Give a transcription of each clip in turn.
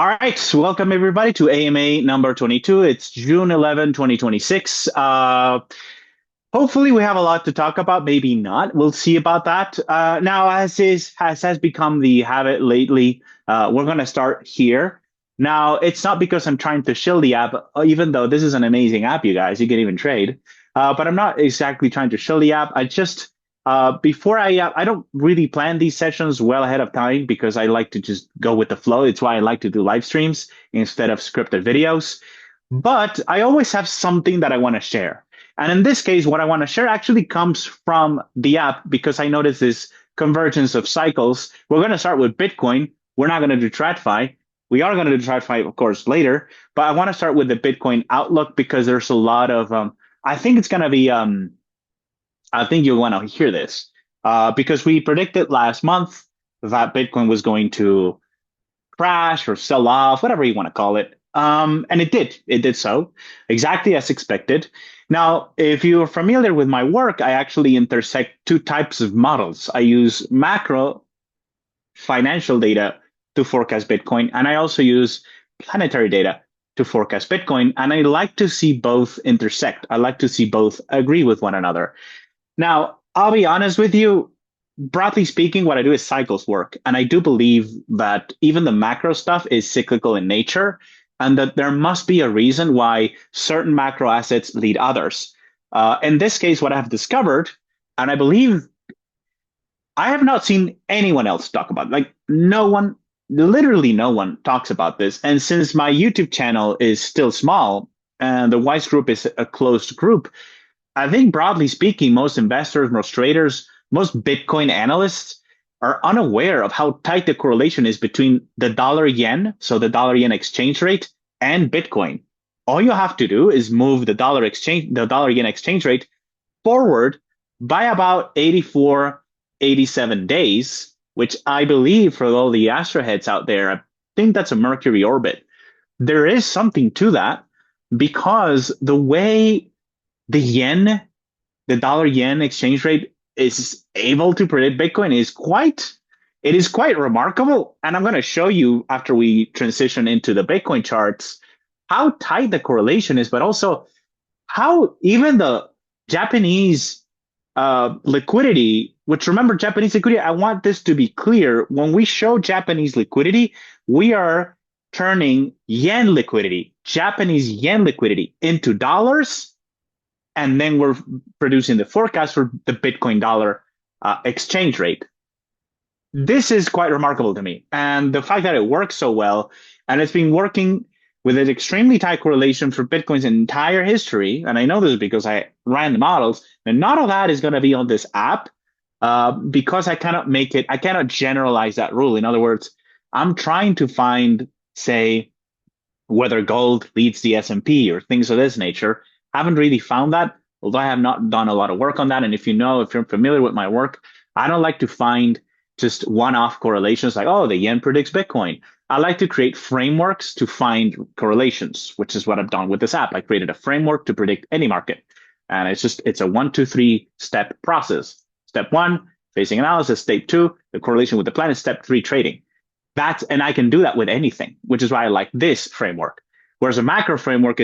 All right, welcome everybody to AMA number 22. It's June 11, 2026. Hopefully we have a lot to talk about, maybe not. We'll see about that. Now, as has become the habit lately, we're going to start here. Now, it's not because I'm trying to shill the app, even though this is an amazing app, you guys. You can even trade. But I'm not exactly trying to shill the app. Before I don't really plan these sessions well ahead of time because I like to just go with the flow. It's why I like to do live streams instead of scripted videos. But I always have something that I want to share. And in this case, what I want to share actually comes from the app because I noticed this convergence of cycles. We're going to start with Bitcoin. We're not going to do TradFi. We are going to do TradFi, of course, later. But I want to start with the Bitcoin outlook because there's a lot of, I think it's going to be, I think you'll want to hear this because we predicted last month that Bitcoin was going to crash or sell off, whatever you want to call it. And it did. It did so exactly as expected. Now, if you're familiar with my work, I actually intersect two types of models. I use macro financial data to forecast Bitcoin, and I also use planetary data to forecast Bitcoin. And I like to see both intersect. I like to see both agree with one another. Now, I'll be honest with you. Broadly speaking, what I do is cycles work. And I do believe that even the macro stuff is cyclical in nature and that there must be a reason why certain macro assets lead others. In this case, what I've discovered, and I believe I have not seen anyone else talk about it. Like no one, literally no one talks about this. And since my YouTube channel is still small and the Wise group is a closed group, I think broadly speaking, most investors, most traders, most Bitcoin analysts are unaware of how tight the correlation is between the dollar yen, so the dollar yen exchange rate, and Bitcoin. All you have to do is move the dollar yen exchange rate forward by about 84, 87 days, which I believe for all the astroheads out there, I think that's a Mercury orbit. There is something to that because the way the yen, the dollar yen exchange rate is able to predict Bitcoin it is quite remarkable. And I'm going to show you after we transition into the Bitcoin charts how tight the correlation is, but also how even the Japanese liquidity, which remember Japanese liquidity, I want this to be clear. When we show Japanese liquidity, we are turning yen liquidity, Japanese yen liquidity into dollars and then we're producing the forecast for the Bitcoin dollar exchange rate. This is quite remarkable to me. And the fact that it works so well, and it's been working with an extremely tight correlation for Bitcoin's entire history, and I know this because I ran the models, and none of that is going to be on this app because I cannot generalize that rule. In other words, I'm trying to find, say, whether gold leads the S&P or things of this nature. Haven't really found that, although I have not done a lot of work on that. And if you're familiar with my work, I don't like to find just one-off correlations like, oh, the yen predicts Bitcoin. I like to create frameworks to find correlations, which is what I've done with this app. I created a framework to predict any market. And it's a 1, 2, 3 step process. Step one, phasing analysis. Step two, the correlation with the planet. Step three, trading. And I can do that with anything, which is why I like this framework. Whereas a macro framework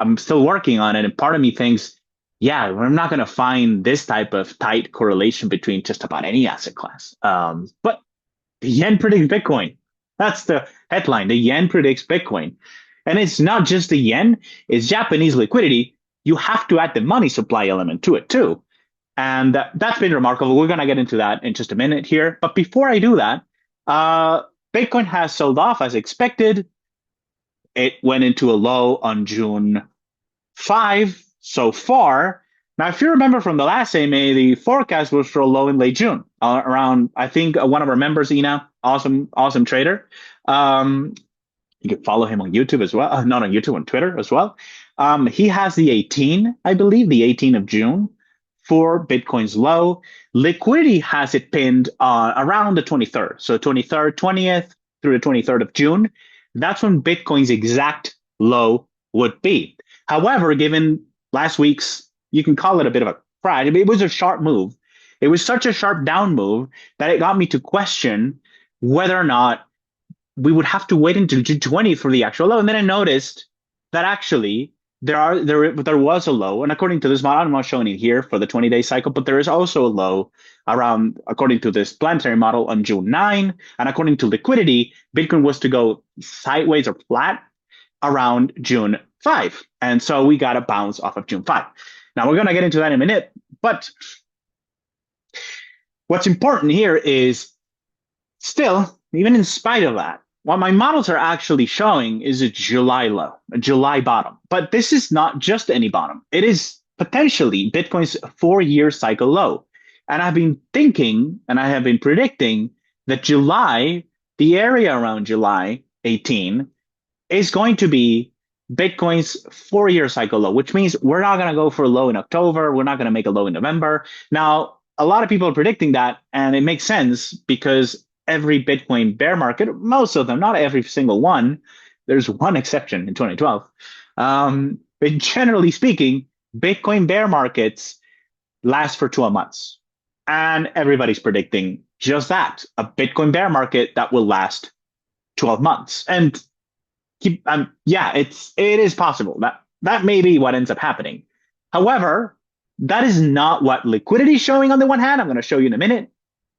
I'm still working on it. And part of me thinks, yeah, I'm not going to find this type of tight correlation between just about any asset class. But the yen predicts Bitcoin. That's the headline. The yen predicts Bitcoin. And it's not just the yen, it's Japanese liquidity. You have to add the money supply element to it too. And that's been remarkable. We're going to get into that in just a minute here. But before I do that, Bitcoin has sold off as expected. It went into a low on June 5 so far. Now, if you remember from the last AMA, the forecast was for a low in late June, around, I think, one of our members, Ina, awesome trader. You can follow him on YouTube as well. Not on YouTube, on Twitter as well. He has the 18, I believe, the 18th of June for Bitcoin's low. Liquidity has it pinned around the 23rd. So 23rd, 20th through the 23rd of June. That's when Bitcoin's exact low would be. However, given last week's, you can call it a bit of a crash. It was a sharp move. It was such a sharp down move that it got me to question whether or not we would have to wait until June 20th for the actual low. And then I noticed that actually there was a low, and according to this model, I'm not showing it here for the 20-day cycle, but there is also a low around, according to this planetary model, on June 9. And according to liquidity, Bitcoin was to go sideways or flat around June 5. And so we got a bounce off of June 5. Now we're going to get into that in a minute, but what's important here is still, even in spite of that, what my models are actually showing is a July low, a July bottom. But this is not just any bottom. It is potentially Bitcoin's 4-year cycle low. And I've been thinking, and I have been predicting that July, the area around July 18, is going to be Bitcoin's 4-year cycle low, which means we're not going to go for a low in October. We're not going to make a low in November. Now, a lot of people are predicting that, and it makes sense because every Bitcoin bear market, most of them, not every single one, there's one exception in 2012. But generally speaking, Bitcoin bear markets last for 12 months. And everybody's predicting just that, a Bitcoin bear market that will last 12 months. And yeah, it is possible that may be what ends up happening. However, that is not what liquidity is showing on the one hand. I'm going to show you in a minute.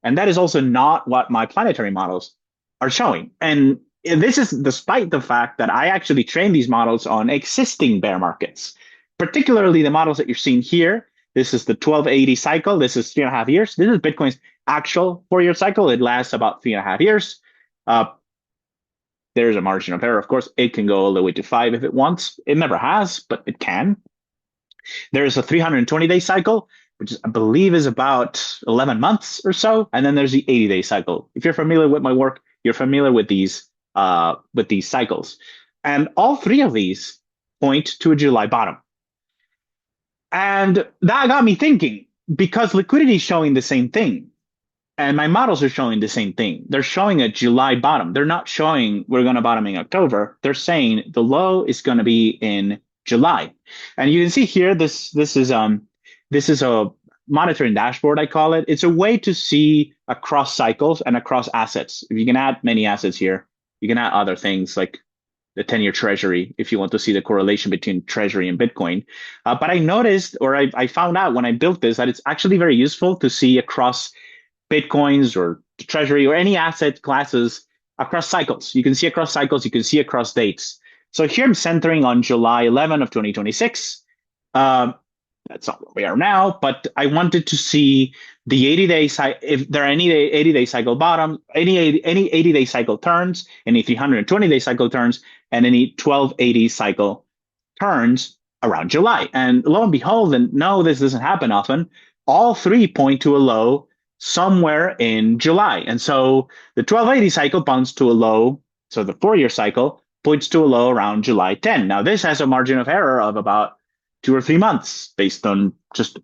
And that is also not what my planetary models are showing. And this is despite the fact that I actually trained these models on existing bear markets, particularly the models that you're seeing here. This is the 1280 cycle. This is 3.5 years. This is Bitcoin's actual 4-year cycle. It lasts about 3.5 years. There's a margin of error, of course. It can go all the way to 5 if it wants. It never has, but it can. There's a 320-day cycle, which I believe is about 11 months or so. And then there's the 80-day cycle. If you're familiar with my work, you're familiar with these cycles. And all three of these point to a July bottom. And that got me thinking, because liquidity is showing the same thing. And my models are showing the same thing. They're showing a July bottom. They're not showing we're going to bottom in October. They're saying the low is going to be in July. And you can see here, this is a monitoring dashboard, I call it. It's a way to see across cycles and across assets. If you can add many assets here, you can add other things like the 10-year treasury if you want to see the correlation between treasury and Bitcoin. But I noticed, or I found out when I built this, that it's actually very useful to see across Bitcoins or the treasury or any asset classes across cycles. You can see across cycles, you can see across dates. So here I'm centering on July 11 of 2026. That's not where we are now, but I wanted to see the 80-day if there are any 80-day cycle bottom, any 80-day cycle turns, any 320-day cycle turns, and any 1280 cycle turns around July. And lo and behold, and no, this doesn't happen often, all three point to a low somewhere in July. And so the 1280 cycle points to a low, so the 4-year cycle points to a low around July 10. Now, this has a margin of error of about 2 or 3 months based on just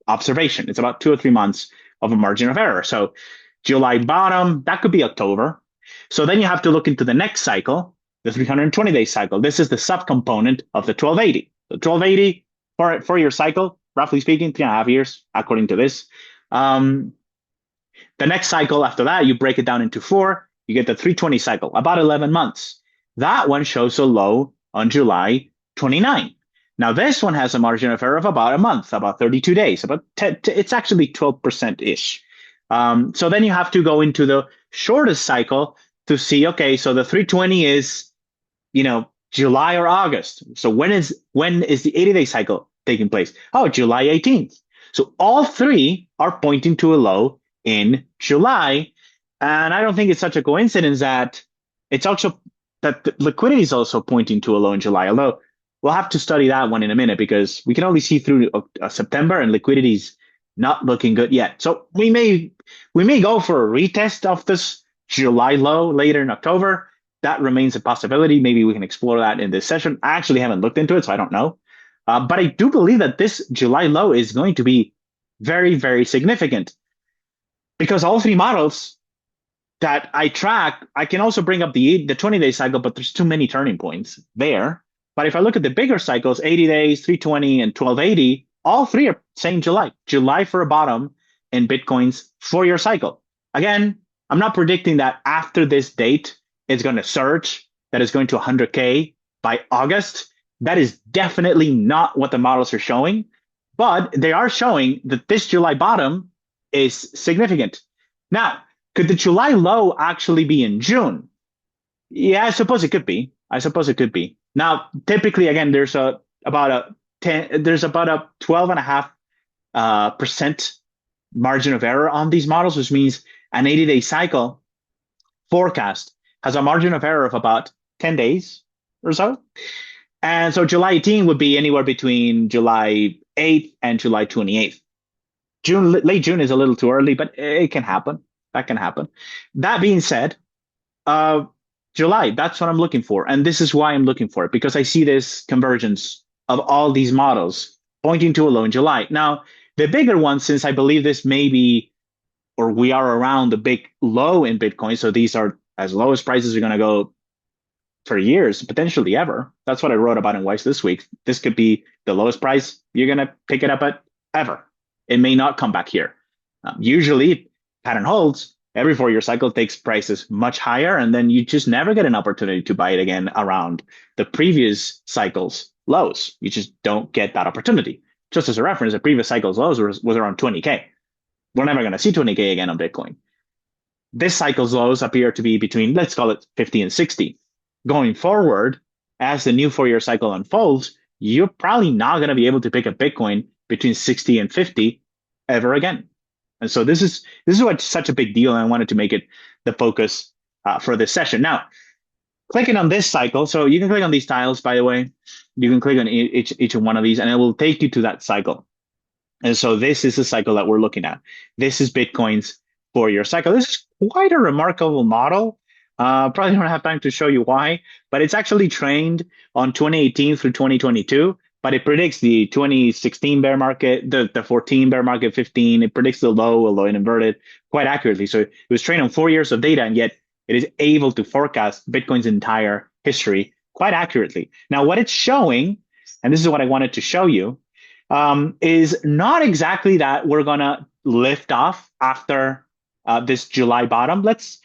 observation. It's about 2 or 3 months of a margin of error. So July bottom, that could be October. So then you have to look into the next cycle, the 320-day cycle. This is the subcomponent of the 1280. The 1280 4-year cycle, roughly speaking, 3.5 years, according to this. The next cycle after that, you break it down into 4, you get the 320 cycle, about 11 months. That one shows a low on July 29. Now, this one has a margin of error of about a month, about 32 days, it's actually 12%-ish. So then you have to go into the shortest cycle to see, okay, so the 320 is, July or August. So when is the 80-day cycle taking place? Oh, July 18th. So all three are pointing to a low in July. And I don't think it's such a coincidence that it's also that the liquidity is also pointing to a low in July, although we'll have to study that one in a minute because we can only see through September and liquidity is not looking good yet. So we may go for a retest of this July low later in October. That remains a possibility. Maybe we can explore that in this session. I actually haven't looked into it, so I don't know. But I do believe that this July low is going to be very, very significant because all three models that I track, I can also bring up the 20-day cycle, but there's too many turning points there. But if I look at the bigger cycles, 80 days, 320, and 1280, all three are saying July for a bottom in Bitcoin's 4-year cycle. Again, I'm not predicting that after this date, it's going to surge, that it's going to 100K by August. That is definitely not what the models are showing, but they are showing that this July bottom is significant. Now, could the July low actually be in June? Yeah, I suppose it could be. I suppose it could be. Now, typically, again, there's about a 12.5% margin of error on these models, which means an 80-day cycle forecast has a margin of error of about 10 days or so. And so July 18 would be anywhere between July 8th and July 28th. Late June is a little too early, but it can happen. That can happen. That being said, uh, July, that's what I'm looking for. And this is why I'm looking for it, because I see this convergence of all these models pointing to a low in July. Now, the bigger one, since I believe this may be, or we are around the big low in Bitcoin, so these are as low as prices are going to go for years, potentially ever. That's what I wrote about in Weiss this week. This could be the lowest price you're going to pick it up at ever. It may not come back here. Usually, pattern holds. Every 4-year cycle takes prices much higher, and then you just never get an opportunity to buy it again around the previous cycle's lows. You just don't get that opportunity. Just as a reference, the previous cycle's lows was around 20K. We're never going to see 20K again on Bitcoin. This cycle's lows appear to be between, let's call it 50 and 60. Going forward, as the new 4-year cycle unfolds, you're probably not going to be able to pick up Bitcoin between 60 and 50 ever again. And so this is what's such a big deal, and I wanted to make it the focus for this session. Now, clicking on this cycle, so you can click on these tiles, by the way. You can click on each one of these, and it will take you to that cycle. And so this is the cycle that we're looking at. This is Bitcoin's 4-year cycle. This is quite a remarkable model. Probably don't have time to show you why, but it's actually trained on 2018 through 2022. But it predicts the 2016 bear market, the 14 bear market, 15. It predicts the low, although it inverted quite accurately. So it was trained on 4 years of data, and yet it is able to forecast Bitcoin's entire history quite accurately. Now, what it's showing, and this is what I wanted to show you, is not exactly that we're gonna lift off after this July bottom. Let's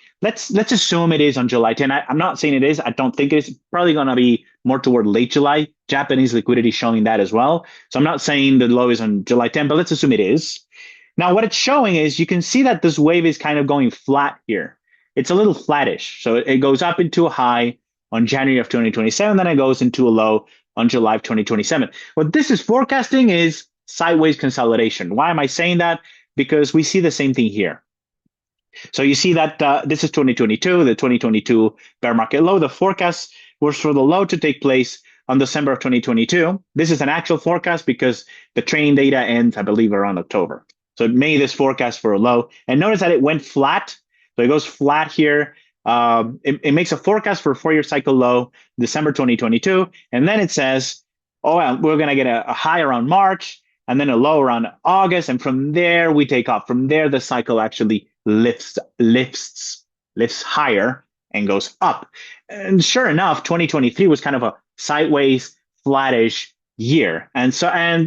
assume it is on July 10. I'm not saying it is. I don't think it is. Probably going to be more toward late July. Japanese liquidity showing that as well. So I'm not saying the low is on July 10, but let's assume it is. Now, what it's showing is you can see that this wave is kind of going flat here. It's a little flattish. So it goes up into a high on January of 2027, then it goes into a low on July of 2027. What this is forecasting is sideways consolidation. Why am I saying that? Because we see the same thing here. So you see that this is 2022, the 2022 bear market low. The forecast was for the low to take place on December of 2022. This is an actual forecast because the training data ends, I believe, around October. So it made this forecast for a low. And notice that it went flat. So it goes flat here. It makes a forecast for a 4-year cycle low, December 2022. And then it says, oh, well, we're going to get a high around March and then a low around August. And from there, we take off. From there, the cycle actually lifts higher and goes up. And sure enough, 2023 was kind of a sideways, flattish year. And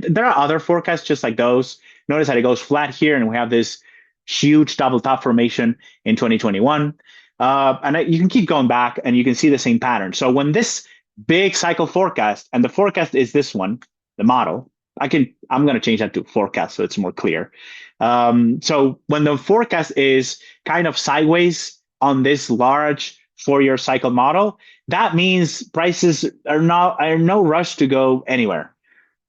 there are other forecasts just like those. Notice that it goes flat here, and we have this huge double top formation in 2021. You can keep going back, and you can see the same pattern. So when this big cycle forecast, and the forecast is this one, the model, I'm going to change that to forecast so it's more clear. So when the forecast is kind of sideways on this large 4-year cycle model, that means prices are no rush to go anywhere.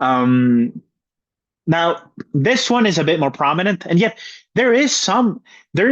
Now, this one is a bit more prominent, and yet there's something to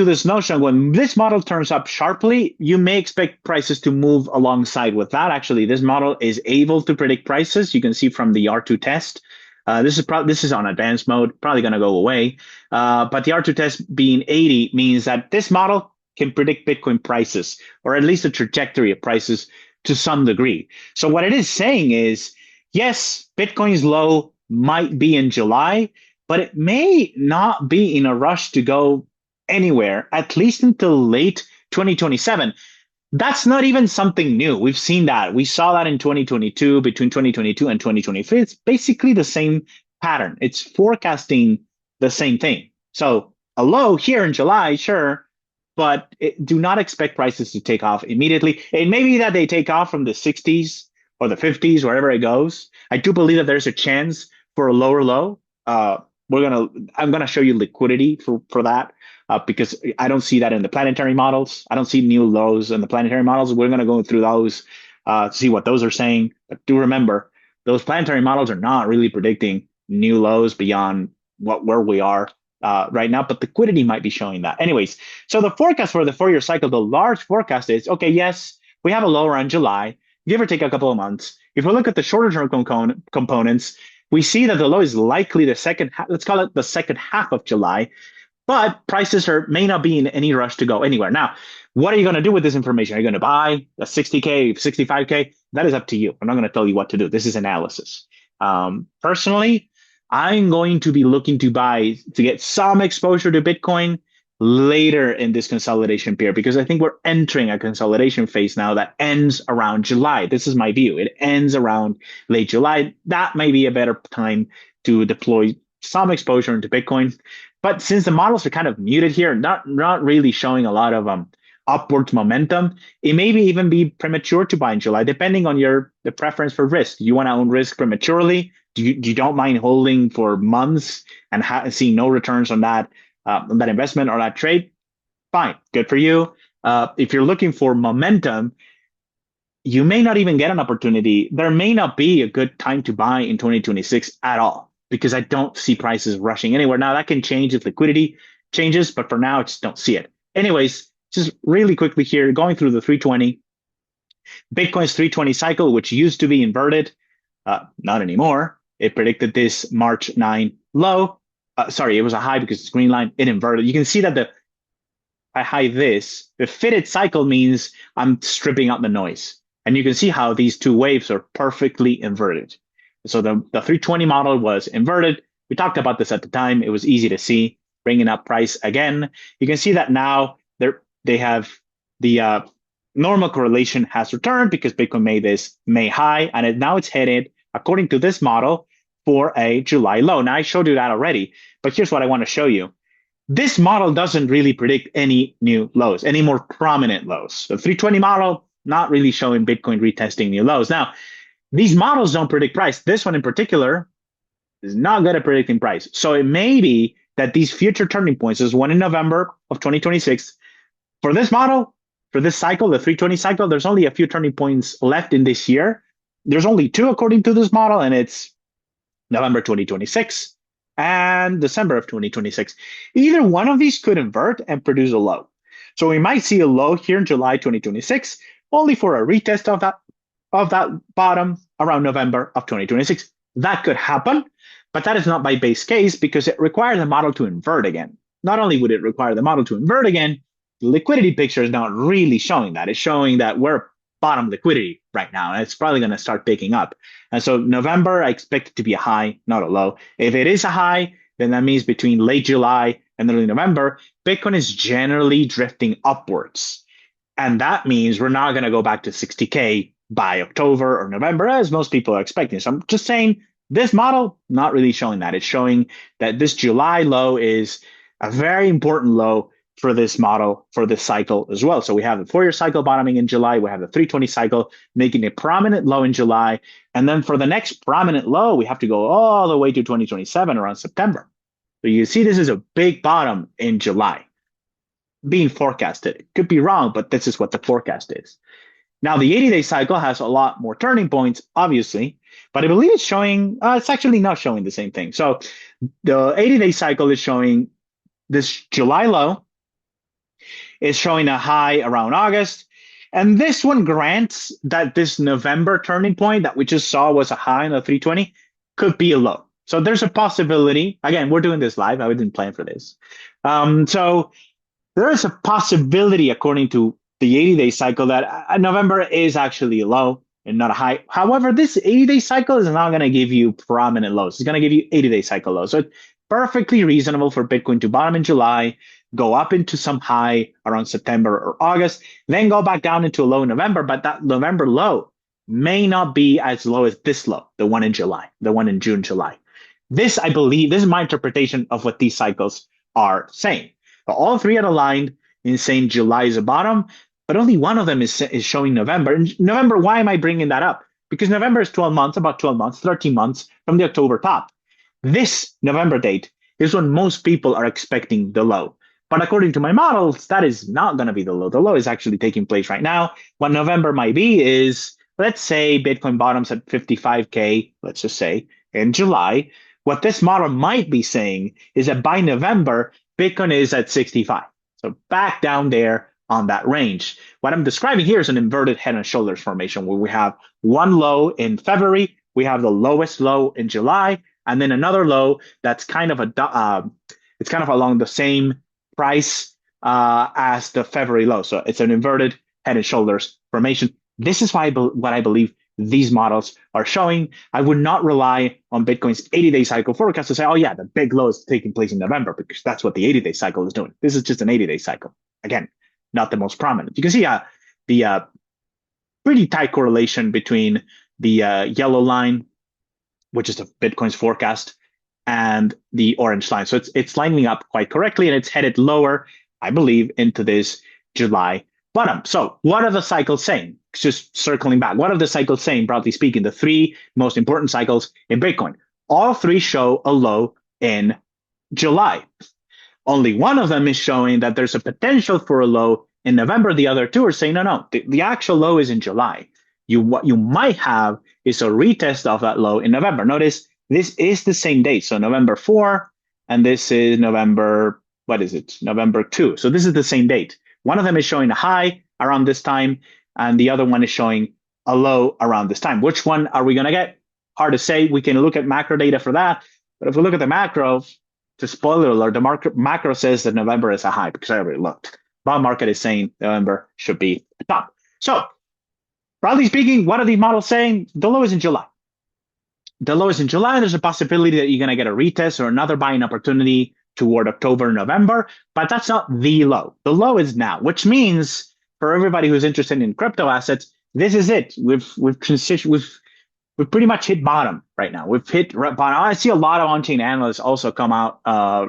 this notion. When this model turns up sharply, you may expect prices to move alongside with that. Actually, this model is able to predict prices. You can see from the R2 test. This is on advanced mode, probably going to go away. But the R2 test being 80 means that this model can predict Bitcoin prices, or at least the trajectory of prices to some degree. So what it is saying is, yes, Bitcoin's low might be in July, but it may not be in a rush to go anywhere, at least until late 2027. That's not even something new. We've seen that. We saw that in 2022, between 2022 and 2023. It's basically the same pattern. It's forecasting the same thing. So a low here in July, sure, but do not expect prices to take off immediately. It may be that they take off from the 60s or the 50s, wherever it goes. I do believe that there's a chance for a lower low. I'm gonna show you liquidity for that because I don't see that in the planetary models. I don't see new lows in the planetary models. We're gonna go through those to see what those are saying. But do remember, those planetary models are not really predicting new lows beyond where we are right now, but liquidity might be showing that. Anyways, so the forecast for the 4-year cycle, the large forecast is okay. Yes, we have a low around July, give or take a couple of months. If we look at the shorter term components, we see that the low is likely the second, let's call it the second half of July, but prices may not be in any rush to go anywhere. Now, what are you going to do with this information? Are you going to buy a 60K, 65K? That is up to you. I'm not going to tell you what to do. This is analysis. Personally, I'm going to be looking to buy to get some exposure to Bitcoin later in this consolidation period because I think we're entering a consolidation phase now that ends around July. This is my view. It ends around late July. That may be a better time to deploy some exposure into Bitcoin. But since the models are kind of muted here, not really showing a lot of upward momentum, it may even be premature to buy in July, depending on the preference for risk. Do you want to own risk prematurely? Do you don't mind holding for months and seeing no returns on that investment or that trade? Fine, good for you. If you're looking for momentum, you may not even get an opportunity. There may not be a good time to buy in 2026 at all because I don't see prices rushing anywhere. Now that can change if liquidity changes, but for now, I just don't see it. Anyways, just really quickly here, going through the 320, Bitcoin's 320 cycle, which used to be inverted, not anymore. It predicted this March 9 low. Sorry, it was a high because it's green line. It inverted. You can see that I hide this. The fitted cycle means I'm stripping out the noise. And you can see how these two waves are perfectly inverted. So the 320 model was inverted. We talked about this at the time. It was easy to see. Bringing up price again. You can see that now they have the normal correlation has returned because Bitcoin made this May high, and now it's headed, according to this model, for a July low. Now, I showed you that already, but here's what I want to show you. This model doesn't really predict any new lows, any more prominent lows. The 320 model, not really showing Bitcoin retesting new lows. Now, these models don't predict price. This one in particular is not good at predicting price. So it may be that these future turning points, there's one in November of 2026. For this model, for this cycle, the 320 cycle, there's only a few turning points left in this year. There's only two according to this model, and it's November 2026 and December of 2026. Either one of these could invert and produce a low. So we might see a low here in July 2026, only for a retest of that bottom around November of 2026. That could happen, but that is not my base case because it requires the model to invert again. Not only would it require the model to invert again, the liquidity picture is not really showing that. It's showing that we're bottom liquidity right now, and it's probably going to start picking up. And so November, I expect it to be a high, not a low. If it is a high, then that means between late July and early November, Bitcoin is generally drifting upwards. And that means we're not going to go back to 60K by October or November, as most people are expecting. So I'm just saying this model, not really showing that. It's showing that this July low is a very important low for this model, for this cycle as well. So we have the 4-year cycle bottoming in July. We have the 320 cycle making a prominent low in July. And then for the next prominent low, we have to go all the way to 2027 around September. So you see this is a big bottom in July being forecasted. It could be wrong, but this is what the forecast is. Now, the 80-day cycle has a lot more turning points, obviously, but I believe it's showing, it's actually not showing the same thing. So the 80-day cycle is showing this July low, is showing a high around August. And this one grants that this November turning point that we just saw was a high in the 320 could be a low. So there's a possibility. Again, we're doing this live. I didn't plan for this. So there is a possibility, according to the 80-day cycle, that November is actually a low and not a high. However, this 80-day cycle is not going to give you prominent lows. It's going to give you 80-day cycle lows. So it's perfectly reasonable for Bitcoin to bottom in July, go up into some high around September or August, then go back down into a low in November. But that November low may not be as low as this low, the one in July, the one in June, July. This, I believe, this is my interpretation of what these cycles are saying. But all three are aligned. in saying July is a bottom, but only one of them is showing November. And November, why am I bringing that up? Because November is 12 months, about 12 months, 13 months from the October top. This November date is when most people are expecting the low. But according to my models, that is not going to be the low. The low is actually taking place right now. What November might be is, let's say Bitcoin bottoms at 55K, let's just say, in July. What this model might be saying is that by November, Bitcoin is at 65. So back down there on that range. What I'm describing here is an inverted head and shoulders formation where we have one low in February, we have the lowest low in July, and then another low that's kind of it's kind of along the same price as the February low. So it's an inverted head and shoulders formation. This is what I believe these models are showing. I would not rely on Bitcoin's 80-day cycle forecast to say, oh yeah, the big low is taking place in November, because that's what the 80-day cycle is doing. This is just an 80-day cycle. Again, not the most prominent. You can see the pretty tight correlation between the yellow line, which is the Bitcoin's forecast, and the orange line. So it's lining up quite correctly, and it's headed lower, I believe, into this July bottom. So what are the cycles saying? Just circling back, what are the cycles saying, broadly speaking, the three most important cycles in Bitcoin? All three show a low in July. Only one of them is showing that there's a potential for a low in November. The other two are saying, no, the actual low is in July. What you might have is a retest of that low in November. Notice this is the same date. So November 4, and this is November, what is it? November 2. So this is the same date. One of them is showing a high around this time, and the other one is showing a low around this time. Which one are we going to get? Hard to say. We can look at macro data for that. But if we look at the macro, to spoiler alert, the macro says that November is a high, because I already looked. Bond market is saying November should be the top. So, broadly speaking, what are these models saying? The low is in July. The low is in July. There's a possibility that you're going to get a retest or another buying opportunity toward October, November, but that's not the low. The low is now, which means for everybody who's interested in crypto assets, this is it. We've pretty much hit bottom right now. We've hit bottom. I see a lot of on-chain analysts also come out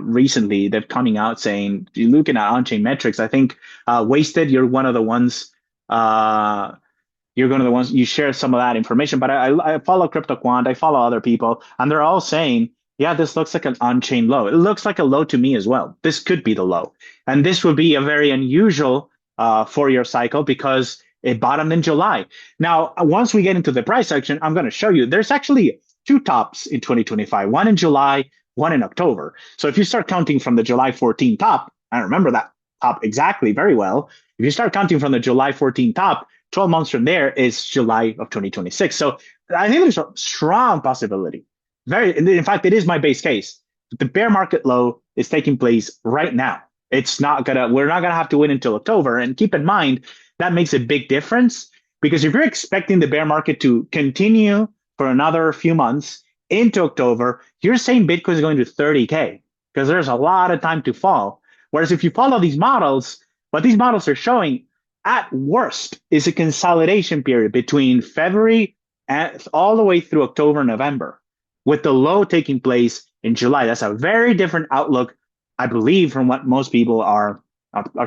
recently. They're coming out saying, you're looking at on-chain metrics. I think Wasted, you're one of the ones. You're one of the ones, you share some of that information. But I follow CryptoQuant. I follow other people, and they're all saying, yeah, this looks like an on-chain low. It looks like a low to me as well. This could be the low, and this would be a very unusual 4-year cycle, because it bottomed in July. Now, once we get into the price section, I'm going to show you there's actually two tops in 2025, one in July, one in October. So if you start counting from the July 14 top, I remember that top exactly very well. If you start counting from the July 14 top, 12 months from there is July of 2026. So I think there's a strong possibility. In fact, it is my base case. The bear market low is taking place right now. We're not gonna have to wait until October. And keep in mind, that makes a big difference, because if you're expecting the bear market to continue for another few months into October, you're saying Bitcoin is going to 30K, because there's a lot of time to fall. Whereas if you follow these models, what these models are showing at worst is a consolidation period between February and all the way through October, November, with the low taking place in July. That's a very different outlook, I believe, from what most people are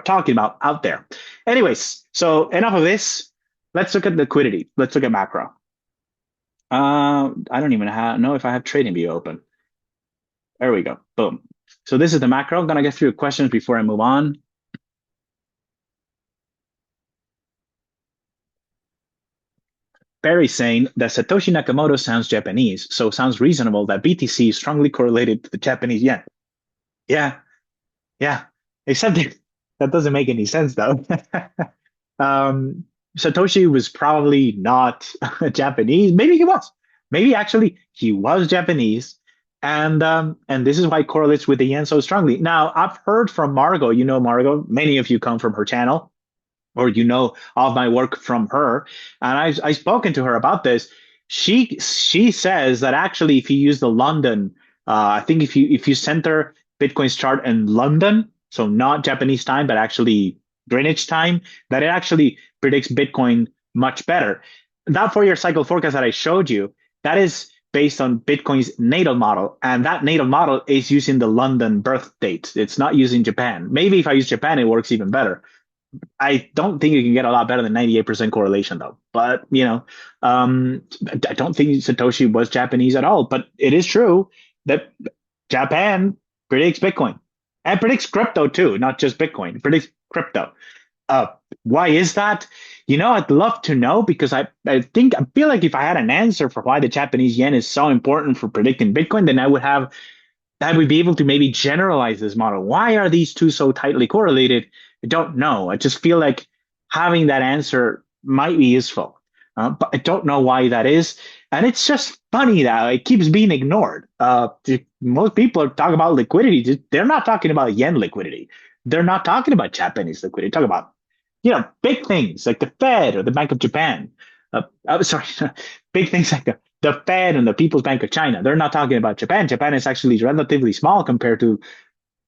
talking about out there. Anyways, so enough of this. Let's look at liquidity. Let's look at macro. I don't even know if I have TradingView open. There we go. Boom. So this is the macro. I'm going to get through questions before I move on. Barry saying that Satoshi Nakamoto sounds Japanese, so it sounds reasonable that BTC is strongly correlated to the Japanese yen. Yeah, yeah. Except that doesn't make any sense, though. Satoshi was probably not Japanese. Maybe he was. Maybe actually he was Japanese, and this is why it correlates with the yen so strongly. Now, I've heard from Margot. You know Margot. Many of you come from her channel, or you know of my work from her, and I've spoken to her about this. She says that actually, if you use the London, I think if you center Bitcoin's chart in London, so not Japanese time, but actually Greenwich time, that it actually predicts Bitcoin much better. That 4-year cycle forecast that I showed you, that is based on Bitcoin's natal model, and that natal model is using the London birth date. It's not using Japan. Maybe if I use Japan, it works even better. I don't think you can get a lot better than 98% correlation though. But I don't think Satoshi was Japanese at all. But it is true that Japan predicts Bitcoin and predicts crypto too, not just Bitcoin. It predicts crypto. Uh, why is that? I'd love to know because I feel like if I had an answer for why the Japanese yen is so important for predicting Bitcoin, then I would be able to maybe generalize this model. Why are these two so tightly correlated? I don't know. I just feel like having that answer might be useful, but I don't know why that is. And it's just funny that it keeps being ignored. Most people are talking about liquidity. They're not talking about yen liquidity. They're not talking about Japanese liquidity. Talk about big things like the Fed or the Bank of Japan. Sorry, big things like the Fed and the People's Bank of China. They're not talking about Japan. Japan is actually relatively small compared to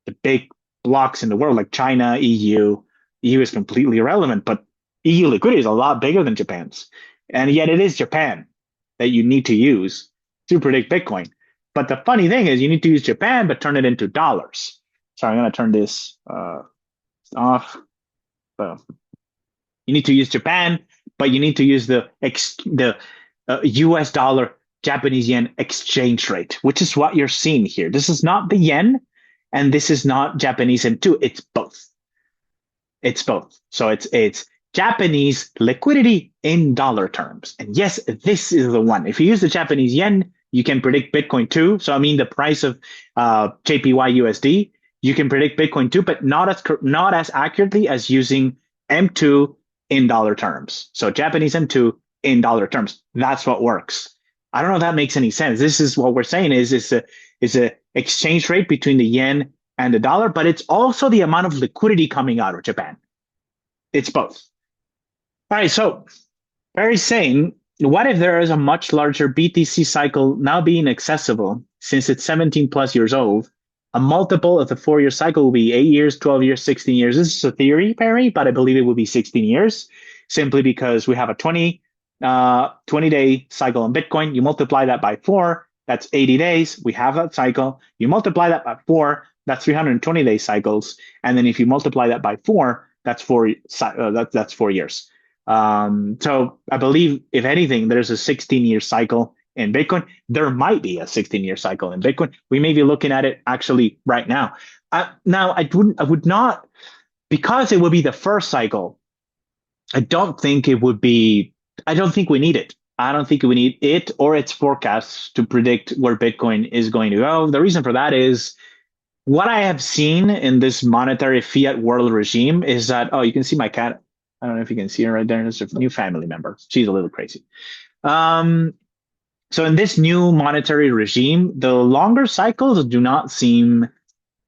the big blocks in the world like China, EU. EU is completely irrelevant, but EU liquidity is a lot bigger than Japan's. And yet it is Japan that you need to use to predict Bitcoin. But the funny thing is you need to use Japan, but turn it into dollars. Sorry, I'm going to turn this off. So you need to use Japan, but you need to use the US dollar Japanese yen exchange rate, which is what you're seeing here. This is not the yen, and this is not Japanese yen too. It's both. It's both. So it's Japanese liquidity in dollar terms. And yes, this is the one. If you use the Japanese yen, you can predict Bitcoin too. So I mean the price of JPY USD, you can predict Bitcoin too, but not as accurately as using M2 in dollar terms. So Japanese M2 in dollar terms. That's what works. I don't know if that makes any sense. This is what we're saying is a exchange rate between the yen and the dollar, but it's also the amount of liquidity coming out of Japan. It's both. All right, so Barry's saying, what if there is a much larger BTC cycle now being accessible since it's 17 plus years old? A multiple of the 4-year cycle will be 8 years, 12 years, 16 years. This is a theory, Perry, but I believe it will be 16 years simply because we have a 20-day cycle on Bitcoin. You multiply that by 4, that's 80 days. We have that cycle. You multiply that by 4, that's 320-day cycles. And then if you multiply that by 4, that's 4 years. So I believe, if anything, there's a 16-year cycle in Bitcoin. There might be a 16-year cycle in Bitcoin. We may be looking at it actually right now. Now, I would not, because it would be the first cycle. I don't think we need it. I don't think we need it or its forecasts to predict where Bitcoin is going to go. The reason for that is what I have seen in this monetary fiat world regime is that, you can see my cat. I don't know if you can see her right there. It's a new family member. She's a little crazy. So in this new monetary regime, the longer cycles do not seem,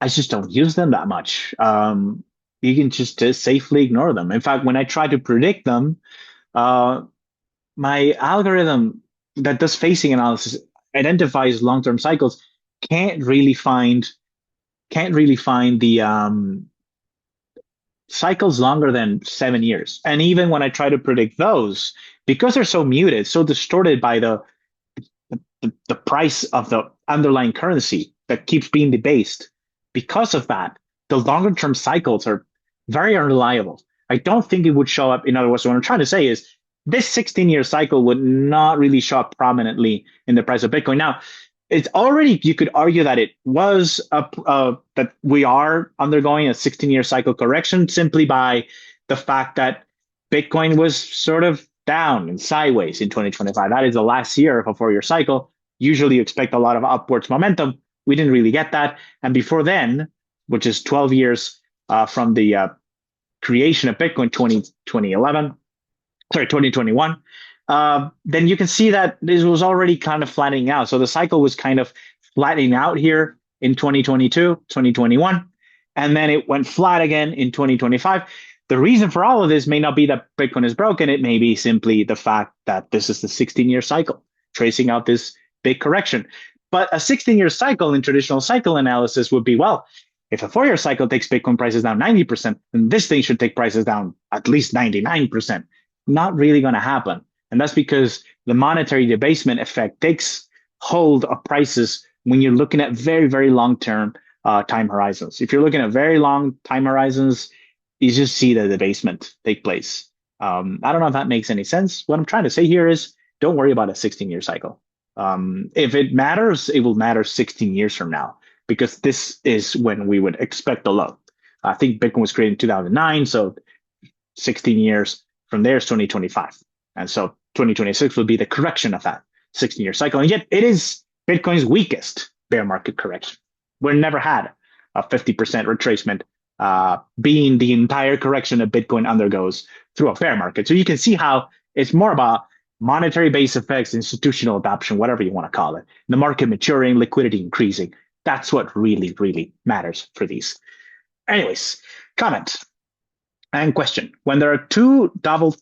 I just don't use them that much. You can just safely ignore them. In fact, when I try to predict them, my algorithm that does phasing analysis identifies long-term cycles can't really find the cycles longer than 7 years. And even when I try to predict those, because they're so muted, so distorted by the price of the underlying currency that keeps being debased, because of that, the longer term cycles are very unreliable. I don't think it would show up. In other words, what I'm trying to say is this 16-year cycle would not really show up prominently in the price of Bitcoin. Now, it's already, you could argue that it was that we are undergoing a 16-year cycle correction simply by the fact that Bitcoin was sort of down and sideways in 2025. That is the last year of a 4-year cycle. Usually you expect a lot of upwards momentum. We didn't really get that. And before then, which is 12 years from the creation of Bitcoin, 2021, then you can see that this was already kind of flattening out. So the cycle was kind of flattening out here in 2022, 2021, and then it went flat again in 2025. The reason for all of this may not be that Bitcoin is broken. It may be simply the fact that this is the 16-year cycle, tracing out this big correction. But a 16-year cycle in traditional cycle analysis would be, well, if a 4-year cycle takes Bitcoin prices down 90%, then this thing should take prices down at least 99%. Not really going to happen. And that's because the monetary debasement effect takes hold of prices when you're looking at very, very long term time horizons. If you're looking at very long time horizons, you just see the debasement take place. I don't know if that makes any sense. What I'm trying to say here is don't worry about a 16-year cycle. If it matters, it will matter 16 years from now because this is when we would expect the low. I think Bitcoin was created in 2009, so 16 years from there is 2025. And so 2026 will be the correction of that 16-year cycle. And yet it is Bitcoin's weakest bear market correction. We've never had a 50% retracement being the entire correction that Bitcoin undergoes through a bear market. So you can see how it's more about monetary base effects, institutional adoption, whatever you want to call it, the market maturing, liquidity increasing. That's what really, really matters for these. Anyways, comment and question. When there are two double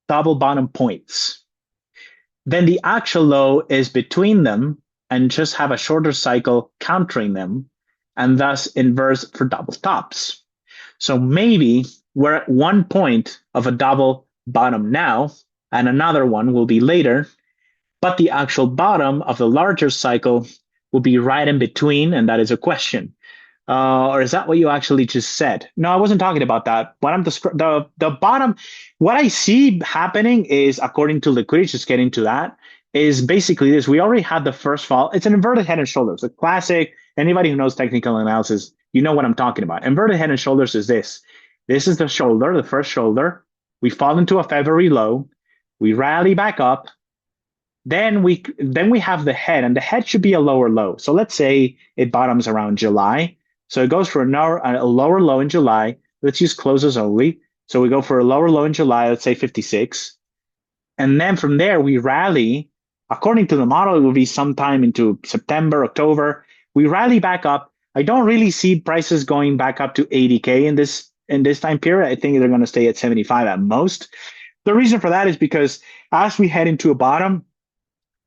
bottom points, then the actual low is between them and just have a shorter cycle countering them and thus inverse for double tops. So maybe we're at one point of a double bottom now, and another one will be later, but the actual bottom of the larger cycle will be right in between, and that is a question. Or is that what you actually just said? No, I wasn't talking about that. What I'm the bottom, what I see happening is, according to liquidity, just getting to that, is basically this. We already had the first fall. It's an inverted head and shoulders. A classic, anybody who knows technical analysis, you know what I'm talking about. Inverted head and shoulders is this. This is the shoulder, the first shoulder. We fall into a February low. We rally back up. Then we have the head, and the head should be a lower low. So let's say it bottoms around July. So it goes for a lower low in July. Let's use closes only. So we go for a lower low in July, let's say 56. And then from there, we rally. According to the model, it will be sometime into September, October. We rally back up. I don't really see prices going back up to 80K in this time period. I think they're going to stay at 75 at most. The reason for that is because as we head into a bottom,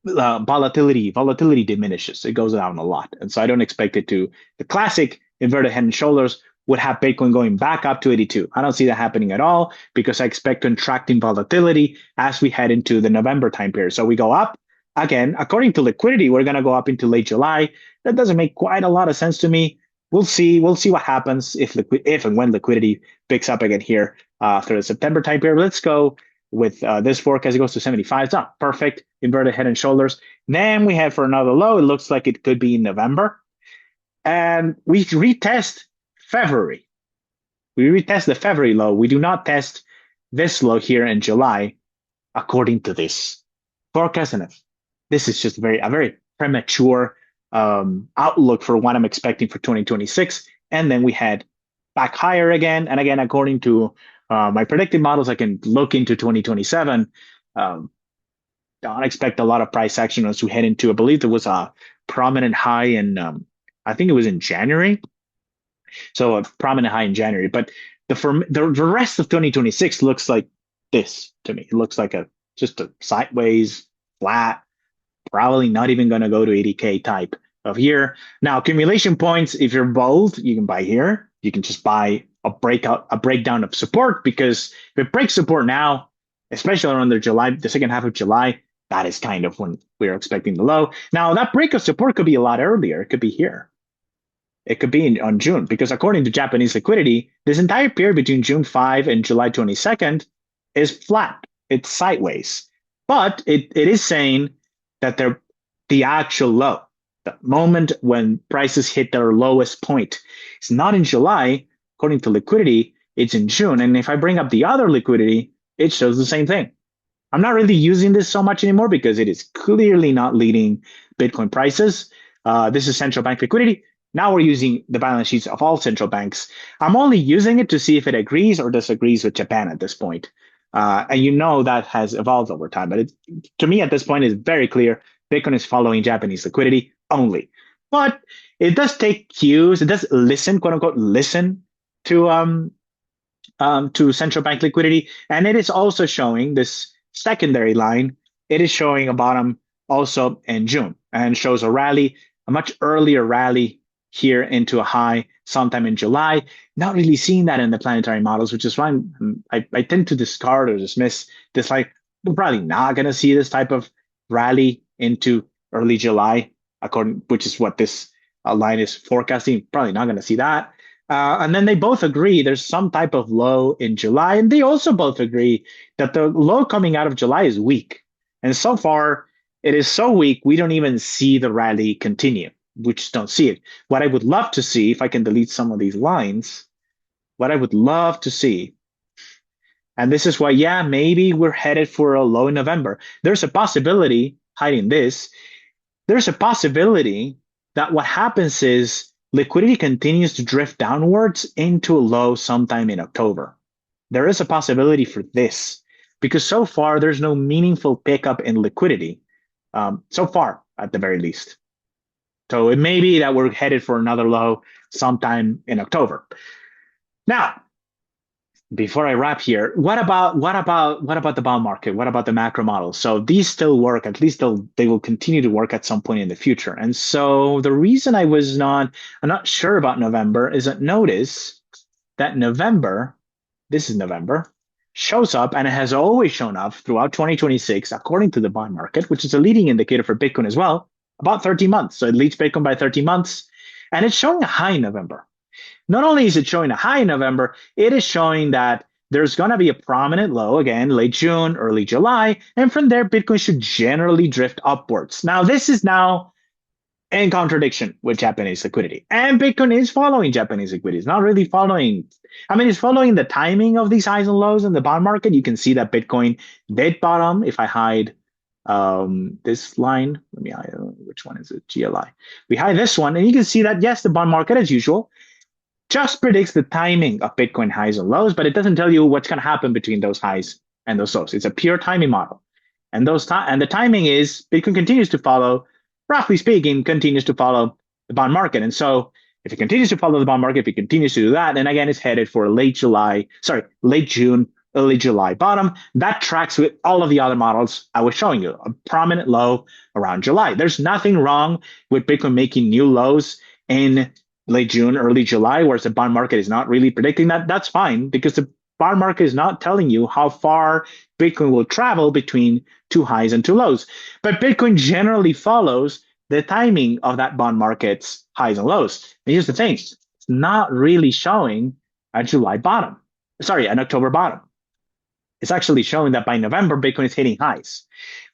volatility diminishes. It goes down a lot. And so I don't expect it to. The classic inverted head and shoulders would have Bitcoin going back up to 82. I don't see that happening at all because I expect contracting volatility as we head into the November time period. So we go up again. According to liquidity, we're going to go up into late July. That doesn't make quite a lot of sense to me. We'll see. We'll see what happens if and when liquidity picks up again here after the September time period. Let's go with this forecast. It goes to 75. It's not perfect. Inverted head and shoulders. Then we head for another low. It looks like it could be in November. And we retest February. We retest the February low. We do not test this low here in July, according to this forecast. And this is just a very premature outlook for what I'm expecting for 2026. And then we head back higher again. And again, according to my predictive models, I can look into 2027. Don't expect a lot of price action as we head into, I believe there was a prominent high in I think it was in January. So a prominent high in January. But the rest of 2026 looks like this to me. It looks like just a sideways, flat, probably not even going to go to 80K type of year. Now, accumulation points, if you're bold, you can buy here. You can just buy a breakdown of support, because if it breaks support now, especially around the second half of July, that is kind of when we're expecting the low. Now, that break of support could be a lot earlier. It could be here. It could be on June, because according to Japanese liquidity, this entire period between June 5 and July 22nd is flat. It's sideways. But it is saying that the actual low, the moment when prices hit their lowest point, is not in July. According to liquidity, it's in June. And if I bring up the other liquidity, it shows the same thing. I'm not really using this so much anymore because it is clearly not leading Bitcoin prices. This is central bank liquidity. Now we're using the balance sheets of all central banks. I'm only using it to see if it agrees or disagrees with Japan at this point. And you know that has evolved over time. But to me, at this point, it's very clear Bitcoin is following Japanese liquidity only. But it does take cues. It does listen, quote unquote, listen to central bank liquidity. And it is also showing this secondary line. It is showing a bottom also in June and shows a rally, a much earlier rally here into a high sometime in July. Not really seeing that in the planetary models, which is why I tend to discard or dismiss this. Like, we're probably not going to see this type of rally into early July, according which is what this line is forecasting. Probably not going to see that. And then they both agree there's some type of low in July, and they also both agree that the low coming out of July is weak. And so far, it is so weak we don't even see the rally continue. We just don't see it. What I would love to see, if I can delete some of these lines, what I would love to see, and this is why, yeah, maybe we're headed for a low in November. There's a possibility hiding this. There's a possibility that what happens is liquidity continues to drift downwards into a low sometime in October. There is a possibility for this because so far there's no meaningful pickup in liquidity, so far at the very least. So it may be that we're headed for another low sometime in October. Now, before I wrap here, what about the bond market? What about the macro models? So these still work. At least they will continue to work at some point in the future. And so the reason I'm not sure about November is that notice that November, this is November, shows up and it has always shown up throughout 2026, according to the bond market, which is a leading indicator for Bitcoin as well, about 30 months. So it leads Bitcoin by 30 months, and it's showing a high in November. Not only is it showing a high in November, it is showing that there's going to be a prominent low again, late June, early July, and from there, Bitcoin should generally drift upwards. Now, this is now in contradiction with Japanese liquidity, and Bitcoin is following Japanese liquidity. It's not really following. I mean, it's following the timing of these highs and lows in the bond market. You can see that Bitcoin did bottom. If I hide this line, let me hide, which one is it? GLI. We hide this one, and you can see that yes, the bond market as usual just predicts the timing of Bitcoin highs and lows, but it doesn't tell you what's going to happen between those highs and those lows. It's a pure timing model. And the timing is Bitcoin continues to follow, roughly speaking, continues to follow the bond market. And so if it continues to follow the bond market, if it continues to do that, then again, it's headed for late June, early July bottom. That tracks with all of the other models I was showing you, a prominent low around July. There's nothing wrong with Bitcoin making new lows in late June, early July, whereas the bond market is not really predicting that. That's fine because the bond market is not telling you how far Bitcoin will travel between two highs and two lows. But Bitcoin generally follows the timing of that bond market's highs and lows. And here's the thing, it's not really showing a July bottom. Sorry, an October bottom. It's actually showing that by November, Bitcoin is hitting highs.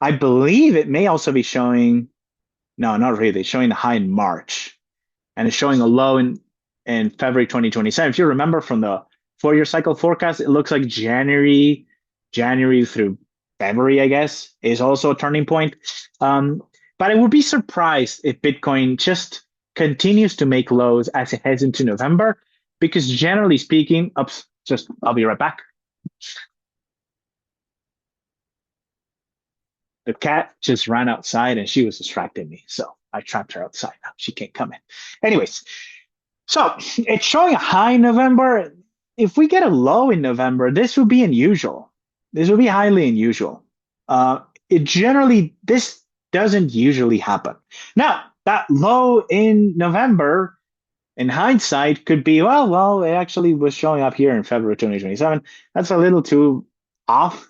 I believe it may also be showing, no, not really, it's showing a high in March. And it's showing a low in February 2027. If you remember from the 4-year cycle forecast, it looks like January through February, I guess, is also a turning point. But I would be surprised if Bitcoin just continues to make lows as it heads into November, because generally speaking, I'll be right back. The cat just ran outside and she was distracting me. So I trapped her outside. Now she can't come in. Anyways, so it's showing a high in November. If we get a low in November, this would be unusual. This would be highly unusual. This doesn't usually happen. Now, that low in November, in hindsight, could be, well, it actually was showing up here in February 2027. That's a little too off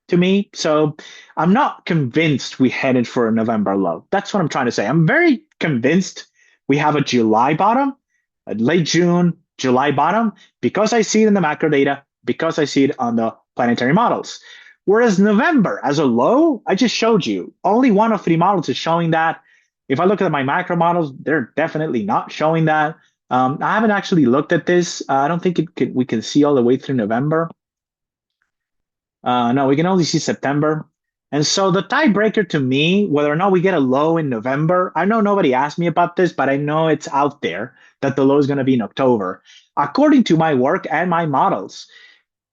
to me. So I'm not convinced we headed for a November low. That's what I'm trying to say. I'm very convinced we have a July bottom, a late June, July bottom, because I see it in the macro data, because I see it on the planetary models. Whereas November as a low, I just showed you, only one of 3 models is showing that. If I look at my macro models, they're definitely not showing that. I haven't actually looked at this. I don't think we can see all the way through November. No, we can only see September. And so the tiebreaker to me, whether or not we get a low in November, I know nobody asked me about this, but I know it's out there that the low is going to be in October. According to my work and my models,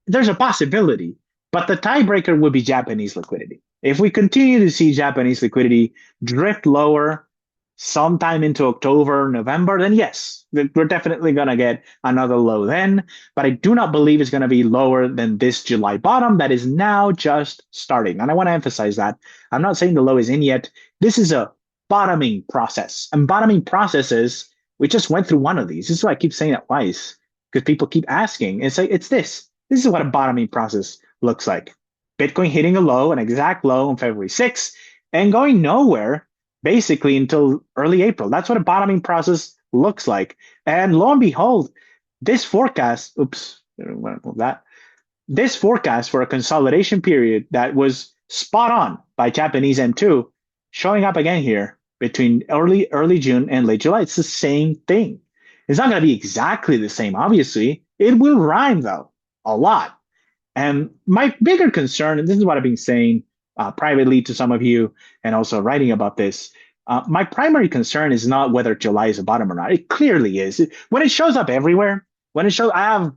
there's a possibility, but the tiebreaker would be Japanese liquidity. If we continue to see Japanese liquidity drift lower sometime into October, November, then yes, we're definitely going to get another low then. But I do not believe it's going to be lower than this July bottom that is now just starting. And I want to emphasize that. I'm not saying the low is in yet. This is a bottoming process. And bottoming processes, we just went through one of these. This is why I keep saying that twice, because people keep asking. It's like, it's this. This is what a bottoming process looks like. Bitcoin hitting a low, an exact low on February 6th, and going nowhere basically until early April. That's what a bottoming process looks like. And lo and behold, this forecast, oops, that this forecast for a consolidation period that was spot on by Japanese M2 showing up again here between early June and late July. It's the same thing. It's not going to be exactly the same, obviously. It will rhyme though a lot. And my bigger concern, and this is what I've been saying privately to some of you and also writing about this, my primary concern is not whether July is a bottom or not. It clearly is. When it shows up everywhere, when it shows, I have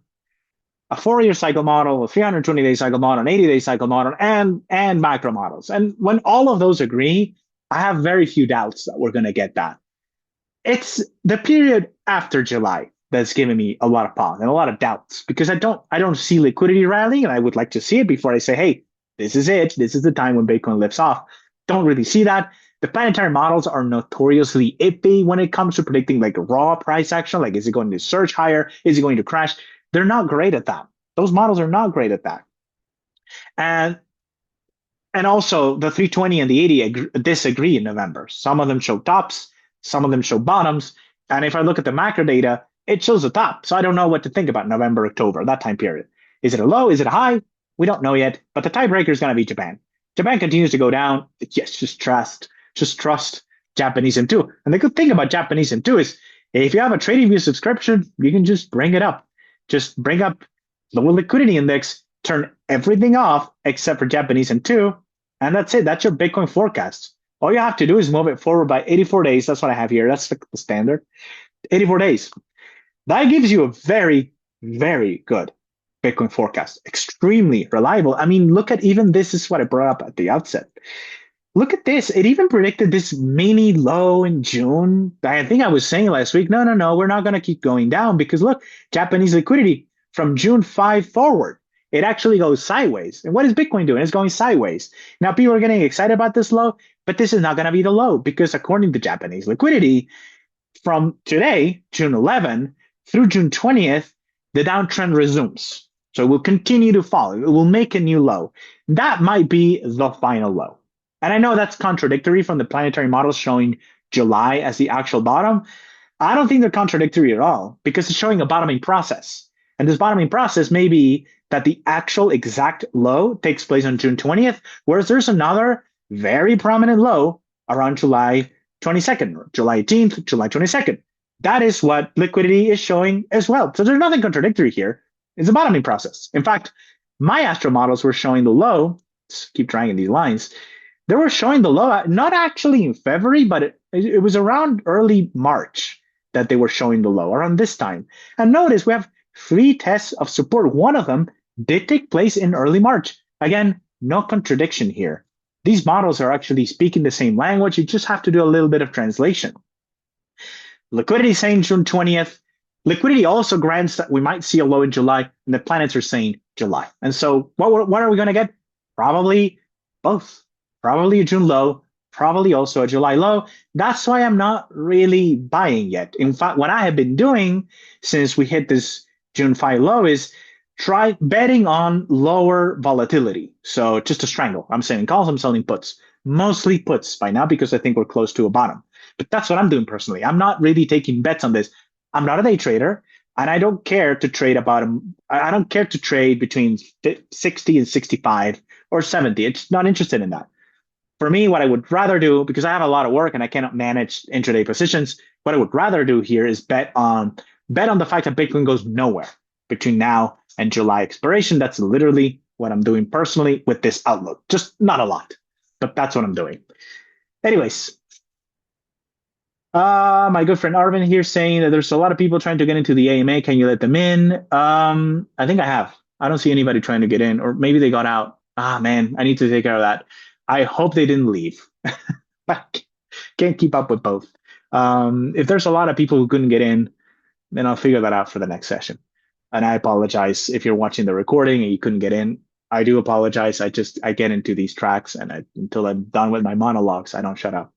a 4-year cycle model, a 320-day cycle model, an 80-day cycle model, and macro models. And when all of those agree, I have very few doubts that we're going to get that. It's the period after July that's giving me a lot of pause and a lot of doubts because I don't see liquidity rallying, and I would like to see it before I say, hey, this is it. This is the time when Bitcoin lifts off. Don't really see that. The planetary models are notoriously iffy when it comes to predicting like raw price action. Like, is it going to surge higher? Is it going to crash? They're not great at that. Those models are not great at that. And and also the 320 and the 80 disagree in November. Some of them show tops, some of them show bottoms. And if I look at the macro data, it shows a top. So I don't know what to think about November, October, that time period. Is it a low? Is it a high? We don't know yet. But the tiebreaker is going to be Japan. Japan continues to go down. Yes, just trust Japanese M2. And the good thing about Japanese M2 is if you have a TradingView subscription, you can just bring it up. Just bring up the liquidity index, turn everything off except for Japanese M2, and that's it. That's your Bitcoin forecast. All you have to do is move it forward by 84 days. That's what I have here. That's the standard. 84 days. That gives you a very, very good Bitcoin forecast. Extremely reliable. I mean, look at even this is what I brought up at the outset. Look at this. It even predicted this mini low in June. I think I was saying last week, no, we're not going to keep going down because look, Japanese liquidity from June 5 forward, it actually goes sideways. And what is Bitcoin doing? It's going sideways. Now, people are getting excited about this low, but this is not going to be the low because according to Japanese liquidity, from today, June 11, through June 20th, the downtrend resumes. So it will continue to fall. It will make a new low. That might be the final low. And I know that's contradictory from the planetary models showing July as the actual bottom. I don't think they're contradictory at all because it's showing a bottoming process. And this bottoming process may be that the actual exact low takes place on June 20th, whereas there's another very prominent low around July 22nd, or July 18th, July 22nd. That is what liquidity is showing as well. So there's nothing contradictory here. It's a bottoming process. In fact, my astro models were showing the low, let's keep dragging these lines, they were showing the low, not actually in February, but it was around early March that they were showing the low, around this time. And notice we have 3 tests of support. One of them did take place in early March. Again, no contradiction here. These models are actually speaking the same language. You just have to do a little bit of translation. Liquidity is saying June 20th. Liquidity also grants that we might see a low in July, and the planets are saying July. And so what are we going to get? Probably both. Probably a June low, probably also a July low. That's why I'm not really buying yet. In fact, what I have been doing since we hit this June 5 low is try betting on lower volatility. So just to strangle. I'm selling calls, I'm selling puts. Mostly puts by now because I think we're close to a bottom. But that's what I'm doing personally. I'm not really taking bets on this. I'm not a day trader, and I don't care to trade I don't care to trade between 60 and 65 or 70. It's not interested in that. For me, what I would rather do, because I have a lot of work and I cannot manage intraday positions, what I would rather do here is bet on the fact that Bitcoin goes nowhere between now and July expiration. That's literally what I'm doing personally with this outlook. Just not a lot, but that's what I'm doing. Anyways, my good friend Arvin here saying that there's a lot of people trying to get into the AMA. Can you let them in? I think I have. I don't see anybody trying to get in, or maybe they got out. Ah, man, I need to take care of that. I hope they didn't leave. I can't keep up with both. If there's a lot of people who couldn't get in, then I'll figure that out for the next session. And I apologize if you're watching the recording and you couldn't get in. I do apologize. I get into these tracks, and until I'm done with my monologues, I don't shut up.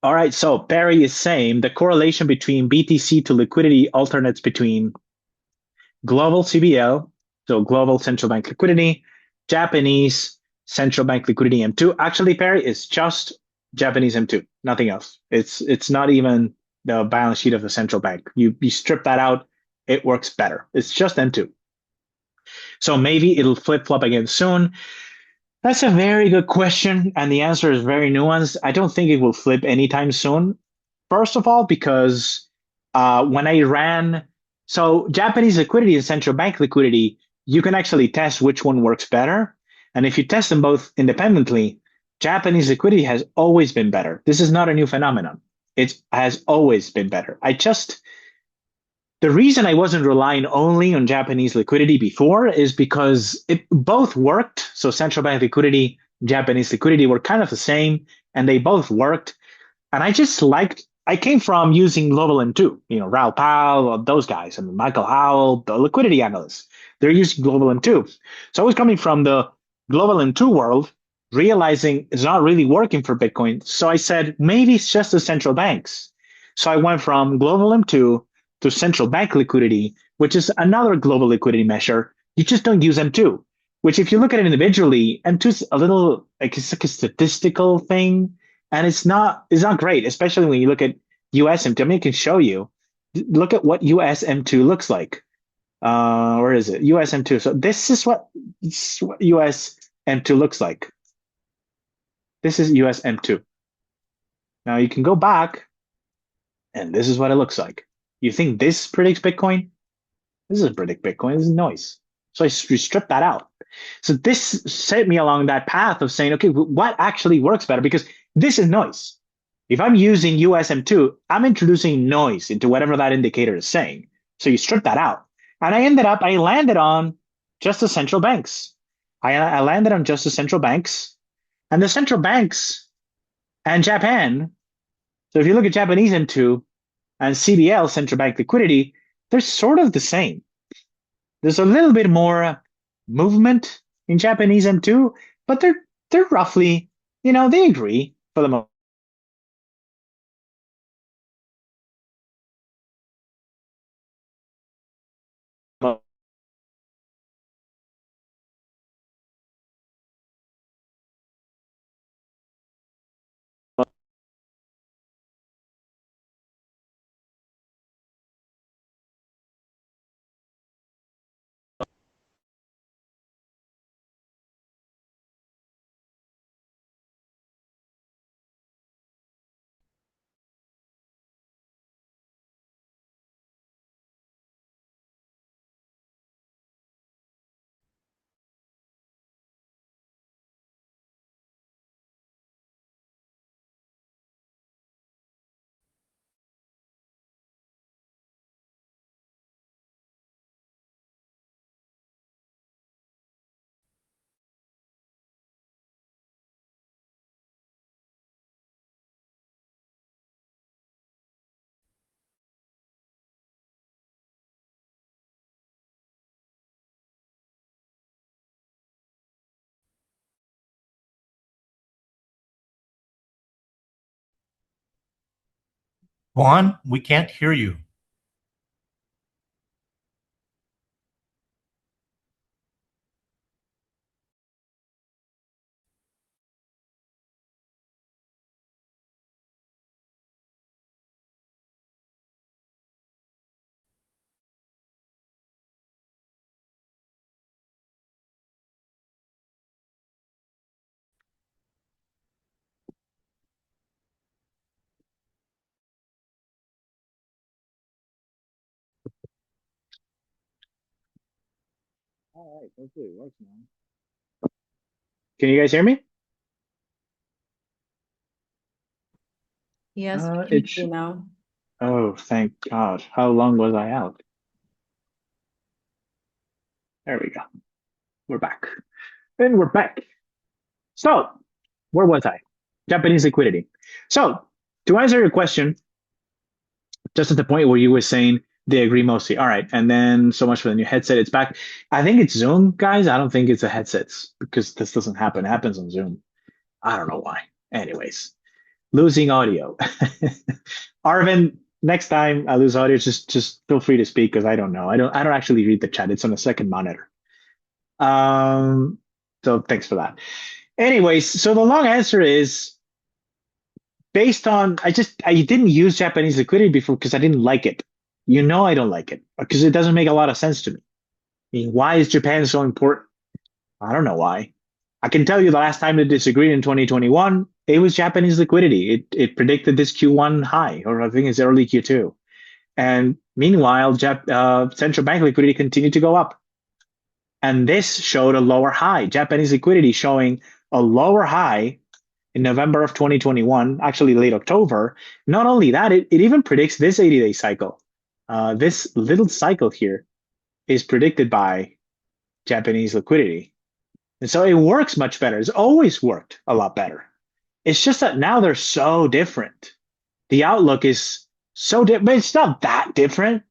All right, so Barry is saying the correlation between BTC to liquidity alternates between global CBL, so global central bank liquidity, Japanese central bank liquidity M2. Actually, Perry, is just Japanese M2, nothing else. It's not even the balance sheet of the central bank. You strip that out, it works better. It's just M2. So maybe it'll flip flop again soon. That's a very good question, and the answer is very nuanced. I don't think it will flip anytime soon. First of all, because when I ran, so Japanese liquidity and central bank liquidity, you can actually test which one works better. And if you test them both independently, Japanese liquidity has always been better. This is not a new phenomenon. It has always been better. The reason I wasn't relying only on Japanese liquidity before is because it both worked. So central bank liquidity, Japanese liquidity were kind of the same, and they both worked. And I came from using Global M2, Raoul Pal, those guys, and Michael Howell, the liquidity analysts. They're using Global M2. So I was coming from the Global M2 world, realizing it's not really working for Bitcoin. So I said, maybe it's just the central banks. So I went from Global M2 to central bank liquidity, which is another global liquidity measure. You just don't use M2, which if you look at it individually, M2 is a little like it's like a statistical thing, and it's not great, especially when you look at US M2. I mean, I can show you. Look at what US M2 looks like. Where is it? US M2. So this is what US M2 looks like. This is US M2. Now you can go back, and this is what it looks like. You think this predicts Bitcoin? This doesn't predict Bitcoin. This is noise. So I strip that out. So this set me along that path of saying, okay, what actually works better? Because this is noise. If I'm using USM2, I'm introducing noise into whatever that indicator is saying. So you strip that out. And I landed on just the central banks. I landed on just the central banks. And the central banks and Japan. So if you look at Japanese M2 and CBL, central bank liquidity, they're sort of the same. There's a little bit more movement in Japanese M2, but they're roughly, they agree for the most Juan, we can't hear you. All right, hopefully it works now. Can you guys hear me? Yes, we can It's hear you now. Oh, thank God. How long was I out? There we go. We're back. And we're back. So, where was I? Japanese liquidity. So, to answer your question, just at the point where you were saying they agree mostly. All right. And then so much for the new headset. It's back. I think it's Zoom, guys. I don't think it's the headsets because this doesn't happen. It happens on Zoom. I don't know why. Anyways, losing audio. Arvin, next time I lose audio, just feel free to speak because I don't know. I don't actually read the chat. It's on a second monitor. Um, so thanks for that. Anyways, so the long answer is based on I didn't use Japanese liquidity before because I didn't like it. You know I don't like it because it doesn't make a lot of sense to me. I mean, why is Japan so important? I don't know why. I can tell you the last time they disagreed in 2021, it was Japanese liquidity. It predicted this Q1 high, or I think it's early Q2. And meanwhile, central bank liquidity continued to go up. And this showed a lower high. Japanese liquidity showing a lower high in November of 2021, actually late October. Not only that, it even predicts this 80-day cycle. This little cycle here is predicted by Japanese liquidity. And so it works much better. It's always worked a lot better. It's just that now they're so different. The outlook is so different, but it's not that different.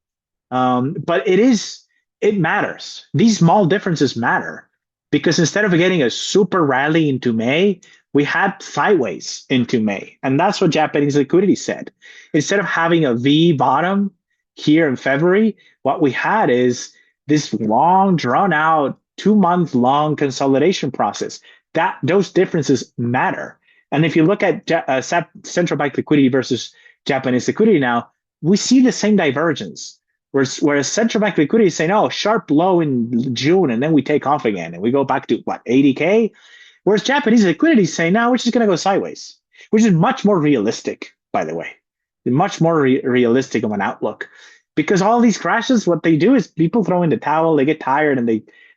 But it matters. These small differences matter because instead of getting a super rally into May, we had sideways into May. And that's what Japanese liquidity said. Instead of having a V bottom here in February, what we had is this long, drawn out, 2 month long consolidation process. That those differences matter. And if you look at central bank liquidity versus Japanese liquidity now, we see the same divergence. Whereas central bank liquidity is saying, oh, sharp low in June, and then we take off again, and we go back to what, 80K? Whereas Japanese liquidity is saying, no, we're just going to go sideways, which is much more realistic, by the way, much more realistic of an outlook. Because all these crashes, what they do is people throw in the towel, they get tired, and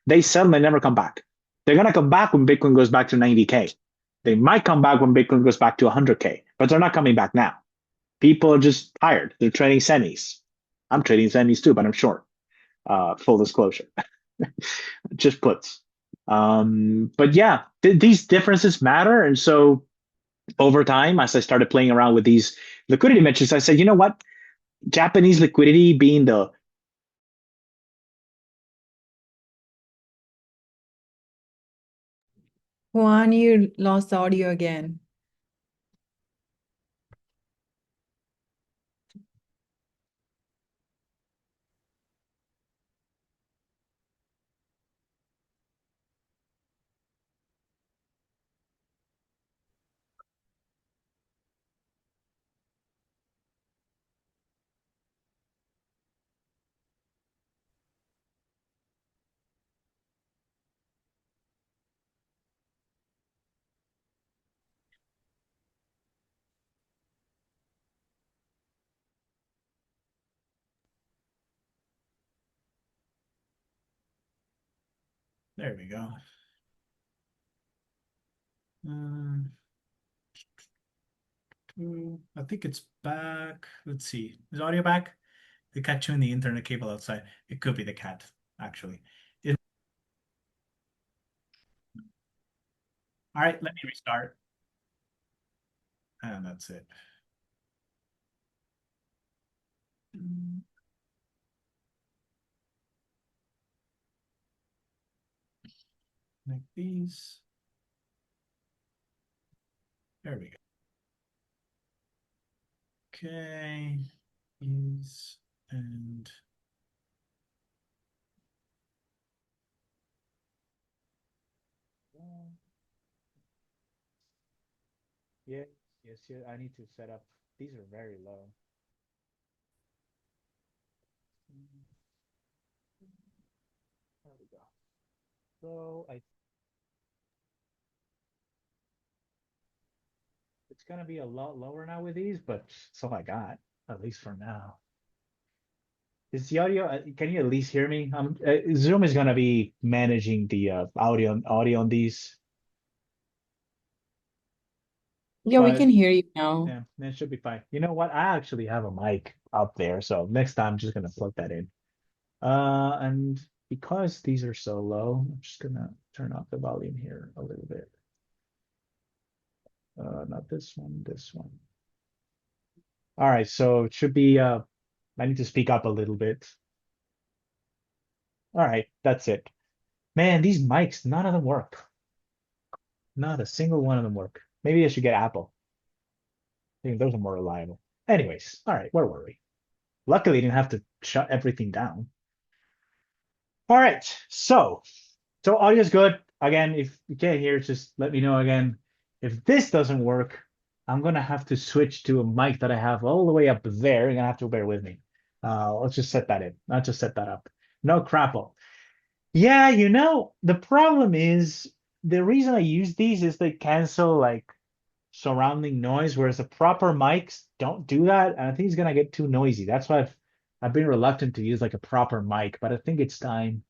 they sell and they never come back. They're going to come back when Bitcoin goes back to 90K. They might come back when Bitcoin goes back to 100K, but they're not coming back now. People are just tired. They're trading semis. I'm trading semis too, but I'm short. Full disclosure, just puts. But yeah, these differences matter. And so over time, as I started playing around with these liquidity metrics, I said, you know what? Japanese liquidity being the Juan, you lost audio again. There we go. Um, I think it's back. Let's see. Is audio back? The cat chewing the internet cable outside. It could be the cat, actually. All right, let me restart. And that's it. Like these. There we go. Okay. These and yes, yes, yes. I need to set up. These are very low. There we go. So it's gonna be a lot lower now with these, but it's all I got, at least for now. Is the audio? Can you at least hear me? Zoom is gonna be managing the audio on these, Yeah, we but can hear you now. yeah, that should be fine. You know what? I actually have a mic up there, so next time I'm just gonna plug that in. And because these are so low, I'm just gonna turn up the volume here a little bit. Not this one, this one. All right, so it should be I need to speak up a little bit. All right, that's it. Man, these mics, none of them work. Not a single one of them work. Maybe I should get Apple. I think those are more reliable. Anyways, all right, where were we? Luckily, I didn't have to shut everything down. All right, so audio's good. again, if you can't hear, just let me know again. If this doesn't work, I'm gonna have to switch to a mic that I have all the way up there. You're gonna have to bear with me. Let's just set that in. Not just set that up. No crapple. Yeah, the problem is the reason I use these is they cancel like surrounding noise, whereas the proper mics don't do that. And I think it's gonna get too noisy. That's why I've been reluctant to use like a proper mic, but I think it's time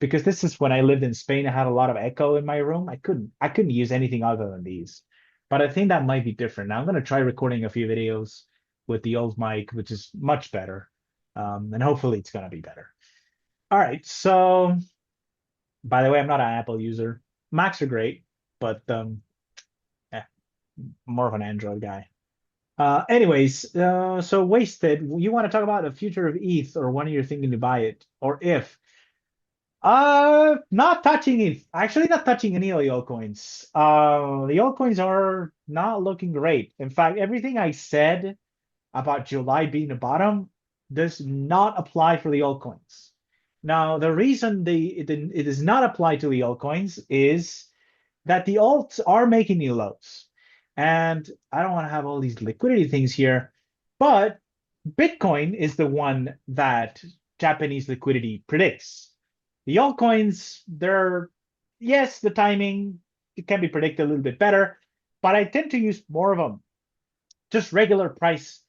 because this is when I lived in Spain. I had a lot of echo in my room. I couldn't use anything other than these. But I think that might be different. Now I'm gonna try recording a few videos with the old mic, which is much better. And hopefully it's gonna be better. All right, so by the way, I'm not an Apple user. Macs are great, but eh, more of an Android guy. Anyways, so Wasted, you want to talk about the future of ETH or when you're thinking to buy it, or if? Not touching it. Actually, not touching any of the altcoins. The altcoins are not looking great. In fact, everything I said about July being the bottom does not apply for the altcoins. Now, the reason it does not apply to the altcoins is that the alts are making new lows. And I don't want to have all these liquidity things here, but Bitcoin is the one that Japanese liquidity predicts. The altcoins, yes, the timing, it can be predicted a little bit better, but I tend to use more of them just regular price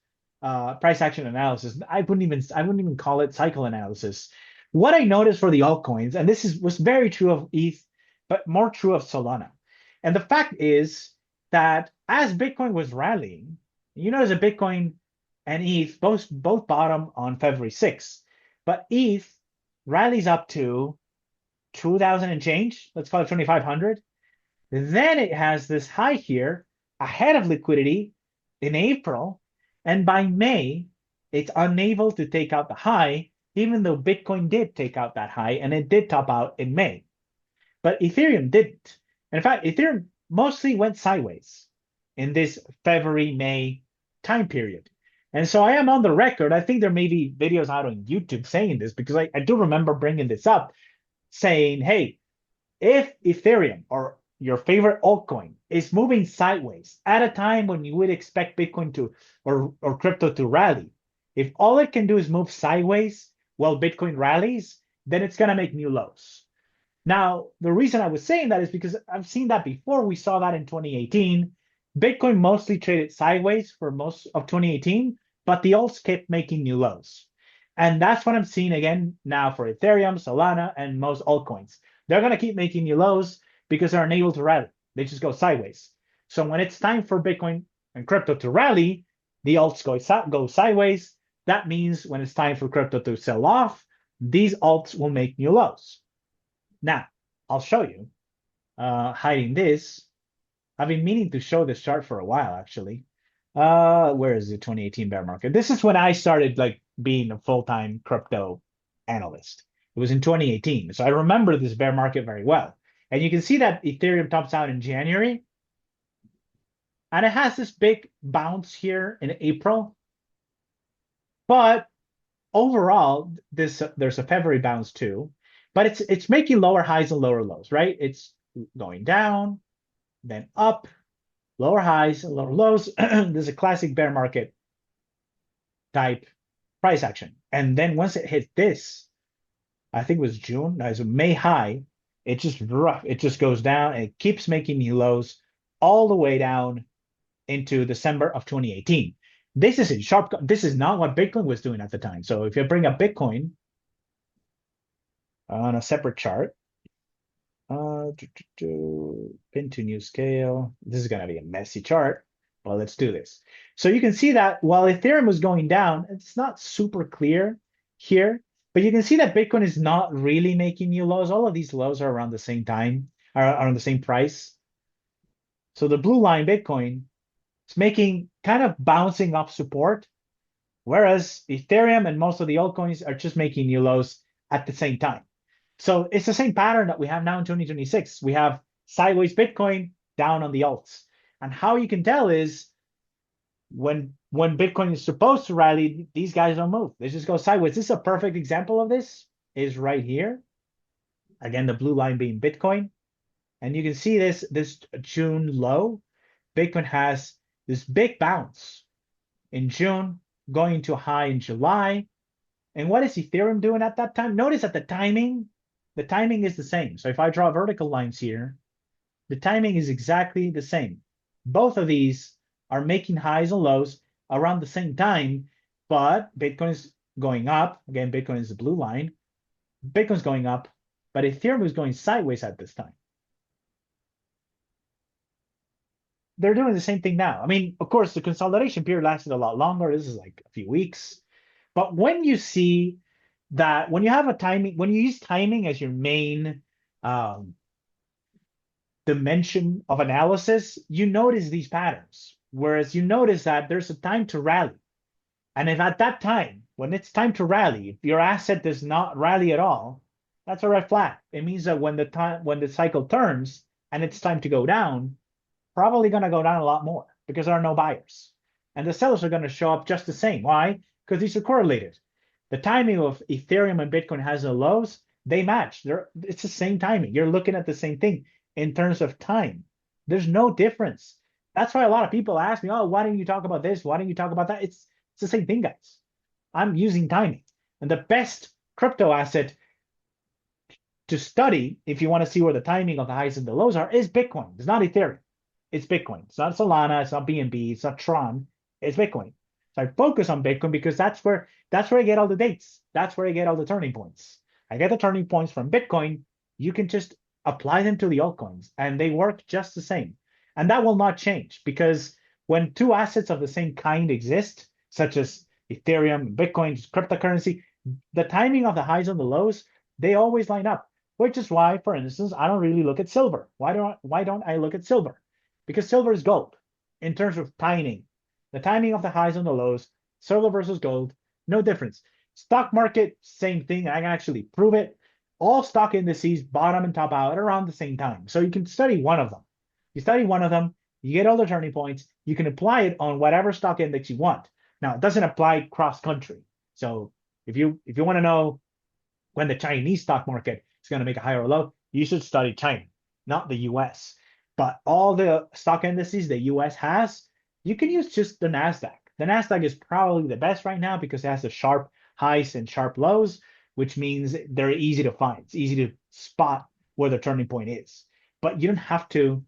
action analysis. I wouldn't even call it cycle analysis. What I noticed for the altcoins, and was very true of ETH, but more true of Solana. And the fact is that as Bitcoin was rallying, you notice that Bitcoin and ETH both bottom on February 6th, but ETH rallies up to 2,000 and change, let's call it 2,500. Then it has this high here ahead of liquidity in April, and by May, it's unable to take out the high, even though Bitcoin did take out that high, and it did top out in May. But Ethereum didn't. In fact, Ethereum mostly went sideways in this February-May time period. And so I am on the record. I think there may be videos out on YouTube saying this because I do remember bringing this up, saying, hey, if Ethereum or your favorite altcoin is moving sideways at a time when you would expect Bitcoin to or crypto to rally, if all it can do is move sideways while Bitcoin rallies, then it's going to make new lows. Now, the reason I was saying that is because I've seen that before. We saw that in 2018. Bitcoin mostly traded sideways for most of 2018, but the alts kept making new lows. And that's what I'm seeing again now for Ethereum, Solana, and most altcoins. They're going to keep making new lows because they're unable to rally. They just go sideways. So when it's time for Bitcoin and crypto to rally, the alts go sideways. That means when it's time for crypto to sell off, these alts will make new lows. Now, I'll show you, hiding this. I've been meaning to show this chart for a while, actually. Where is the 2018 bear market? This is when I started like being a full-time crypto analyst. It was in 2018. So I remember this bear market very well. And you can see that Ethereum tops out in January. And it has this big bounce here in April. But overall, there's a February bounce too. But it's making lower highs and lower lows, right? It's going down, then up, lower highs and lower lows. There's a classic bear market type price action. And then once it hit this, I think it was June, no, it was a May high, it just goes down and it keeps making new lows all the way down into December of 2018. This is not what Bitcoin was doing at the time. So if you bring up Bitcoin on a separate chart, pin to new scale. This is going to be a messy chart, but let's do this. So you can see that while Ethereum was going down, it's not super clear here, but you can see that Bitcoin is not really making new lows. All of these lows are around the same time, are on the same price. So the blue line Bitcoin is making kind of bouncing off support, whereas Ethereum and most of the altcoins are just making new lows at the same time. So it's the same pattern that we have now in 2026. We have sideways Bitcoin, down on the alts. And how you can tell is when Bitcoin is supposed to rally, these guys don't move. They just go sideways. This is a perfect example of this, is right here. Again, the blue line being Bitcoin. And you can see this June low. Bitcoin has this big bounce in June, going to a high in July. And what is Ethereum doing at that time? Notice that the timing is the same. So if I draw vertical lines here, the timing is exactly the same. Both of these are making highs and lows around the same time, but Bitcoin is going up. Again, Bitcoin is the blue line. Bitcoin's going up, but Ethereum is going sideways at this time. They're doing the same thing now. I mean, of course, the consolidation period lasted a lot longer. This is like a few weeks. But when you see that, when you have a timing, when you use timing as your main dimension of analysis, you notice these patterns. Whereas you notice that there's a time to rally. And if at that time, when it's time to rally, if your asset does not rally at all, that's a red flag. It means that when the cycle turns and it's time to go down, probably going to go down a lot more because there are no buyers. And the sellers are going to show up just the same. Why? Because these are correlated. The timing of Ethereum and Bitcoin has the lows, they match. It's the same timing. You're looking at the same thing in terms of time. There's no difference. That's why a lot of people ask me, oh, why don't you talk about this? Why don't you talk about that? It's the same thing, guys. I'm using timing. And the best crypto asset to study, if you want to see where the timing of the highs and the lows are, is Bitcoin. It's not Ethereum. It's Bitcoin. It's not Solana. It's not BNB. It's not Tron. It's Bitcoin. So I focus on Bitcoin because that's where I get all the dates. That's where I get all the turning points. I get the turning points from Bitcoin. You can just apply them to the altcoins, and they work just the same. And that will not change because when two assets of the same kind exist, such as Ethereum, Bitcoin, cryptocurrency, the timing of the highs and the lows, they always line up. Which is why, for instance, I don't really look at silver. Why don't I look at silver? Because silver is gold in terms of timing. The timing of the highs and the lows, silver versus gold, no difference. Stock market, same thing. I can actually prove it. All stock indices bottom and top out around the same time. So you can study one of them. You study one of them, you get all the turning points. You can apply it on whatever stock index you want. Now, it doesn't apply cross-country. So if you want to know when the Chinese stock market is going to make a high or low, you should study China, not the US. But all the stock indices the US has, you can use just the NASDAQ. The NASDAQ is probably the best right now because it has the sharp highs and sharp lows, which means they're easy to find. It's easy to spot where the turning point is. But you don't have to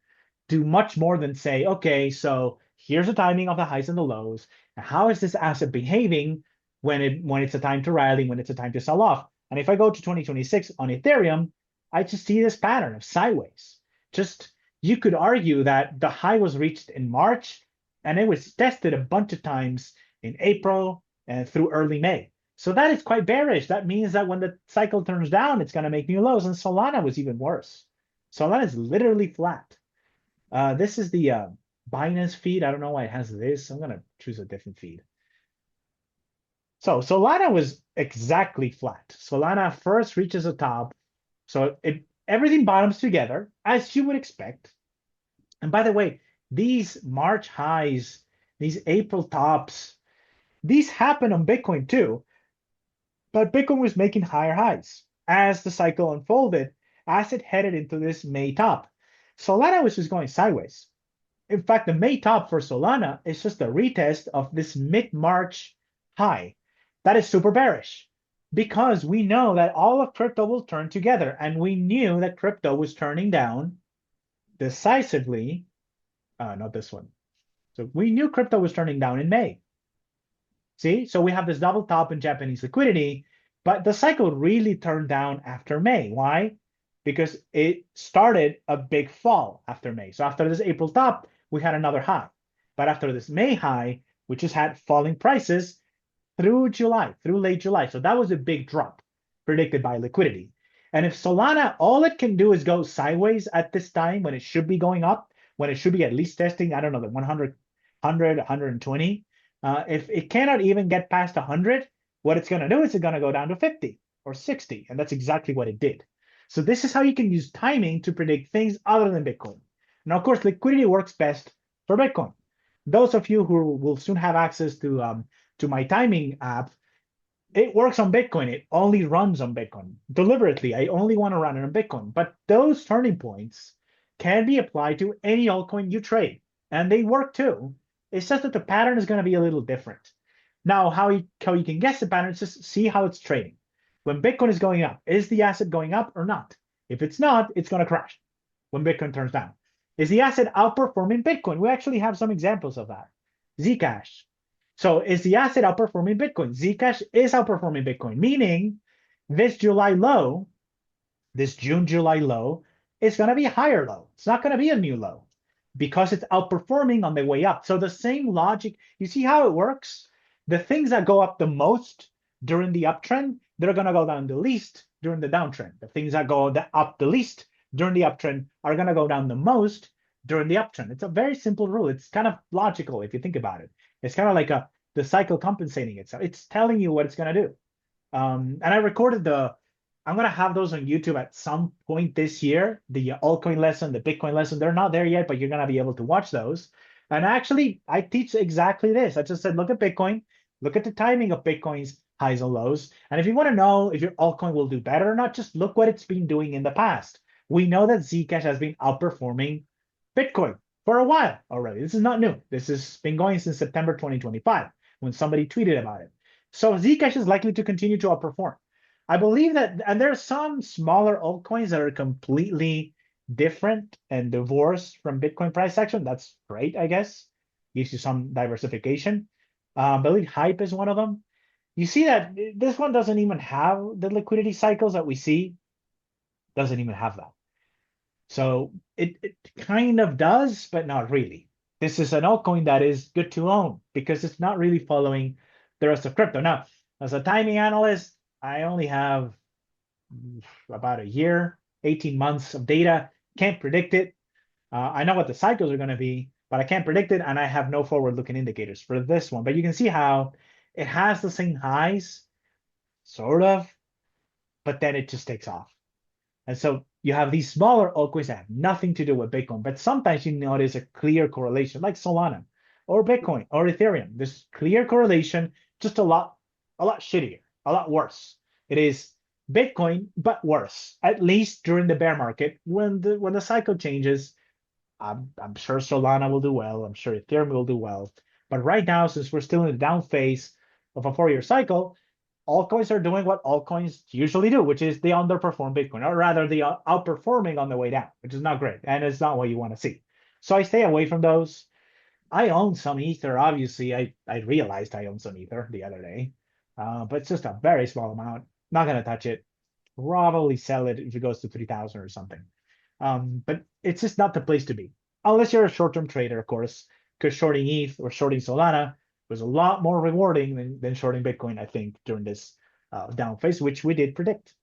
do much more than say, okay, so here's the timing of the highs and the lows. And how is this asset behaving when it's a time to rally, when it's a time to sell off? And if I go to 2026 on Ethereum, I just see this pattern of sideways. Just, you could argue that the high was reached in March and it was tested a bunch of times in April and through early May. So that is quite bearish. That means that when the cycle turns down, it's going to make new lows. And Solana was even worse. Solana is literally flat. This is the Binance feed. I don't know why it has this. I'm going to choose a different feed. So Solana was exactly flat. Solana first reaches the top. So everything bottoms together, as you would expect. And by the way, these March highs, these April tops, these happen on Bitcoin too. But Bitcoin was making higher highs as the cycle unfolded, as it headed into this May top. Solana was just going sideways. In fact, the May top for Solana is just a retest of this mid-March high. That is super bearish because we know that all of crypto will turn together, and we knew that crypto was turning down decisively. Not this one. So we knew crypto was turning down in May. See, so we have this double top in Japanese liquidity, but the cycle really turned down after May. Why? Because it started a big fall after May. So after this April top, we had another high. But after this May high, we just had falling prices through July, through late July. So that was a big drop predicted by liquidity. And if Solana, all it can do is go sideways at this time when it should be going up, when it should be at least testing, I don't know, the 100, 120. If it cannot even get past 100, what it's going to do is it's going to go down to 50 or 60. And that's exactly what it did. So this is how you can use timing to predict things other than Bitcoin. Now, of course, liquidity works best for Bitcoin. Those of you who will soon have access to my timing app, it works on Bitcoin. It only runs on Bitcoin. Deliberately, I only want to run it on Bitcoin. But those turning points can be applied to any altcoin you trade, and they work too. It's just that the pattern is going to be a little different. Now, how you can guess the pattern is just see how it's trading. When Bitcoin is going up, is the asset going up or not? If it's not, it's going to crash when Bitcoin turns down. Is the asset outperforming Bitcoin? We actually have some examples of that. Zcash. So is the asset outperforming Bitcoin? Zcash is outperforming Bitcoin, meaning this July low, this June-July low, is going to be a higher low. It's not going to be a new low because it's outperforming on the way up. So the same logic, you see how it works? The things that go up the most during the uptrend, they're going to go down the least during the downtrend. The things that go up the least during the uptrend are going to go down the most during the uptrend. It's a very simple rule. It's kind of logical if you think about it. It's kind of like the cycle compensating itself. It's telling you what it's going to do. And I recorded I'm going to have those on YouTube at some point this year. The altcoin lesson, the Bitcoin lesson, they're not there yet, but you're going to be able to watch those. And actually, I teach exactly this. I just said, look at Bitcoin, look at the timing of Bitcoin's highs and lows. And if you want to know if your altcoin will do better or not, just look what it's been doing in the past. We know that Zcash has been outperforming Bitcoin for a while already. This is not new. This has been going since September 2025 when somebody tweeted about it. So Zcash is likely to continue to outperform. I believe that, and there are some smaller altcoins that are completely different and divorced from Bitcoin price action. That's great, I guess. Gives you some diversification. I believe Hype is one of them. You see that this one doesn't even have the liquidity cycles that we see. Doesn't even have that. So it kind of does, but not really. This is an altcoin that is good to own because it's not really following the rest of crypto. Now, as a timing analyst, I only have about a year, 18 months of data. Can't predict it. I know what the cycles are going to be, but I can't predict it, and I have no forward-looking indicators for this one. But you can see how it has the same highs, sort of, but then it just takes off. And so you have these smaller altcoins that have nothing to do with Bitcoin, but sometimes you notice a clear correlation, like Solana or Bitcoin or Ethereum. This clear correlation, just a lot shittier, a lot worse. It is Bitcoin, but worse, at least during the bear market. When the cycle changes, I'm sure Solana will do well. I'm sure Ethereum will do well. But right now, since we're still in the down phase of a 4-year cycle, altcoins are doing what altcoins usually do, which is they underperform Bitcoin, or rather they are outperforming on the way down, which is not great, and it's not what you want to see. So I stay away from those. I own some Ether, obviously. I realized I own some Ether the other day, but it's just a very small amount. Not going to touch it. Probably sell it if it goes to 3,000 or something. But it's just not the place to be, unless you're a short-term trader, of course, because shorting ETH or shorting Solana was a lot more rewarding than shorting Bitcoin, I think, during this down phase, which we did predict.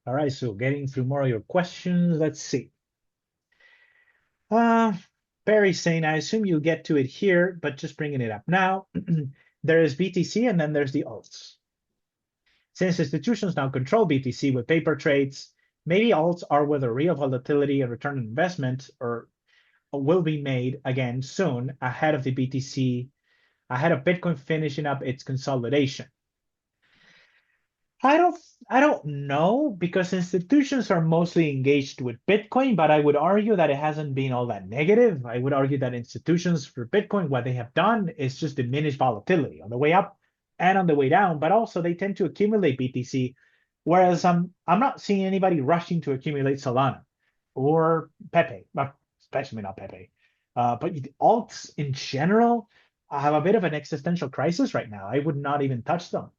All right, so getting through more of your questions, let's see. Barry's saying, I assume you'll get to it here, but just bringing it up now. There is BTC and then there's the alts. Since institutions now control BTC with paper trades, maybe alts are where the real volatility and return on investment or will be made again soon ahead of the BTC, ahead of Bitcoin finishing up its consolidation. I don't know, because institutions are mostly engaged with Bitcoin, but I would argue that it hasn't been all that negative. I would argue that institutions for Bitcoin, what they have done is just diminish volatility on the way up and on the way down, but also they tend to accumulate BTC, whereas I'm not seeing anybody rushing to accumulate Solana or Pepe, especially not Pepe. But alts in general have a bit of an existential crisis right now. I would not even touch them.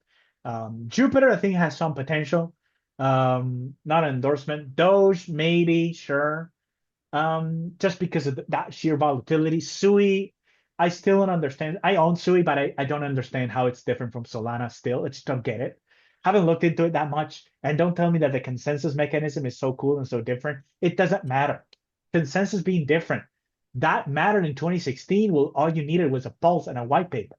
Jupiter, I think, has some potential. Not an endorsement. Doge, maybe, sure. Just because of that sheer volatility. Sui, I still don't understand. I own Sui, but I don't understand how it's different from Solana still. I just don't get it. Haven't looked into it that much. And don't tell me that the consensus mechanism is so cool and so different. It doesn't matter. Consensus being different, that mattered in 2016. Well, all you needed was a pulse and a white paper.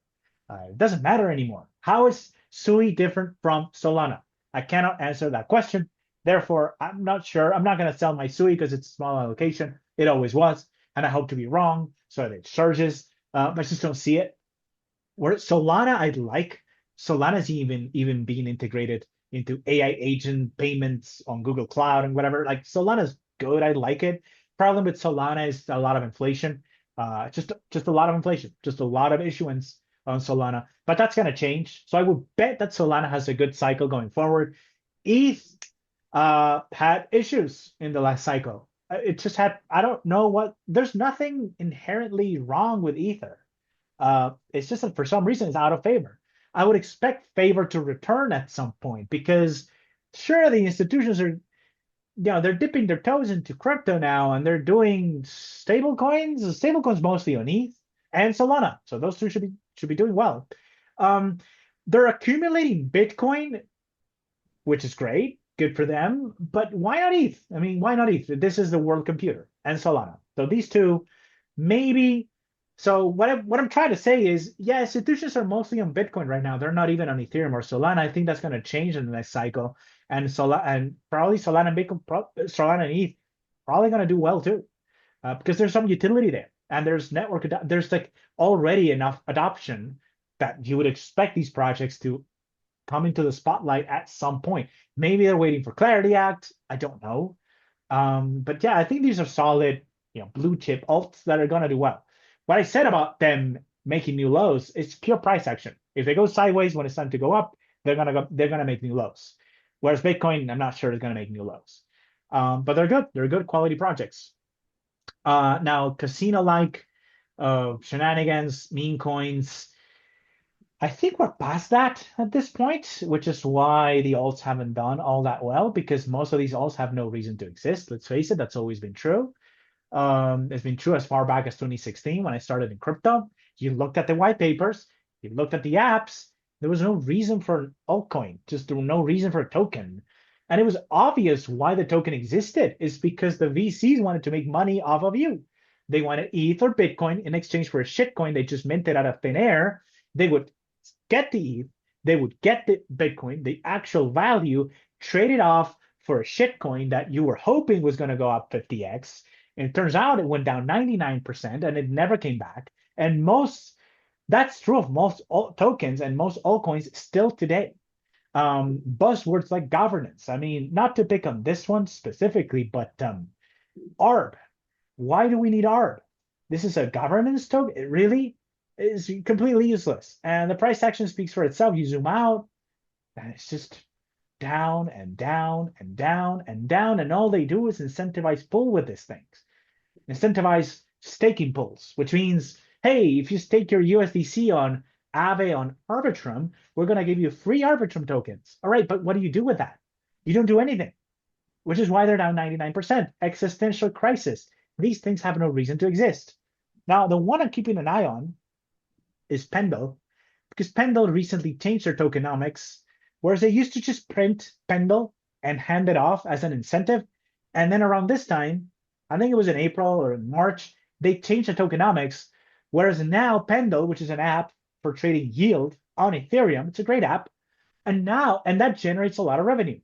It doesn't matter anymore. How is Sui different from Solana? I cannot answer that question. Therefore, I'm not sure. I'm not going to sell my Sui because it's a small allocation. It always was. And I hope to be wrong so that it surges. I just don't see it. Where Solana, I'd like. Solana's even being integrated into AI agent payments on Google Cloud and whatever. Like Solana's good. I like it. Problem with Solana is a lot of inflation. Just a lot of inflation, just a lot of issuance on Solana. But that's gonna change. So I would bet that Solana has a good cycle going forward. ETH had issues in the last cycle. It just had, I don't know what, there's nothing inherently wrong with Ether. It's just that for some reason it's out of favor. I would expect favor to return at some point because sure, the institutions are, they're dipping their toes into crypto now and they're doing stable coins mostly on ETH and Solana. So those two should be doing well. They're accumulating Bitcoin, which is great, good for them. But why not ETH? I mean, why not ETH? This is the world computer and Solana. So these two, maybe. So what I'm trying to say is, yeah, institutions are mostly on Bitcoin right now. They're not even on Ethereum or Solana. I think that's going to change in the next cycle. And probably Solana and Bitcoin, Solana and ETH probably going to do well too, because there's some utility there, and there's there's like already enough adoption that you would expect these projects to come into the spotlight at some point. Maybe they're waiting for Clarity Act. I don't know. But yeah, I think these are solid, blue chip alts that are going to do well. What I said about them making new lows is pure price action. If they go sideways when it's time to go up, they're gonna make new lows. Whereas Bitcoin, I'm not sure is gonna make new lows. But they're good. They're good quality projects. Now casino-like shenanigans, meme coins. I think we're past that at this point, which is why the alts haven't done all that well, because most of these alts have no reason to exist. Let's face it, that's always been true. It's been true as far back as 2016 when I started in crypto. You looked at the white papers, you looked at the apps, there was no reason for an altcoin, just no reason for a token. And it was obvious why the token existed. Is because the VCs wanted to make money off of you. They wanted ETH or Bitcoin in exchange for a shitcoin they just minted out of thin air. They would get the ETH, they would get the Bitcoin, the actual value, trade it off for a shitcoin that you were hoping was going to go up 50x. And it turns out it went down 99% and it never came back. And that's true of most tokens and most altcoins still today. Buzzwords like governance. I mean, not to pick on this one specifically, but ARB. Why do we need ARB? This is a governance token. It really is completely useless. And the price action speaks for itself. You zoom out, and it's just down and down and down and down. And all they do is incentivize pull with these things. Incentivize staking pools, which means, hey, if you stake your USDC on Aave on Arbitrum, we're going to give you free Arbitrum tokens. All right, but what do you do with that? You don't do anything, which is why they're down 99%. Existential crisis. These things have no reason to exist. Now, the one I'm keeping an eye on is Pendle, because Pendle recently changed their tokenomics, whereas they used to just print Pendle and hand it off as an incentive. And then around this time, I think it was in April or in March, they changed the tokenomics, whereas now Pendle, which is an app for trading yield on Ethereum, it's a great app, and that generates a lot of revenue.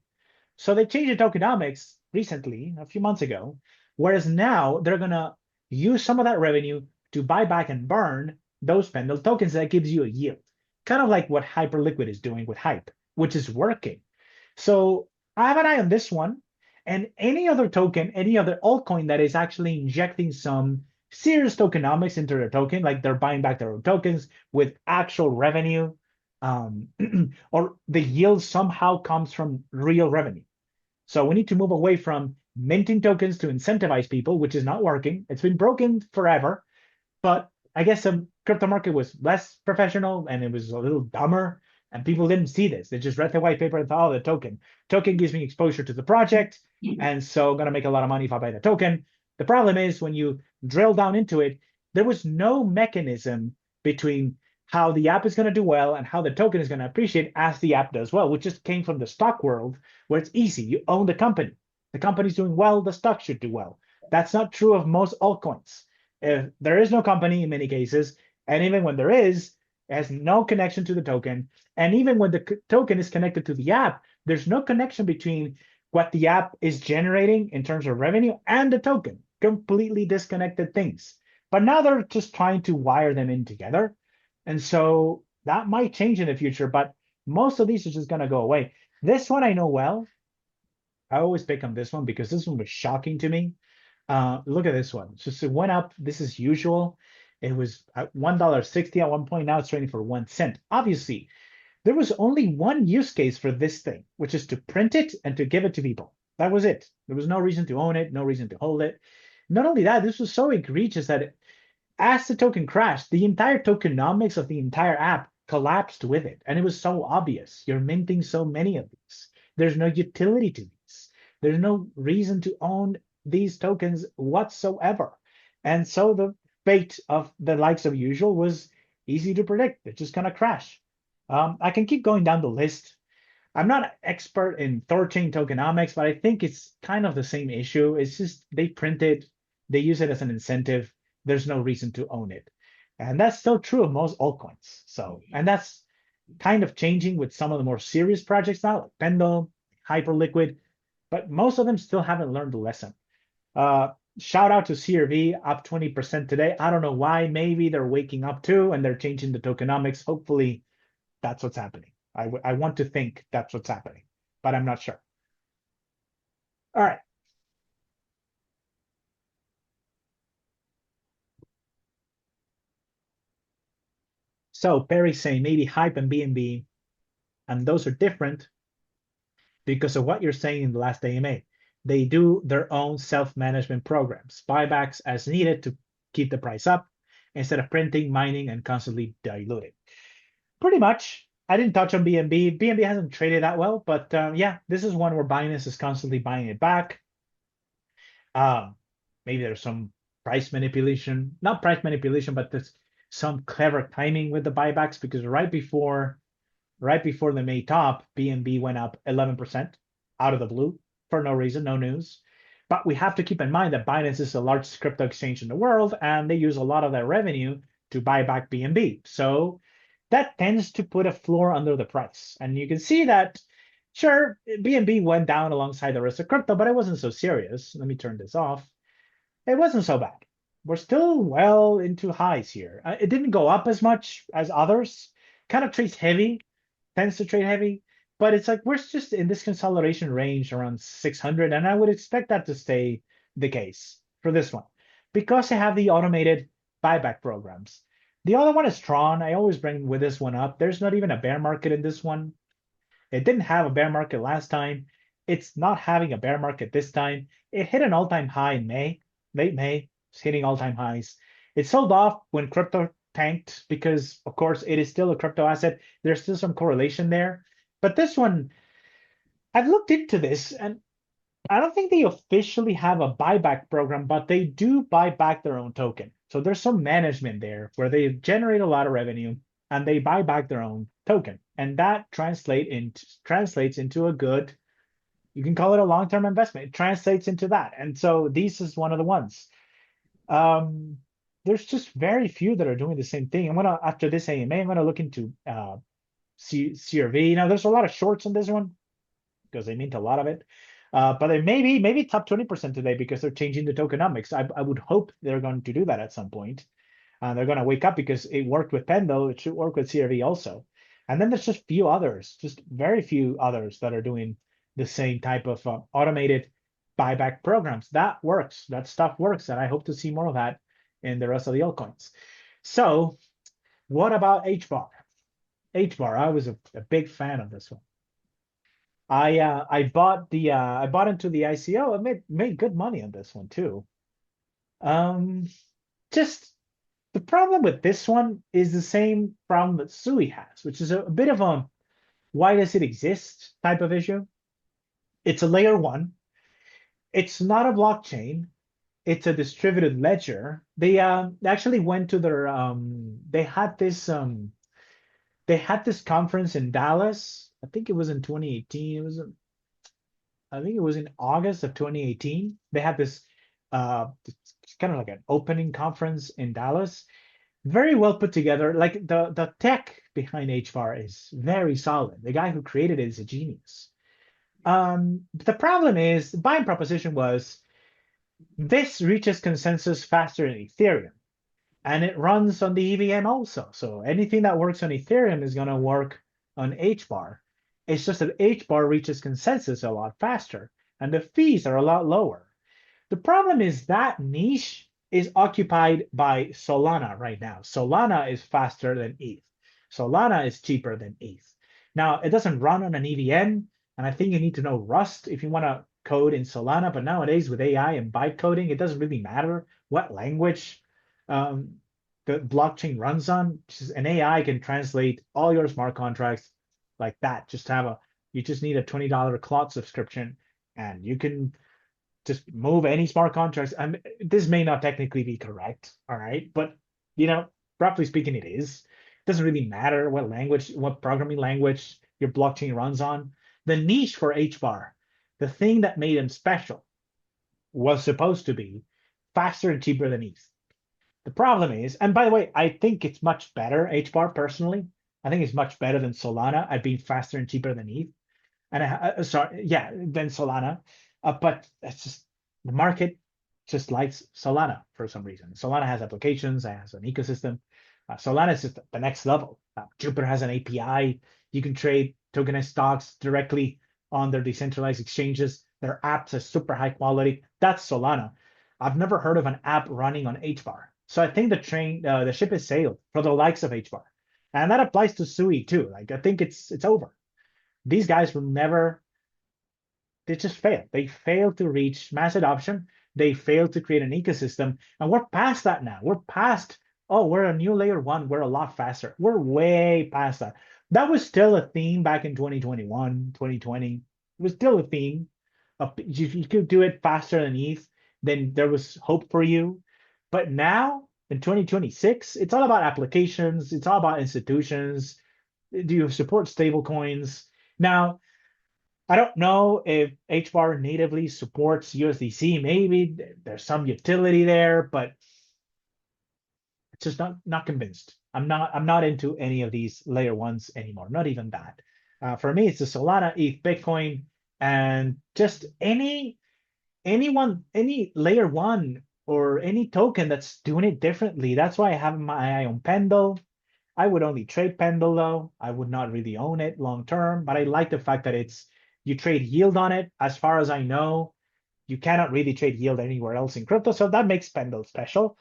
So they changed the tokenomics recently, a few months ago, whereas now they're going to use some of that revenue to buy back and burn those Pendle tokens that gives you a yield. Kind of like what Hyperliquid is doing with Hype, which is working. So I have an eye on this one. And any other token, any other altcoin that is actually injecting some serious tokenomics into their token, like they're buying back their own tokens with actual revenue, or the yield somehow comes from real revenue. So we need to move away from minting tokens to incentivize people, which is not working. It's been broken forever, but I guess the crypto market was less professional and it was a little dumber. And people didn't see this. They just read the white paper and thought, oh, the token gives me exposure to the project. And so I'm going to make a lot of money if I buy the token. The problem is when you drill down into it, there was no mechanism between how the app is going to do well and how the token is going to appreciate as the app does well, which just came from the stock world where it's easy. You own the company. The company's doing well, the stock should do well. That's not true of most altcoins. If there is no company in many cases, and even when there is, it has no connection to the token. And even when the token is connected to the app, there's no connection between what the app is generating in terms of revenue and the token. Completely disconnected things. But now they're just trying to wire them in together. And so that might change in the future. But Most of these are just gonna go away. This one I know well. I always pick on this one because this one was shocking to me. Look at this one. Just it went up. This is usual. It was at $1.60 at one point. Now it's trading for 1 cent. Obviously, there was only one use case for this thing, which is to print it and to give it to people. That was it. There was no reason to own it, no reason to hold it. Not only that, this was so egregious that as the token crashed, the entire tokenomics of the entire app collapsed with it. And it was so obvious. You're minting so many of these. There's no utility to these. There's no reason to own these tokens whatsoever. And so the fate of the likes of usual was easy to predict. They're just going to crash. I can keep going down the list. I'm not an expert in Thorchain tokenomics, but I think it's kind of the same issue. It's just they print it, they use it as an incentive. There's no reason to own it. And that's still true of most altcoins. So, and that's kind of changing with some of the more serious projects now, like Pendle, Hyperliquid, but most of them still haven't learned the lesson. Shout out to CRV, up 20% today. I don't know why. Maybe they're waking up too and they're changing the tokenomics. Hopefully that's what's happening. I want to think that's what's happening, but I'm not sure. All right. So Perry's saying maybe Hype and BNB, and those are different because of what you're saying in the last AMA. They do their own self-management programs, buybacks as needed to keep the price up instead of printing, mining, and constantly diluting. Pretty much. I didn't touch on BNB. BNB hasn't traded that well, but yeah, this is one where Binance is constantly buying it back. Maybe there's some price manipulation, not price manipulation, but there's some clever timing with the buybacks because right before the May top, BNB went up 11% out of the blue for no reason, no news. But we have to keep in mind that Binance is the largest crypto exchange in the world, and they use a lot of their revenue to buy back BNB. So that tends to put a floor under the price. And you can see that, sure, BNB went down alongside the rest of crypto, but it wasn't so serious. Let me turn this off. It wasn't so bad. We're still well into highs here. It didn't go up as much as others. Kind of trades heavy, tends to trade heavy, but it's like we're just in this consolidation range around 600, and I would expect that to stay the case for this one because they have the automated buyback programs. The other one is Tron. I always bring with this one up. There's not even a bear market in this one. It didn't have a bear market last time. It's not having a bear market this time. It hit an all-time high in May, late May. It's hitting all-time highs. It sold off when crypto tanked because, of course, it is still a crypto asset. There's still some correlation there. But this one, I've looked into this, and I don't think they officially have a buyback program, but they do buy back their own token. So there's some management there where they generate a lot of revenue and they buy back their own token. And that translates into a good, you can call it a long-term investment. It translates into that. And so this is one of the ones. There's just very few that are doing the same thing. After this AMA, I'm gonna look into CRV. Now there's a lot of shorts on this one because they mint a lot of it. But they maybe top 20% today because they're changing the tokenomics. I would hope they're going to do that at some point. They're going to wake up because it worked with Pendle. It should work with CRV also. And then there's just few others, just very few others that are doing the same type of automated buyback programs. That works. That stuff works. And I hope to see more of that in the rest of the altcoins. So what about HBAR? HBAR, I was a big fan of this one. I bought into the ICO. I made good money on this one too. Just the problem with this one is the same problem that Sui has, which is a bit of a why does it exist type of issue. It's a layer one. It's not a blockchain. It's a distributed ledger. They actually went to their they had this conference in Dallas. I think it was in 2018. I think it was in August of 2018. They had this kind of like an opening conference in Dallas. Very well put together. Like the tech behind HBAR is very solid. The guy who created it is a genius. The problem is the buying proposition was this reaches consensus faster than Ethereum. And it runs on the EVM also. So anything that works on Ethereum is going to work on HBAR. It's just that HBAR reaches consensus a lot faster, and the fees are a lot lower. The problem is that niche is occupied by Solana right now. Solana is faster than ETH. Solana is cheaper than ETH. Now, it doesn't run on an EVM, and I think you need to know Rust if you want to code in Solana. But nowadays, with AI and bytecoding, it doesn't really matter what language um, the blockchain runs on. An AI can translate all your smart contracts like that. You just need a $20 cloud subscription, and you can just move any smart contracts. And this may not technically be correct, all right, but roughly speaking, it is. It doesn't really matter what programming language your blockchain runs on. The niche for HBAR, the thing that made them special, was supposed to be faster and cheaper than ETH. The problem is, and by the way, I think it's much better, HBAR personally. I think it's much better than Solana at being faster and cheaper than ETH. And than Solana. But it's just the market just likes Solana for some reason. Solana has applications, it has an ecosystem. Solana is just the next level. Jupiter has an API. You can trade tokenized stocks directly on their decentralized exchanges. Their apps are super high quality. That's Solana. I've never heard of an app running on HBAR. So I think the ship has sailed for the likes of HBAR. And that applies to Sui too. Like, I think it's over. These guys will never, they just fail. They fail to reach mass adoption. They fail to create an ecosystem. And we're past that now. We're past, oh, we're a new layer one. We're a lot faster. We're way past that. That was still a theme back in 2021, 2020. It was still a theme. If you could do it faster than ETH, then there was hope for you. But now, in 2026, it's all about applications. It's all about institutions. Do you support stablecoins? Now, I don't know if HBAR natively supports USDC. Maybe there's some utility there, but it's just not convinced. I'm not into any of these layer ones anymore. Not even that. For me, it's the Solana, ETH, Bitcoin, and just any layer one or any token that's doing it differently. That's why I have my eye on Pendle. I would only trade Pendle though. I would not really own it long term, but I like the fact that you trade yield on it. As far as I know, you cannot really trade yield anywhere else in crypto, so that makes Pendle special.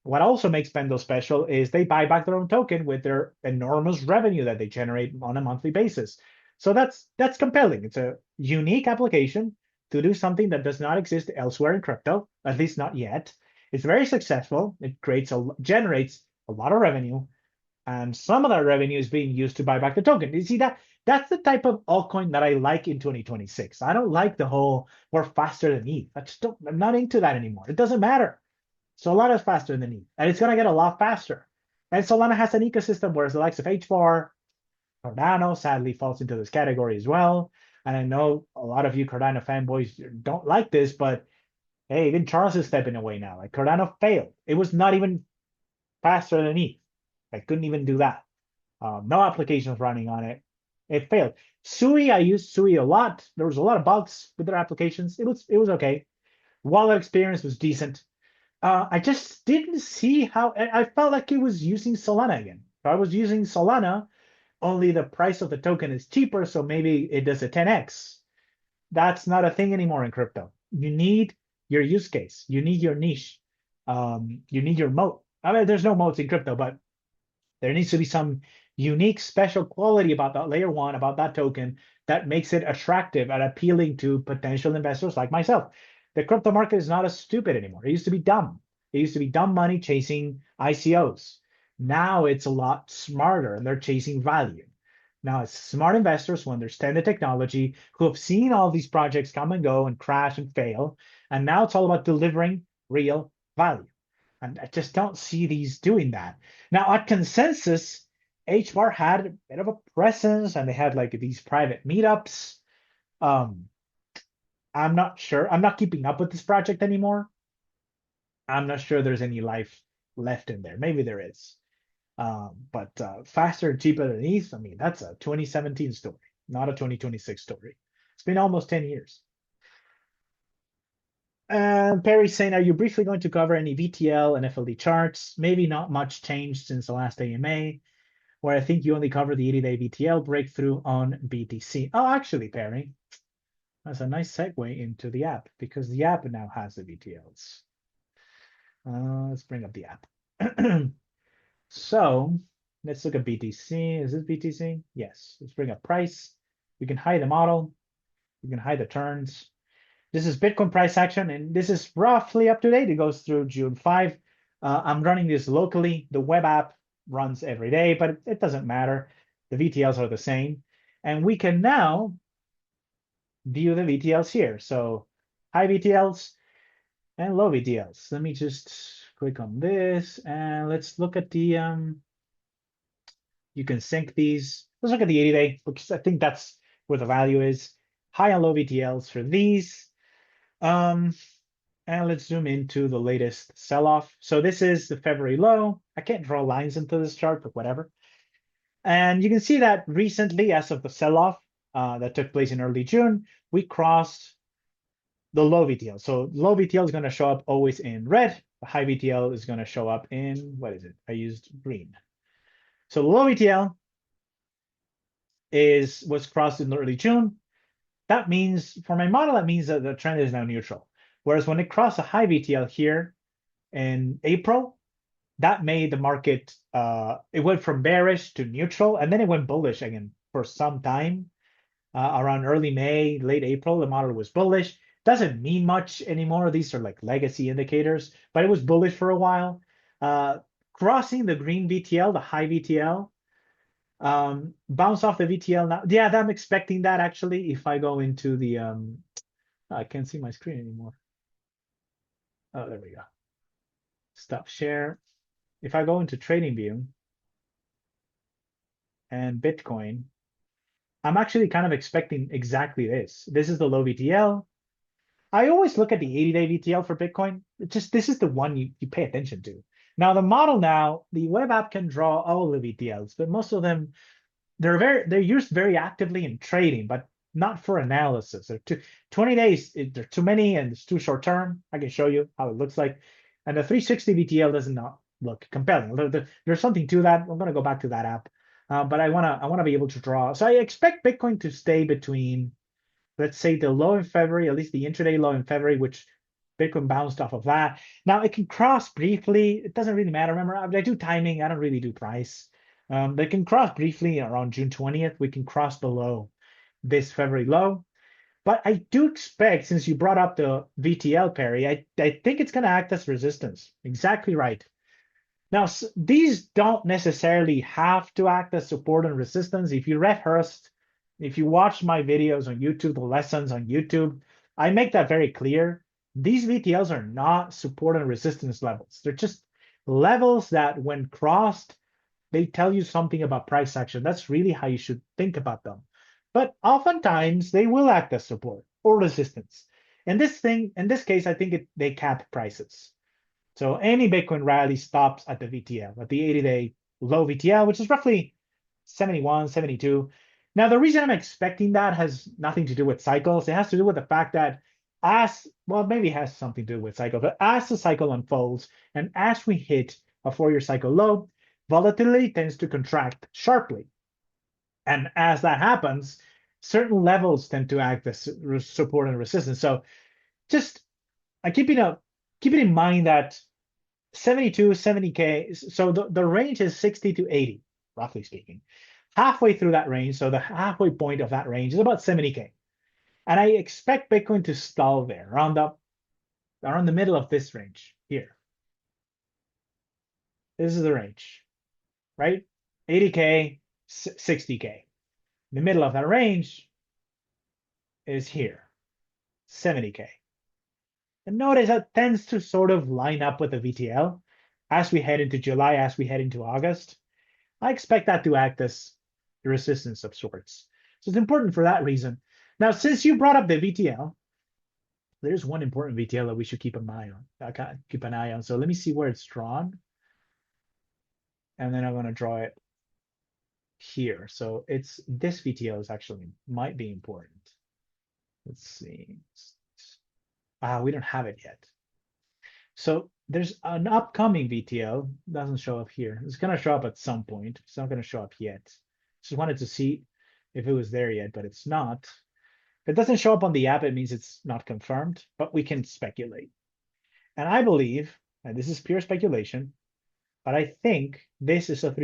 What also makes Pendle special is they buy back their own token with their enormous revenue that they generate on a monthly basis. So that's compelling. It's a unique application to do something that does not exist elsewhere in crypto, at least not yet. It's very successful. It generates a lot of revenue, and some of that revenue is being used to buy back the token. You see that's the type of altcoin that I like in 2026. I don't like the whole we're faster than ETH. I'm not into that anymore. It doesn't matter. Solana is faster than ETH, and it's gonna get a lot faster. And Solana has an ecosystem, whereas the likes of HBAR, Cardano sadly falls into this category as well. And I know a lot of you Cardano fanboys don't like this, but hey, even Charles is stepping away now. Like, Cardano failed. It was not even faster than ETH. I couldn't even do that. No applications running on it. It failed. Sui, I used Sui a lot. There was a lot of bugs with their applications. It was okay. Wallet experience was decent. I just didn't see how. I felt like it was using Solana again. I was using Solana, only the price of the token is cheaper, so maybe it does a 10x. That's not a thing anymore in crypto. You need your use case. You need your niche. You need your moat. I mean, there's no moats in crypto, but there needs to be some unique special quality about that layer one, about that token, that makes it attractive and appealing to potential investors like myself. The crypto market is not as stupid anymore. It used to be dumb. It used to be dumb money chasing ICOs. Now it's a lot smarter, and they're chasing value. Now it's smart investors who understand the technology, who have seen all these projects come and go and crash and fail. And now it's all about delivering real value. And I just don't see these doing that. Now at Consensus, HBAR had a bit of a presence, and they had like these private meetups. I'm not sure. I'm not keeping up with this project anymore. I'm not sure there's any life left in there. Maybe there is. But faster and cheaper than ETH, I mean, that's a 2017 story, not a 2026 story. It's been almost 10 years. And Perry's saying, are you briefly going to cover any VTL and FLD charts? Maybe not much changed since the last AMA. where I think you only cover the 80-day VTL breakthrough on BTC. Oh, actually, Perry, that's a nice segue into the app because the app now has the VTLs. Let's bring up the app. So let's look at BTC. Is this BTC? Yes. Let's bring up price. We can hide the model. We can hide the turns. This is Bitcoin price action, and this is roughly up to date. It goes through June 5. I'm running this locally. The web app runs every day, but it doesn't matter. The VTLs are the same. And we can now view the VTLs here. So high VTLs and low VTLs. Let me just click on this and let's look at the, you can sync these. Let's look at the 80-day because I think that's where the value is. High and low VTLs for these. And let's zoom into the latest sell-off. So this is the February low. I can't draw lines into this chart, but whatever. And you can see that recently, as of the sell-off that took place in early June, we crossed the low VTL. So low VTL is going to show up always in red. The high VTL is going to show up in, what is it? I used green. So low VTL was crossed in early June. That means, for my model, that means that the trend is now neutral. Whereas when it crossed a high VTL here in April, that made the market, it went from bearish to neutral, and then it went bullish again for some time. Around early May, late April, the model was bullish. Doesn't mean much anymore. These are like legacy indicators, but it was bullish for a while. Crossing the green VTL, the high VTL, bounce off the VTL now. Yeah, I'm expecting that actually. If I go into the, I can't see my screen anymore. Oh, there we go. Stop share. If I go into trading view and Bitcoin, I'm actually kind of expecting exactly this. This is the low VTL. I always look at the 80-day VTL for Bitcoin. This is the one you pay attention to. Now the model now, the web app can draw all the VTLs, but most of them, they're used very actively in trading, but not for analysis. They're 20 days, they're too many and it's too short term. I can show you how it looks like. And the 360 VTL does not look compelling. There's something to that. I'm going to go back to that app. But I want to be able to draw. So I expect Bitcoin to stay between, let's say, the low in February, at least the intraday low in February, which Bitcoin bounced off of that. Now it can cross briefly. It doesn't really matter. Remember, I do timing. I don't really do price. They can cross briefly around June 20th. We can cross below this February low. But I do expect, since you brought up the VTL, Perry, I think it's going to act as resistance. Exactly right. Now, these don't necessarily have to act as support and resistance. If you rehearsed, if you watch my videos on YouTube, the lessons on YouTube, I make that very clear. These VTLs are not support and resistance levels. They're just levels that when crossed, they tell you something about price action. That's really how you should think about them. But oftentimes they will act as support or resistance. In this case, I think they cap prices. So any Bitcoin rally stops at the VTL, at the 80-day low VTL, which is roughly 71, 72. Now, the reason I'm expecting that has nothing to do with cycles. It has to do with the fact that maybe it has something to do with cycle, but as the cycle unfolds and as we hit a 4-year cycle low, volatility tends to contract sharply. And as that happens, certain levels tend to act as support and resistance. So just keep it in mind that 72, 70K, so the range is 60 to 80, roughly speaking. Halfway through that range, so the halfway point of that range is about 70K. And I expect Bitcoin to stall there, around the middle of this range here. This is the range, right? 80K, 60K. The middle of that range is here, 70K. And notice that tends to sort of line up with the VTL as we head into July, as we head into August. I expect that to act as the resistance of sorts. So it's important for that reason. Now, since you brought up the VTL, there's one important VTL that we should keep an eye on. So let me see where it's drawn. And then I'm going to draw it here. So it's this VTL might be important. Let's see. We don't have it yet. So there's an upcoming VTL, doesn't show up here. It's gonna show up at some point. It's not gonna show up yet. Just wanted to see if it was there yet, but it's not. If it doesn't show up on the app, it means it's not confirmed, but we can speculate. And I believe, and this is pure speculation, but I think this is a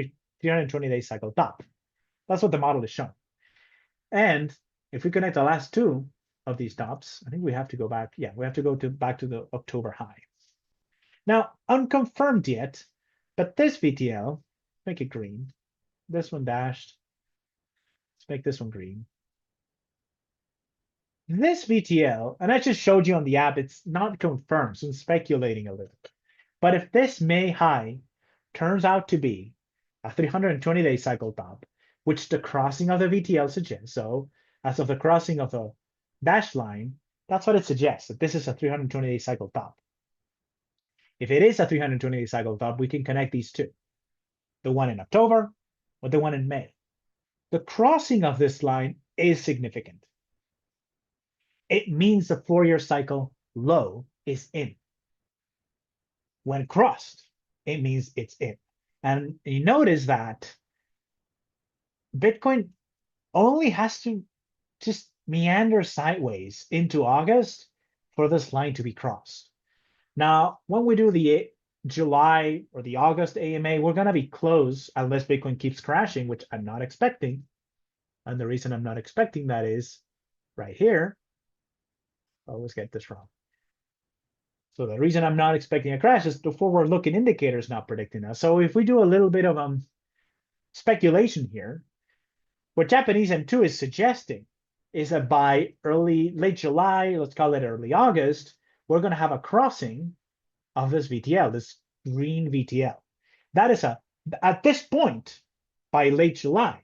320-day cycle top. That's what the model is showing. And if we connect the last two of these tops, I think we have to go back. Yeah, we have to go back to the October high. Now, unconfirmed yet, but this VTL, make it green. This one dashed. Let's make this one green. This VTL, and I just showed you on the app, it's not confirmed, so I'm speculating a little. But if this May high turns out to be a 320-day cycle top, which the crossing of the VTL suggests, so as of the crossing of the dashed line, that's what it suggests, that this is a 320-day cycle top. If it is a 320-day cycle top, we can connect these two, the one in October or the one in May. The crossing of this line is significant. It means the 4-year cycle low is in. When crossed, it means it's in. And you notice that Bitcoin only has to just meander sideways into August for this line to be crossed. Now, when we do the July or the August AMA, we're going to be close unless Bitcoin keeps crashing, which I'm not expecting. And the reason I'm not expecting that is right here. I always get this wrong. So the reason I'm not expecting a crash is the forward-looking indicator is not predicting that. So if we do a little bit of speculation here, what Japanese M2 is suggesting is that by late July, let's call it early August, we're going to have a crossing of this VTL, this green VTL. That is at this point, by late July,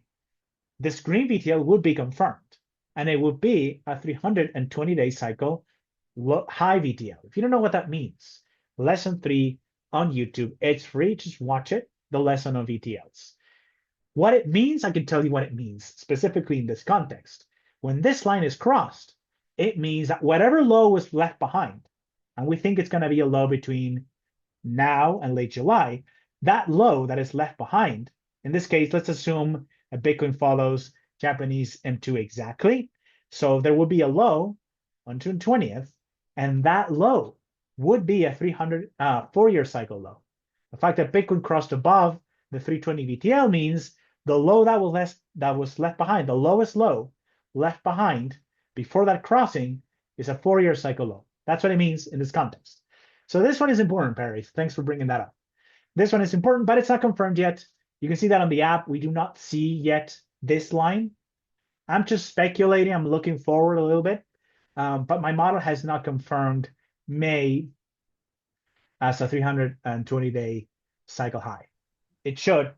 this green VTL would be confirmed, and it would be a 320-day cycle high VTL. If you don't know what that means, lesson 3 on YouTube, it's free. Just watch it, the lesson on VTLs. What it means, I can tell you what it means, specifically in this context. When this line is crossed, it means that whatever low was left behind, and we think it's going to be a low between now and late July, that low that is left behind, in this case, let's assume that Bitcoin follows Japanese M2 exactly. So there will be a low on June 20th, and that low would be a 4-year cycle low. The fact that Bitcoin crossed above the 320 VTL means the low that was left behind, the lowest low left behind before that crossing is a 4-year cycle low. That's what it means in this context. So this one is important, Perry. Thanks for bringing that up. This one is important, but it's not confirmed yet. You can see that on the app. We do not see yet this line. I'm just speculating. I'm looking forward a little bit. But my model has not confirmed May as a 320-day cycle high. It should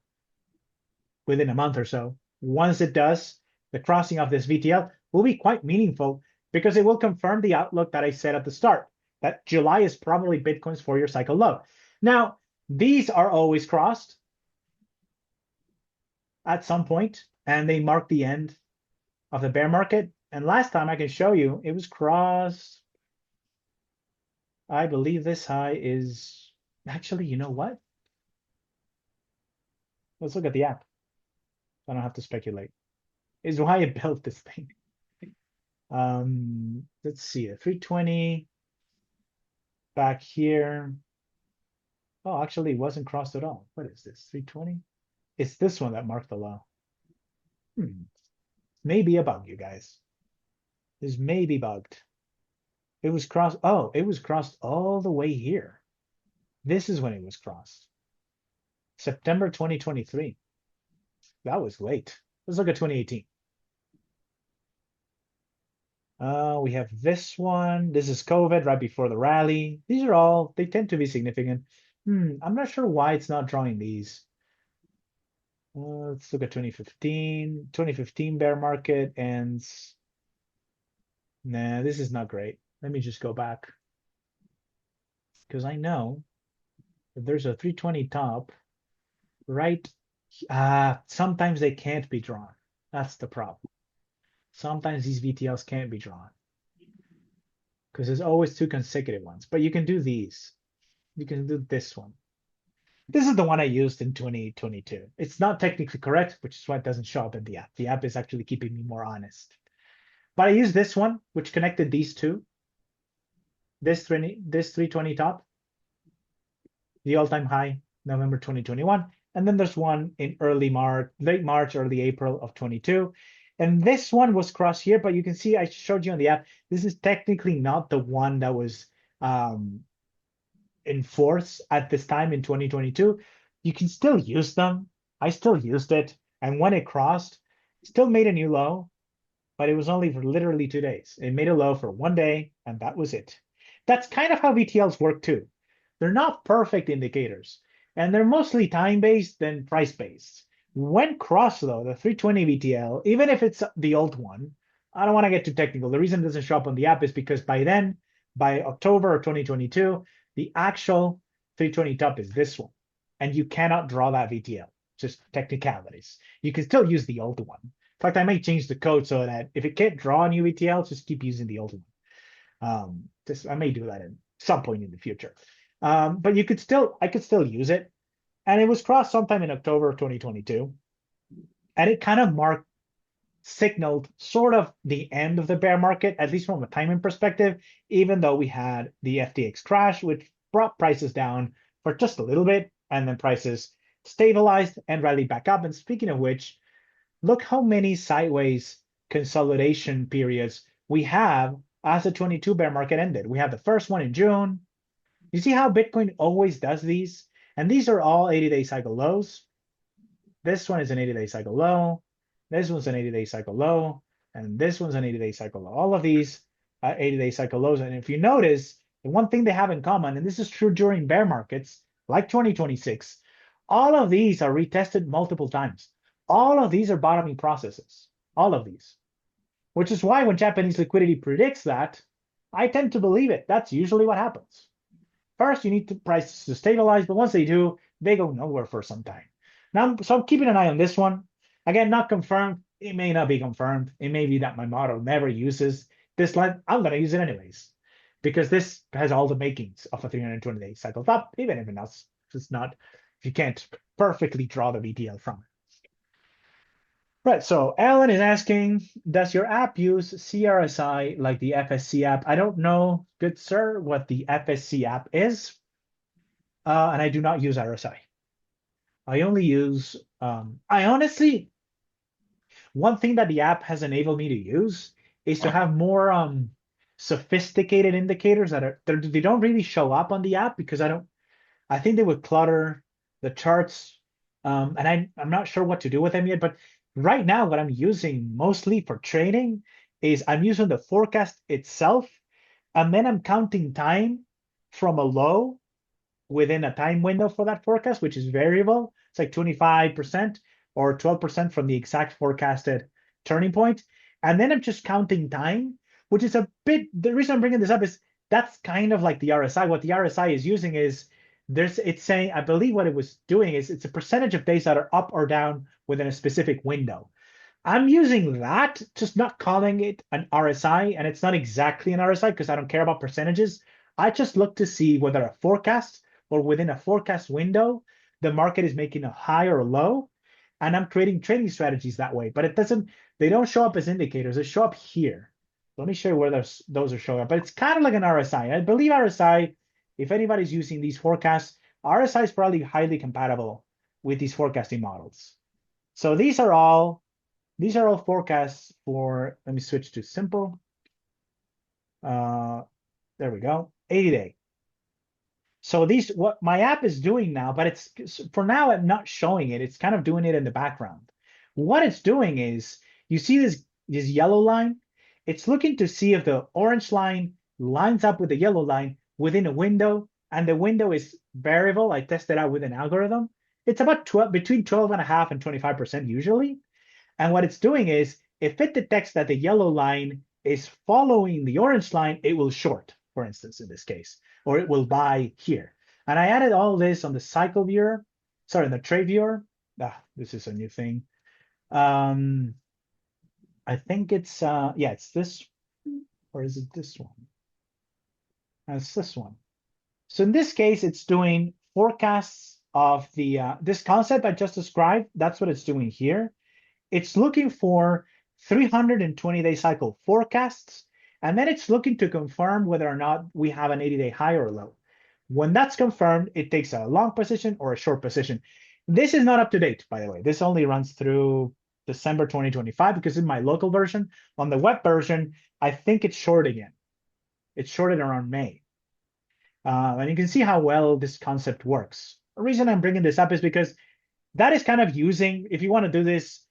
within a month or so. Once it does, the crossing of this VTL will be quite meaningful because it will confirm the outlook that I said at the start, that July is probably Bitcoin's 4-year cycle low. Now, these are always crossed at some point, and they mark the end of the bear market. And last time I can show you, it was crossed. I believe this high is actually, you know what? Let's look at the app. I don't have to speculate. Is why I built this thing. Let's see, a 320 back here. Oh, actually, it wasn't crossed at all. What is this? 320? It's this one that marked the low. Maybe a bug, you guys. This may be bugged. It was crossed. Oh, it was crossed all the way here. This is when it was crossed. September 2023. That was late. Let's look at 2018. We have this one. This is COVID right before the rally. These are all, they tend to be significant. I'm not sure why it's not drawing these. Let's look at 2015. 2015 bear market ends. Nah, this is not great. Let me just go back. Because I know that there's a 320 top right. Sometimes they can't be drawn. That's the problem. Sometimes these VTLs can't be drawn because there's always 2 consecutive ones, but you can do these. you can do this one. This is the one I used in 2022. It's not technically correct, which is why it doesn't show up in the app. The app is actually keeping me more honest. But I used this one, which connected these two. This 320 top, the all-time high, November 2021. And then there's one in late March, early April of 22. And this one was crossed here, but you can see I showed you on the app. This is technically not the one that was in force at this time in 2022. You can still use them. I still used it. And when it crossed, still made a new low, but it was only for literally 2 days. It made a low for 1 day, and that was it. That's kind of how VTLs work too. They're not perfect indicators, and they're mostly time-based than price-based. When crossed, though, the 320 VTL, even if it's the old one, I don't want to get too technical. The reason it doesn't show up on the app is because by then, by October of 2022, the actual 320 top is this one, and you cannot draw that VTL. Just technicalities. You can still use the old one. In fact, I might change the code so that if it can't draw a new VTL, just keep using the old one. I may do that at some point in the future. But I could still use it. And it was crossed sometime in October of 2022. And it kind of signaled sort of the end of the bear market, at least from a timing perspective, even though we had the FTX crash, which brought prices down for just a little bit, and then prices stabilized and rallied back up. And speaking of which, look how many sideways consolidation periods we have as the 22 bear market ended. We have the first one in June. You see how Bitcoin always does these? And these are all 80-day cycle lows. This one is an 80-day cycle low. This one's an 80-day cycle low. And this one's an 80-day cycle low. All of these are 80-day cycle lows. And if you notice, the one thing they have in common, and this is true during bear markets, like 2026, all of these are retested multiple times. All of these are bottoming processes. All of these. Which is why when Japanese liquidity predicts that, I tend to believe it. That's usually what happens. First, you need the prices to stabilize, but once they do, they go nowhere for some time. Now, so I'm keeping an eye on this one. Again, not confirmed. It may not be confirmed. It may be that my model never uses this line. I'm going to use it anyways, because this has all the makings of a 320-day cycle top, even if it's not, if you can't perfectly draw the VTL from it. Right, so Alan is asking, does your app use CRSI like the FSC app? I don't know, good sir, what the FSC app is, and I do not use RSI. I only use, I honestly, one thing that the app has enabled me to use is to have more sophisticated indicators that they don't really show up on the app because I think they would clutter the charts, and I'm not sure what to do with them yet, but right now, what I'm using mostly for trading is I'm using the forecast itself, and then I'm counting time from a low within a time window for that forecast, which is variable. It's like 25% or 12% from the exact forecasted turning point. And then I'm just counting time, which is the reason I'm bringing this up is that's kind of like the RSI. What the RSI is using is it's saying, I believe what it was doing is it's a percentage of days that are up or down within a specific window. I'm using that, just not calling it an RSI, and it's not exactly an RSI because I don't care about percentages. I just look to see whether a forecast or within a forecast window, the market is making a high or a low, and I'm creating trading strategies that way. But they don't show up as indicators. They show up here. Let me show you where those are showing up. But it's kind of like an RSI. I believe RSI, if anybody's using these forecasts, RSI is probably highly compatible with these forecasting models. So these are all forecasts for, let me switch to simple. There we go, 80-day. So what my app is doing now, but it's for now I'm not showing it. It's kind of doing it in the background. What it's doing is, you see this yellow line? It's looking to see if the orange line lines up with the yellow line within a window, and the window is variable. I tested out with an algorithm. It's about between 12.5% and 25% usually. And what it's doing is, if it detects that the yellow line is following the orange line, it will short, for instance, in this case, or it will buy here. And I added all this on the cycle viewer, sorry, the trade viewer. This is a new thing. I think it's, yeah, it's this, or is it this one? It's this one. So in this case, it's doing forecasts of the this concept I just described. That's what it's doing here. It's looking for 320-day cycle forecasts, and then it's looking to confirm whether or not we have an 80-day high or low. When that's confirmed, it takes a long position or a short position. This is not up to date, by the way. This only runs through December 2025 because in my local version. On the web version, I think it's short again. It's shorted around May. And you can see how well this concept works. The reason I'm bringing this up is because that is kind of using, if you want to do this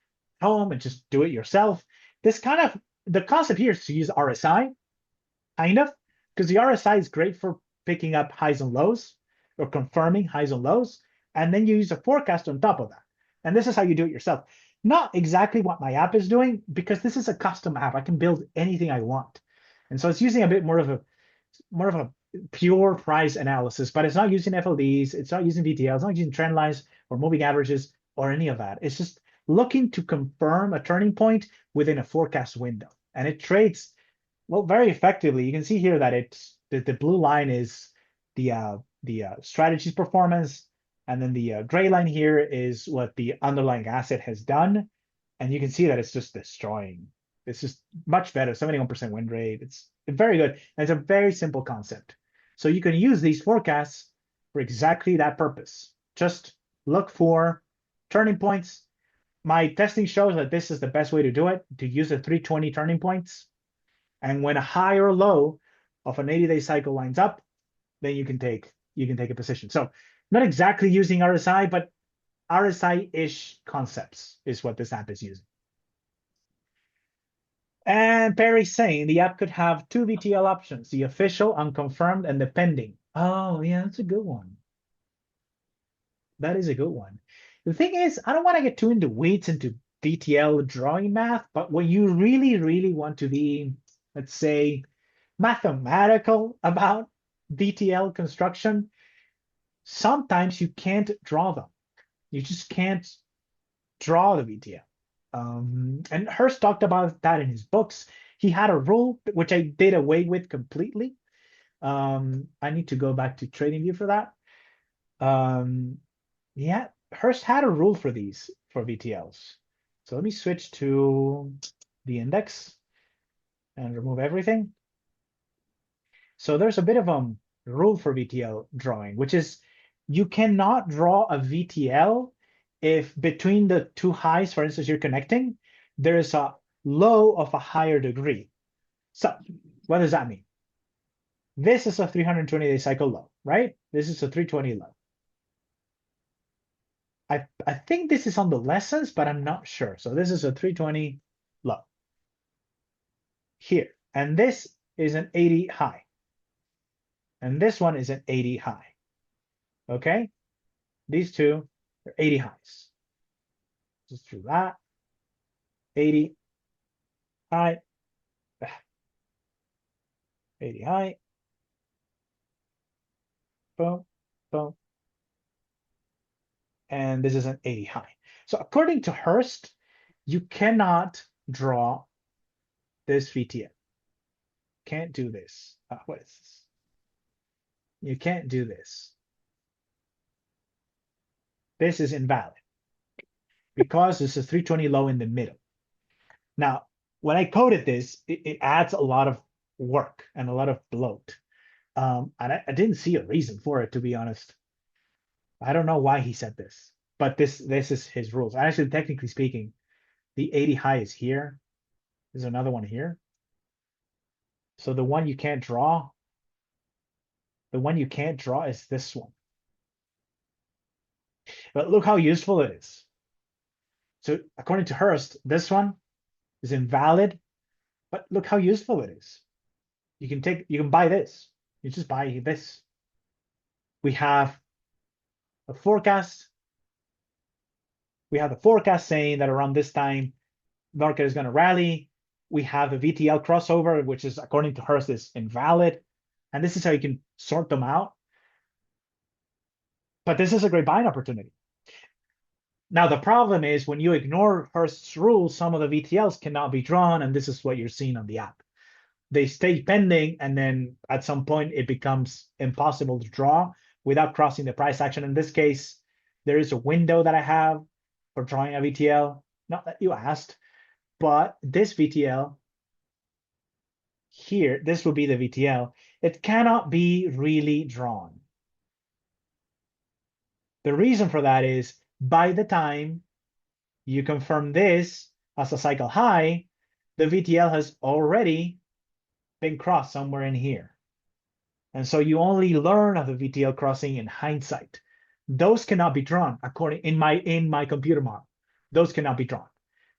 home and just do it yourself, this kind of, the concept here is to use RSI, kind of, because the RSI is great for picking up highs and lows or confirming highs and lows. And then you use a forecast on top of that. And this is how you do it yourself. Not exactly what my app is doing, because this is a custom app. I can build anything I want. And so it's using a bit more of a pure price analysis, but it's not using FLDs, it's not using VTL, it's not using trend lines or moving averages or any of that. It's just looking to confirm a turning point within a forecast window. And it trades, well, very effectively. You can see here that it's the blue line is the strategy's performance, and then the gray line here is what the underlying asset has done. And you can see that it's just destroying. It's just much better, 71% win rate. It's very good. And it's a very simple concept. So you can use these forecasts for exactly that purpose. Just look for turning points. My testing shows that this is the best way to do it, to use the 320 turning points. And when a high or low of an 80-day cycle lines up, then you can take a position. So not exactly using RSI, but RSI-ish concepts is what this app is using. And Perry's saying the app could have two VTL options, the official, unconfirmed, and the pending. Oh, yeah, that's a good one. That is a good one. The thing is, I don't want to get too into weeds into VTL drawing math, but when you really, really want to be, let's say, mathematical about VTL construction, sometimes you can't draw them. You just can't draw the VTL. And Hurst talked about that in his books. He had a rule, which I did away with completely. I need to go back to TradingView for that. Yeah, Hurst had a rule for these, for VTLs. So let me switch to the index and remove everything. So there's a bit of a rule for VTL drawing, which is you cannot draw a VTL if between the two highs, for instance, you're connecting, there is a low of a higher degree. So what does that mean? This is a 320-day cycle low, right? This is a 320 low. I think this is on the lessons, but I'm not sure. So this is a 320 low here. And this is an 80 high. And this one is an 80 high. Okay? These two are 80 highs. Just do that. 80 high. 80 high. Boom, boom. And this is an 80 high. So according to Hurst, you cannot draw this VTL. Can't do this. What is this? You can't do this. This is invalid because there's a 320 low in the middle. Now, when I coded this, it adds a lot of work and a lot of bloat. And I didn't see a reason for it, to be honest. I don't know why he said this, but this is his rules. Actually, technically speaking, the 80 high is here. There's another one here. So the one you can't draw, is this one. But look how useful it is. So according to Hurst, this one is invalid, but look how useful it is. You can buy this. You just buy this. We have a forecast. We have the forecast saying that around this time, market is going to rally. We have the VTL crossover, which is, according to Hurst, is invalid. And this is how you can sort them out. But this is a great buying opportunity. Now, the problem is when you ignore Hurst's rules, some of the VTLs cannot be drawn, and this is what you're seeing on the app. they stay pending, and then at some point it becomes impossible to draw without crossing the price action. In this case, there is a window that I have for drawing a VTL. Not that you asked, but this VTL here, this will be the VTL. It cannot be really drawn. The reason for that is by the time you confirm this as a cycle high, the VTL has already been crossed somewhere in here. And so you only learn of the VTL crossing in hindsight. Those cannot be drawn according in my computer model. Those cannot be drawn.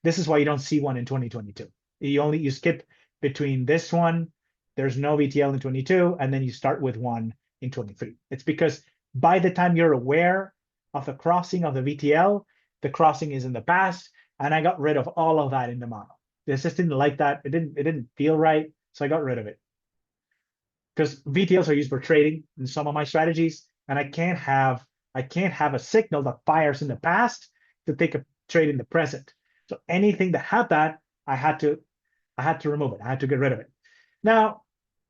This is why you don't see one in 2022. You skip between this one, there's no VTL in 22, and then you start with one in 23. It's because by the time you're aware of the crossing of the VTL, the crossing is in the past, and I got rid of all of that in the model. The system didn't like that. It didn't feel right, so I got rid of it. Because VTLs are used for trading in some of my strategies, and I can't have a signal that fires in the past to take a trade in the present. So anything that had that, I had to remove it. I had to get rid of it. Now,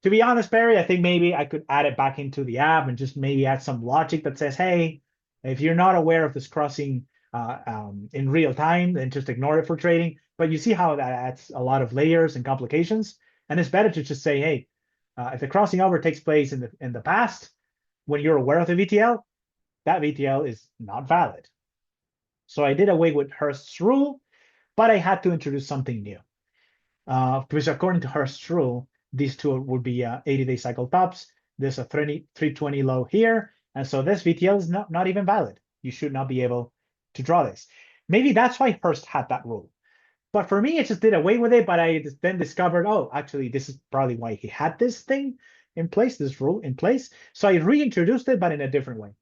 to be honest, Barry, I think maybe I could add it back into the app and just maybe add some logic that says, hey, if you're not aware of this crossing in real time, then just ignore it for trading. But you see how that adds a lot of layers and complications. And it's better to just say, hey, if the crossing over takes place in the past, when you're aware of the VTL, that VTL is not valid. So I did away with Hurst's rule, but I had to introduce something new. Because according to Hurst's rule, these two would be 80-day cycle tops. There's a 320 low here. And so this VTL is not even valid. You should not be able to draw this. Maybe that's why Hurst had that rule. But for me, it just did away with it. But I then discovered, oh, actually, this is probably why he had this thing in place, this rule in place. So I reintroduced it, but in a different way.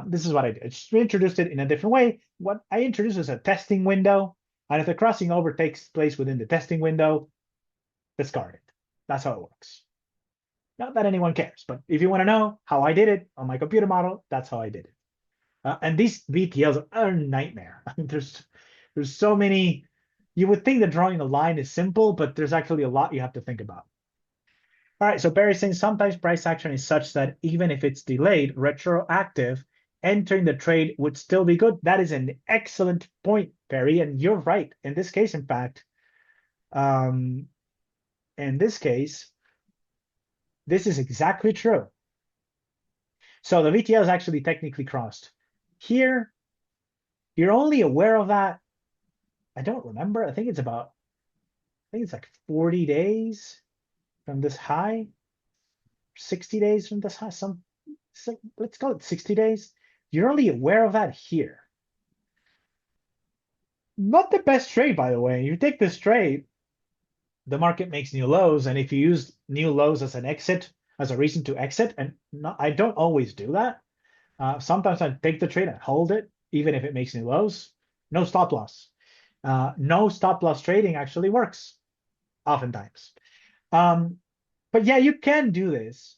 This is what I did. I just reintroduced it in a different way. What I introduced is a testing window. And if the crossing over takes place within the testing window, discard it. That's how it works. Not that anyone cares, but if you want to know how I did it on my computer model, that's how I did it. And these VTLs are a nightmare. I mean, there's so many. You would think that drawing a line is simple, but there's actually a lot you have to think about. All right, so Barry's saying sometimes price action is such that even if it's delayed, retroactive, entering the trade would still be good. That is an excellent point, Barry, and you're right. In this case, in fact, this is exactly true. So the VTL is actually technically crossed. Here, you're only aware of that. I don't remember. I think it's like 40 days from this high, 60 days from this high. Let's call it 60 days. You're only aware of that here. Not the best trade, by the way. You take this trade, the market makes new lows, and if you use new lows as an exit, as a reason to exit, and I don't always do that. Sometimes I take the trade and hold it, even if it makes new lows. No stop loss. No stop loss trading actually works, oftentimes. But yeah, you can do this.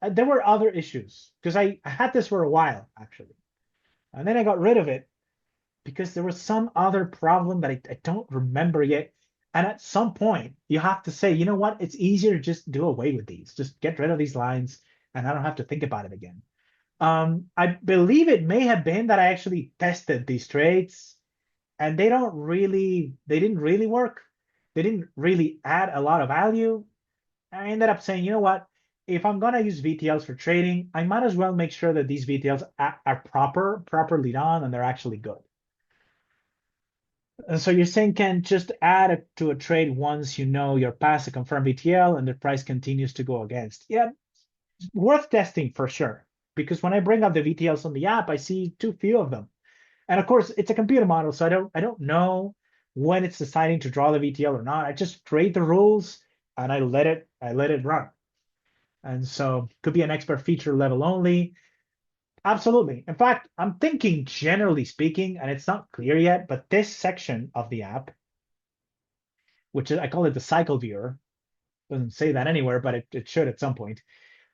There were other issues because I had this for a while actually, and then I got rid of it because there was some other problem that I don't remember yet. And at some point, you have to say, you know what? It's easier to just do away with these. Just get rid of these lines, and I don't have to think about it again. I believe it may have been that I actually tested these trades, and they didn't really work. They didn't really add a lot of value. I ended up saying, you know what? If I'm gonna use VTLs for trading, I might as well make sure that these VTLs are properly done, and they're actually good. And so you're saying can just add it to a trade once you know you're past a confirmed VTL and the price continues to go against. Yeah, worth testing for sure. Because when I bring up the VTLs on the app, I see too few of them. And of course, it's a computer model, so I don't know when it's deciding to draw the VTL or not. I just create the rules and I let it run. And so could be an expert feature level only. Absolutely. In fact, I'm thinking generally speaking, and it's not clear yet, but this section of the app, which I call it the cycle viewer, doesn't say that anywhere, but it should at some point.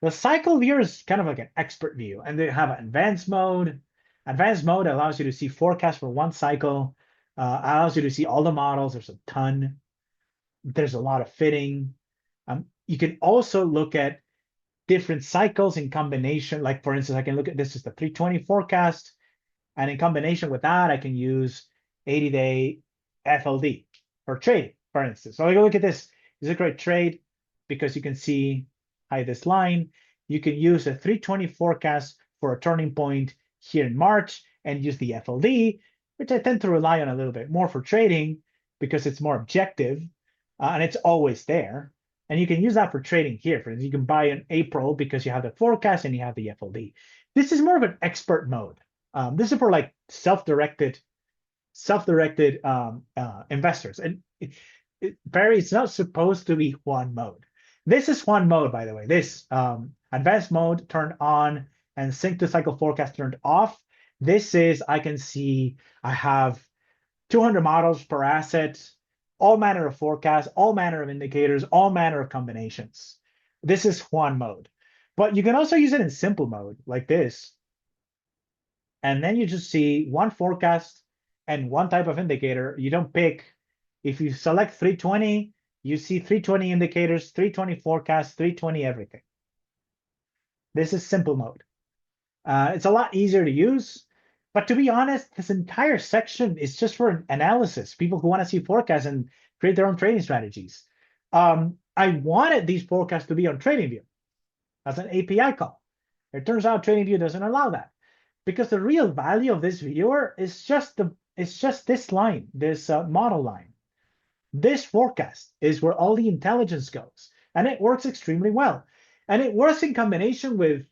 The cycle viewer is kind of like an expert view, and they have an advanced mode. Advanced mode allows you to see forecasts for one cycle, allows you to see all the models. There's a ton. There's a lot of fitting. You can also look at different cycles in combination. Like for instance, I can look at this is the 320 forecast, and in combination with that, I can use 80-day FLD for trading, for instance. So I go look at this. This is a great trade because you can see this line. You can use a 320 forecast for a turning point here in March and use the FLD, which I tend to rely on a little bit more for trading because it's more objective and it's always there. And you can use that for trading here. For instance, you can buy in April because you have the forecast and you have the FLD. This is more of an expert mode. This is for like self-directed investors. And Barry, it's not supposed to be Juan mode. This is Juan mode, by the way. This advanced mode turned on and sync to cycle forecast turned off. This is, I can see I have 200 models per asset, all manner of forecasts, all manner of indicators, all manner of combinations. This is Juan mode. But you can also use it in simple mode like this. And then you just see one forecast and one type of indicator. You don't pick. If you select 320, you see 320 indicators, 320 forecasts, 320 everything. This is simple mode. It's a lot easier to use. But to be honest, this entire section is just for analysis, people who want to see forecasts and create their own trading strategies. I wanted these forecasts to be on TradingView as an API call. It turns out TradingView doesn't allow that because the real value of this viewer is just this line, this model line. This forecast is where all the intelligence goes, and it works extremely well. And it works in combination with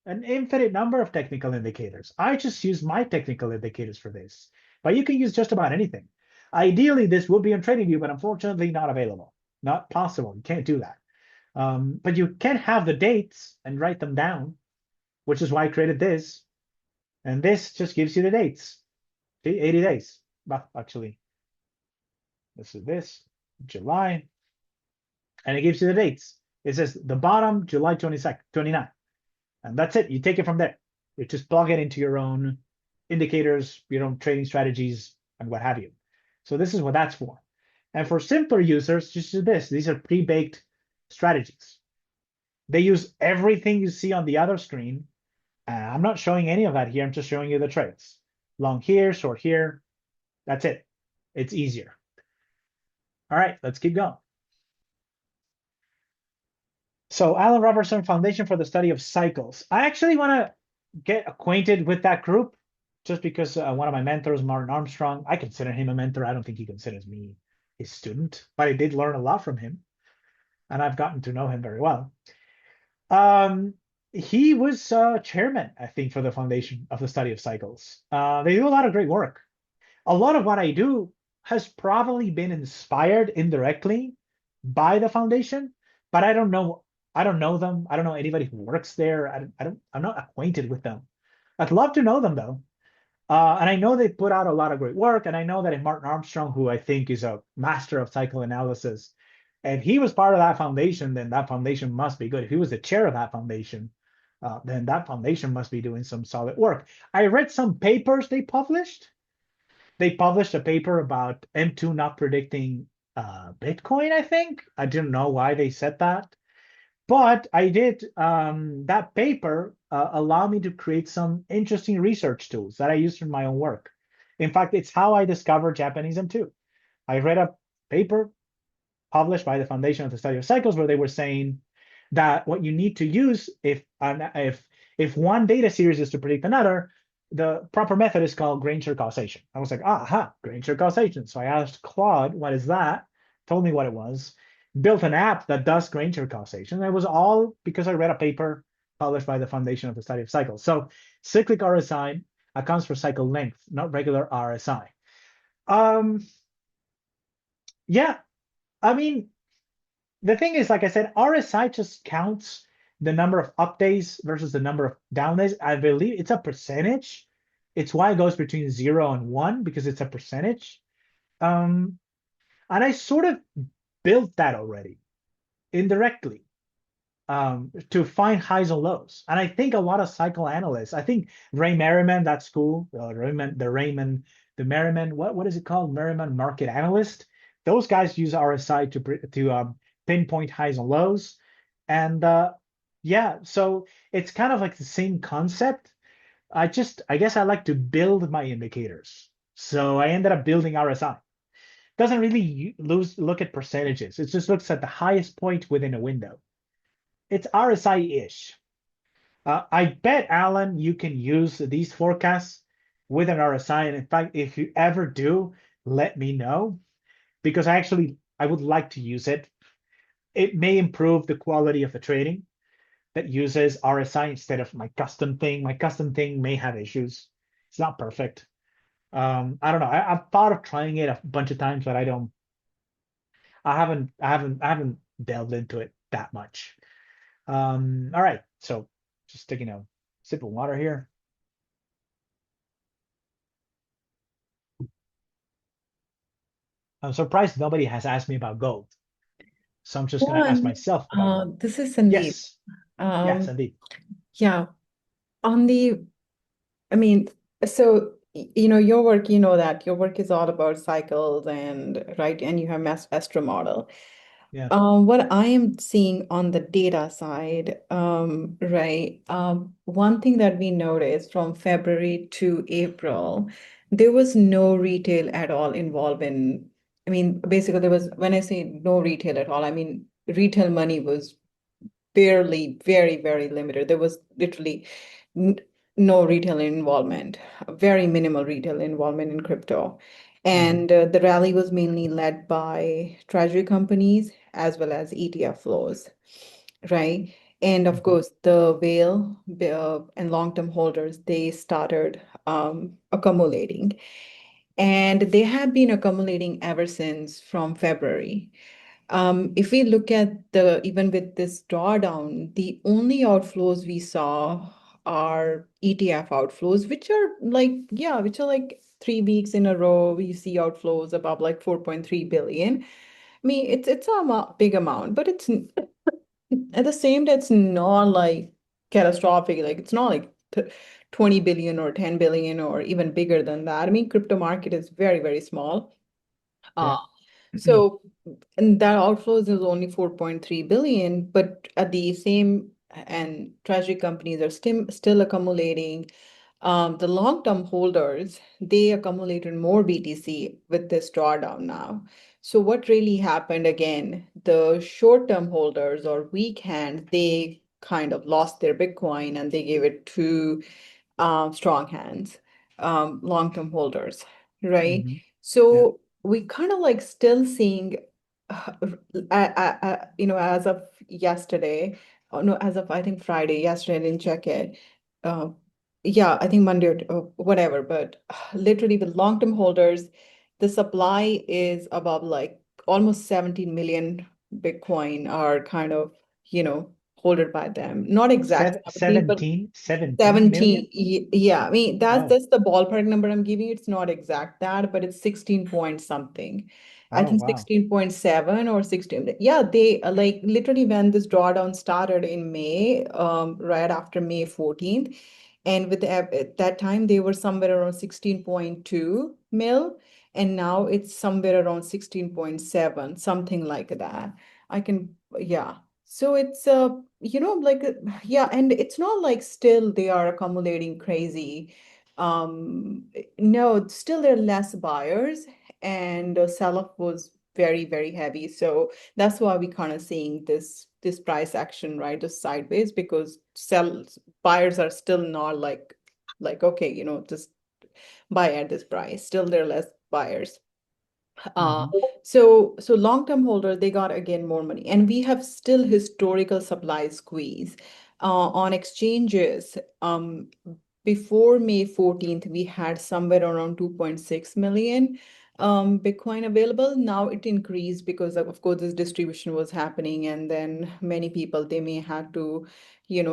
an infinite number of technical indicators. I just use my technical indicators for this, but you can use just about anything. Ideally, this would be on TradingView, but unfortunately not available. Not possible. You can't do that. But you can have the dates and write them down, which is why I created this. And this just gives you the dates. See, 80 days. Well, actually, this is this, July. And it gives you the dates. It says the bottom, July 22nd, 29. And that's it. You take it from there. You just plug it into your own indicators, your own trading strategies, and what have you. So this is what that's for. And for simpler users, just do this. These are pre-baked strategies. They use everything you see on the other screen. I'm not showing any of that here. I'm just showing you the trades. Long here, short here. That's it. It's easier. All right, let's keep going. So Alan Robertson Foundation for the Study of Cycles. I actually want to get acquainted with that group just because one of my mentors, Martin Armstrong, I consider him a mentor. I don't think he considers me his student, but I did learn a lot from him, and I've gotten to know him very well. He was chairman, I think, for the Foundation of the Study of Cycles. They do a lot of great work. A lot of what I do has probably been inspired indirectly by the foundation, but I don't know them. I don't know anybody who works there. I'm not acquainted with them. I'd love to know them though. And I know they put out a lot of great work. And I know that in Martin Armstrong, who I think is a master of cycle analysis, and he was part of that foundation, then that foundation must be good. If he was the chair of that foundation, then that foundation must be doing some solid work. I read some papers they published. They published a paper about M2 not predicting Bitcoin, I think. I didn't know why they said that. But I did, that paper allowed me to create some interesting research tools that I use in my own work. In fact, it's how I discovered Japanese M2. I read a paper published by the Foundation of the Study of Cycles where they were saying that what you need to use if one data series is to predict another, the proper method is called grain share causation. I was like, aha, grain share causation. So I asked Claude, what is that? Told me what it was. Built an app that does grain share causation. It was all because I read a paper published by the Foundation of the Study of Cycles. So cyclic RSI accounts for cycle length, not regular RSI. Yeah, I mean, the thing is, like I said, RSI just counts the number of up days versus the number of down days. I believe it's a percentage. It's why it goes between 0 and 1 because it's a percentage. And I sort of built that already indirectly to find highs and lows. And I think a lot of cycle analysts, I think Ray Merriman, that school, what is it called? Merriman Market Analyst. those guys use RSI to pinpoint highs and lows, and yeah, so it's kind of like the same concept. I guess I like to build my indicators. So I ended up building RSI. Doesn't really look at percentages. It just looks at the highest point within a window. It's RSI-ish. I bet, Alan, you can use these forecasts with an RSI. And in fact, if you ever do, let me know, because I would like to use it. It may improve the quality of the trading that uses RSI instead of my custom thing. My custom thing may have issues. It's not perfect. I don't know. I've thought of trying it a bunch of times, but I haven't delved into it that much. All right. So just taking a sip of water here. I'm surprised nobody has asked me about gold. So I'm just going to ask Juan, myself about gold. this is Sandeep. Yes. Yes, Um, indeed. yeah, on the, I mean, so your work, that your work is all about cycles and right, and you have Astro model. Yeah. What I am seeing on the data side, right, one thing that we noticed from February to April, there was no retail at all involved in, I mean, basically there was, when I say no retail at all, I mean, retail money was barely, very, very limited. There was literally n no retail involvement, very minimal retail involvement in crypto. And the rally was mainly led by treasury companies as well as ETF flows, right? And of course, the whale and long-term holders, they started accumulating. And they have been accumulating ever since from February. If we look at even with this drawdown, the only outflows we saw are ETF outflows, which are like 3 weeks in a row. We see outflows above like 4.3 billion. I mean, it's a big amount, but it's at the same time, it's not like catastrophic. Like it's not like 20 billion or 10 billion or even bigger than that. I mean, crypto market is very, very small. Yeah. So, and that outflows is only 4.3 billion, but at the same, and treasury companies are still accumulating. The long-term holders, they accumulated more BTC with this drawdown now. So what really happened again, the short-term holders or weak hands, they kind of lost their Bitcoin and they gave it to strong hands, long-term holders, right? Yeah. So we kind of like still seeing, as of yesterday, oh no, as of I think Friday, yesterday I didn't check it. Uh, yeah, I think Monday or whatever, but literally with long-term holders, the supply is above like almost 17 million Bitcoin are kind of, holded by them. Not exact 17, but 17 million? 17, yeah. I mean, that's Oh, that's the ballpark number I'm giving. It's not exact that, but it's 16 point something. I oh, think wow. 16.7 or 16. Yeah, they like literally when this drawdown started in May, right after May 14th. And at that time, they were somewhere around 16.2 mil. And now it's somewhere around 16.7, something like that. Yeah. So it's like yeah, and it's not like still they are accumulating crazy. No, still there are less buyers, and the sell-off was very, very heavy. So that's why we kind of seeing this price action, right, just sideways, because buyers are still not like okay, just buy at this price. Still there are less buyers. Uh, so long-term holder, they got again more money, and we have still historical supply squeeze on exchanges. Before May 14th, we had somewhere around 2.6 million Bitcoin available. Now it increased because of course this distribution was happening, and then many people they may have to,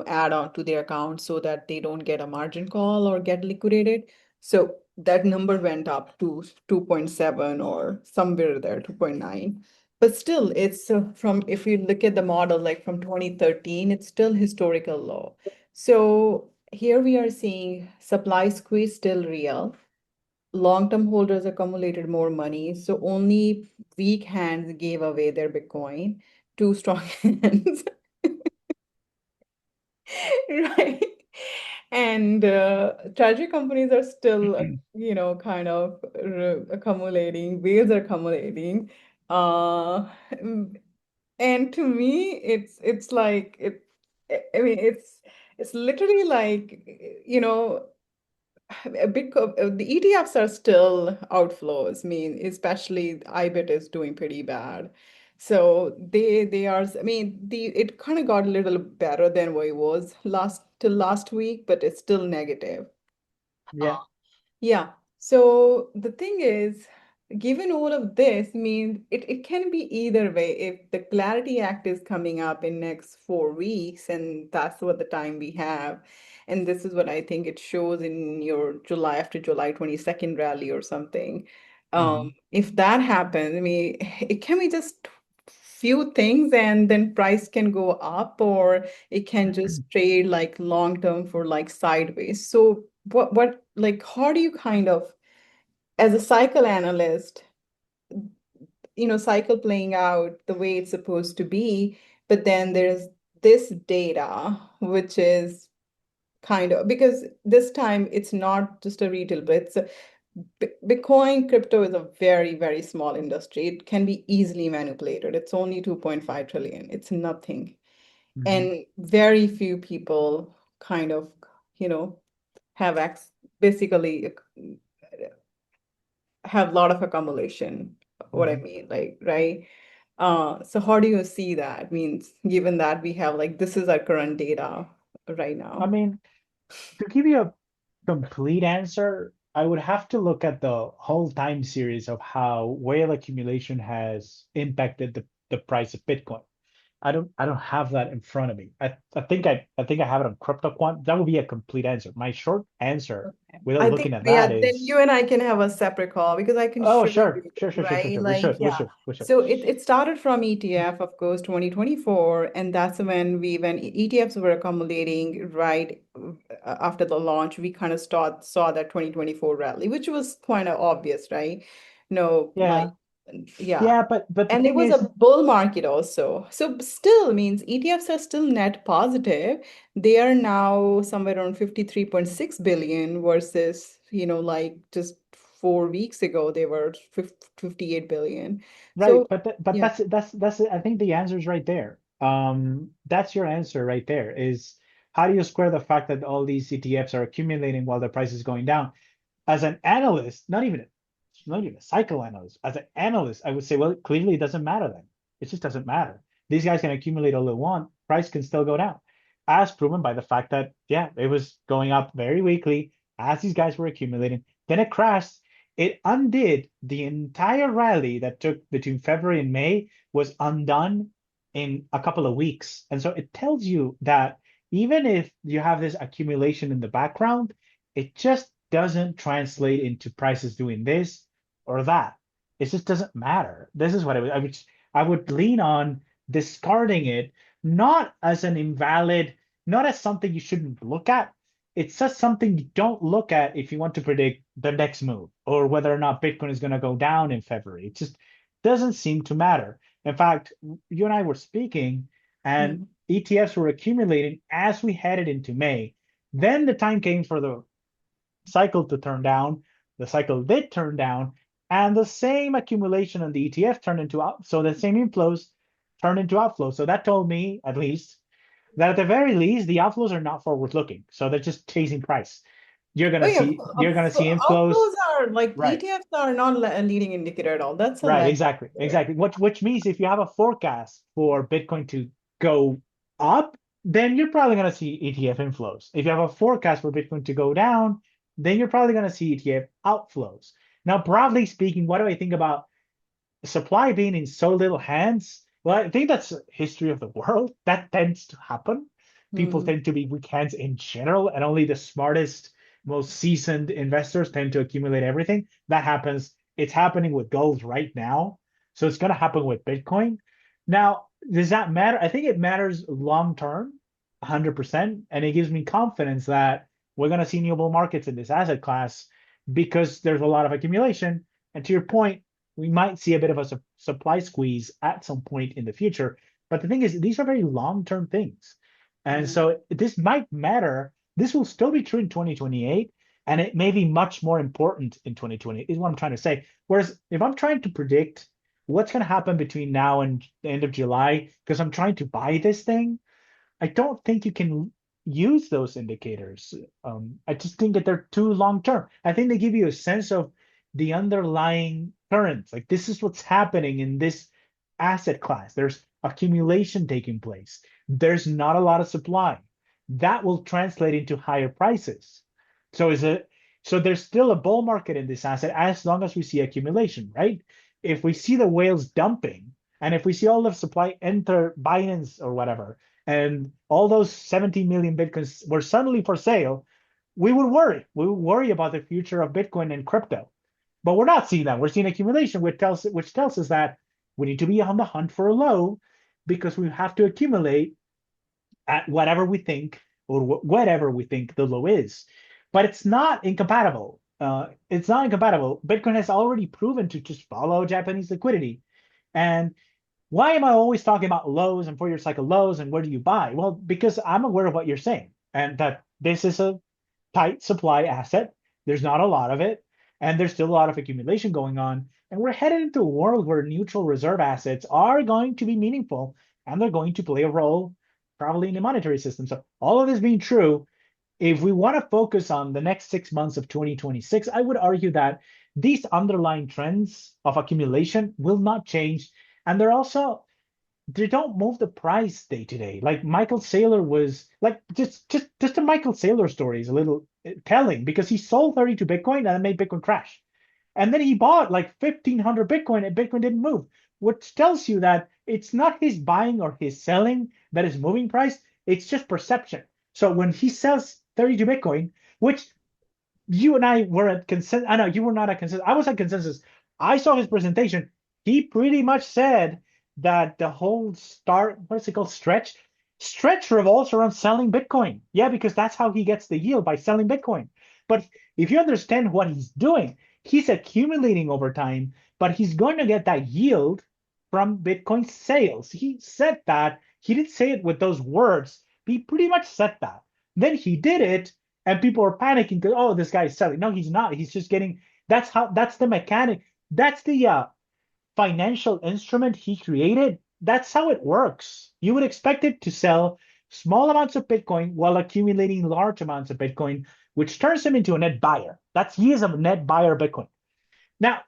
add on to their account so that they don't get a margin call or get liquidated. So that number went up to 2.7 or somewhere there, 2.9. But still, it's from, if you look at the model, like from 2013, it's still historical low. So here we are seeing supply squeeze still real. long-term holders accumulated more money, so only weak hands gave away their Bitcoin to strong hands. Right. And treasury companies are still, kind of accumulating, whales are accumulating. Mm, and to me, it's like I mean, it's literally like, the ETFs are still outflows. I mean, especially IBIT is doing pretty bad. So they are, I mean, it kind of got a little better than what it was last week, but it's still negative. Yeah. Yeah. So the thing is, given all of this, means it can be either way. If the Clarity Act is coming up in next 4 weeks, and that's what the time we have, and this is what I think it shows in your July after July 22nd rally or something. Mhm. If that happens, I mean, it can be just few things and then price can go up, or it can just trade like long term for like sideways. So what like how do you kind of, as a cycle analyst, cycle playing out the way it's supposed to be, but then there's this data which is kind of, because this time it's not just a retail, but it's a Bitcoin crypto is a very, very small industry. It can be easily manipulated. It's only 2.5 trillion. It's nothing. Mhm. And very few people kind of, you know, have basically have a lot of accumulation. What I Mhm. mean, like, right? So how do you see that? Means given that we have like this is our current data right I now. mean, to give you a complete answer, I would have to look at the whole time series of how whale accumulation has impacted the price of Bitcoin. I don't have that in front of me. I think I have it on CryptoQuant. That would be a complete answer. My short answer Okay. without I think, looking at yeah, that then is, you and I can have a separate call because I can oh, show sure, you, sure, sure, sure, sure, right? sure. We Like, should, we yeah. should, we should. So it started from ETF, of course, 2024, and that's when ETFs were accumulating right after the launch, we kind of saw that 2024 rally, which was kind of obvious, right? No, like, Yeah, yeah. yeah, but the And it thing was is, a bull market also. So still means ETFs are still net positive. They are now somewhere around 53.6 billion versus, like just 4 weeks ago, they were 58 billion. right, So but yeah. that's I think the answer is right there. That's your answer right there. Is how do you square the fact that all these ETFs are accumulating while the price is going down? As an analyst, not even a psychoanalyst, as an analyst, I would say, well, clearly it doesn't matter then. It just doesn't matter. These guys can accumulate all they want, price can still go down, as proven by the fact that, yeah, it was going up very weakly as these guys were accumulating. Then it crashed. It undid the entire rally that took between February and May, was undone in a couple of weeks. And so it tells you that even if you have this accumulation in the background, it just doesn't translate into prices doing this or that. It just doesn't matter. This is what I would lean on discarding it, not as an invalid, not as something you shouldn't look at. It's just something you don't look at if you want to predict the next move or whether or not Bitcoin is going to go down in February. It just doesn't seem to matter. In fact, you and I were speaking, and Mhm. ETFs were accumulating as we headed into May. Then the time came for the cycle to turn down. The cycle did turn down, and the same accumulation on the ETF turned into out. So the same inflows turned into outflows. So that told me, at least, that at the very least, the outflows are not forward looking. So they're just chasing price. You're Oh gonna yeah, see you're gonna see inflows. outflows are like Right. ETFs are not a leading indicator at all. That's a Right, lag exactly, indicator. exactly. Which means if you have a forecast for Bitcoin to go up, then you're probably going to see ETF inflows. If you have a forecast for Bitcoin to go down, then you're probably going to see ETF outflows. Now, broadly speaking, what do I think about supply being in so little hands? Well, I think that's history of the world. That tends to happen. People Hmm. tend to be weak hands in general, and only the smartest, most seasoned investors tend to accumulate everything. That happens. It's happening with gold right now. So it's going to happen with Bitcoin. Now, does that matter? I think it matters long term, 100%. And it gives me confidence that we're going to see new bull markets in this asset class because there's a lot of accumulation. And to your point, we might see a bit of a supply squeeze at some point in the future. But the thing is, these are very long-term things. And so this might matter. This will still be true in 2028, and it may be much more important in 2020, is what I'm trying to say. Whereas if I'm trying to predict what's going to happen between now and the end of July, because I'm trying to buy this thing, I don't think you can use those indicators. I just think that they're too long term. I think they give you a sense of the underlying currents. Like, this is what's happening in this asset class. There's accumulation taking place. There's not a lot of supply. That will translate into higher prices. So there's still a bull market in this asset as long as we see accumulation, right? If we see the whales dumping, and if we see all the supply enter Binance or whatever, and all those 17 million Bitcoins were suddenly for sale, we would worry. We would worry about the future of Bitcoin and crypto. But we're not seeing that. We're seeing accumulation, which tells us that we need to be on the hunt for a low, because we have to accumulate at whatever we think, or whatever we think the low is. But it's not incompatible. It's not incompatible. Bitcoin has already proven to just follow Japanese liquidity. And why am I always talking about lows and 4-year cycle lows and where do you buy? Well, because I'm aware of what you're saying, and that this is a tight supply asset. There's not a lot of it, and there's still a lot of accumulation going on. And we're headed into a world where neutral reserve assets are going to be meaningful, and they're going to play a role probably in the monetary system. So all of this being true, if we want to focus on the next 6 months of 2026, I would argue that these underlying trends of accumulation will not change. And they don't move the price day to day. Like Michael Saylor was like, just the Michael Saylor story is a little telling, because he sold 32 Bitcoin and it made Bitcoin crash. And then he bought like 1,500 Bitcoin and Bitcoin didn't move, which tells you that it's not his buying or his selling that is moving price. It's just perception. So when he sells 32 Bitcoin, which you and I were at consensus. I know you were not at consensus. I was at consensus. I saw his presentation. He pretty much said that the whole what's it called? Stretch revolves around selling Bitcoin. Yeah, because that's how he gets the yield, by selling Bitcoin. But if you understand what he's doing, he's accumulating over time, but he's going to get that yield from Bitcoin sales. He said that. He didn't say it with those words, but he pretty much said that. Then he did it, and people were panicking because, oh, this guy is selling. No, he's not. He's just getting. That's the mechanic. That's the financial instrument he created. That's how it works. You would expect it to sell small amounts of Bitcoin while accumulating large amounts of Bitcoin, which turns him into a net buyer. He is a net buyer of Bitcoin. Now,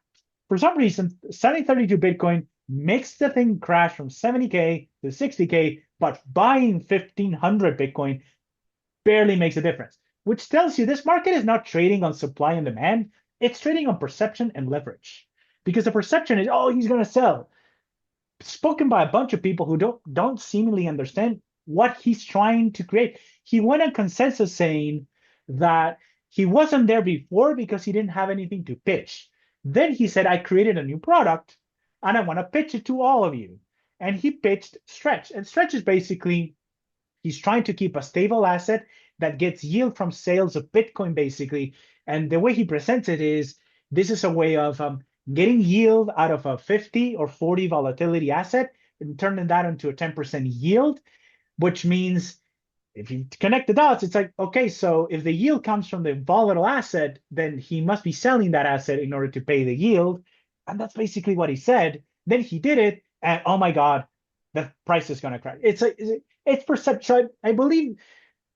for some reason, selling 32 Bitcoin makes the thing crash from 70K to 60K, but buying 1,500 Bitcoin barely makes a difference, which tells you this market is not trading on supply and demand. It's trading on perception and leverage, because the perception is, oh, he's going to sell. Spoken by a bunch of people who don't seemingly understand what he's trying to create. He went on consensus saying that he wasn't there before because he didn't have anything to pitch. Then he said, I created a new product and I want to pitch it to all of you. And he pitched Stretch. And Stretch is basically, he's trying to keep a stable asset that gets yield from sales of Bitcoin, basically. And the way he presents it is, this is a way of getting yield out of a 50 or 40 volatility asset and turning that into a 10% yield, which means if you connect the dots, it's like, okay, so if the yield comes from the volatile asset, then he must be selling that asset in order to pay the yield. And that's basically what he said. Then he did it, and oh my God, the price is going to crash. It's perception. I believe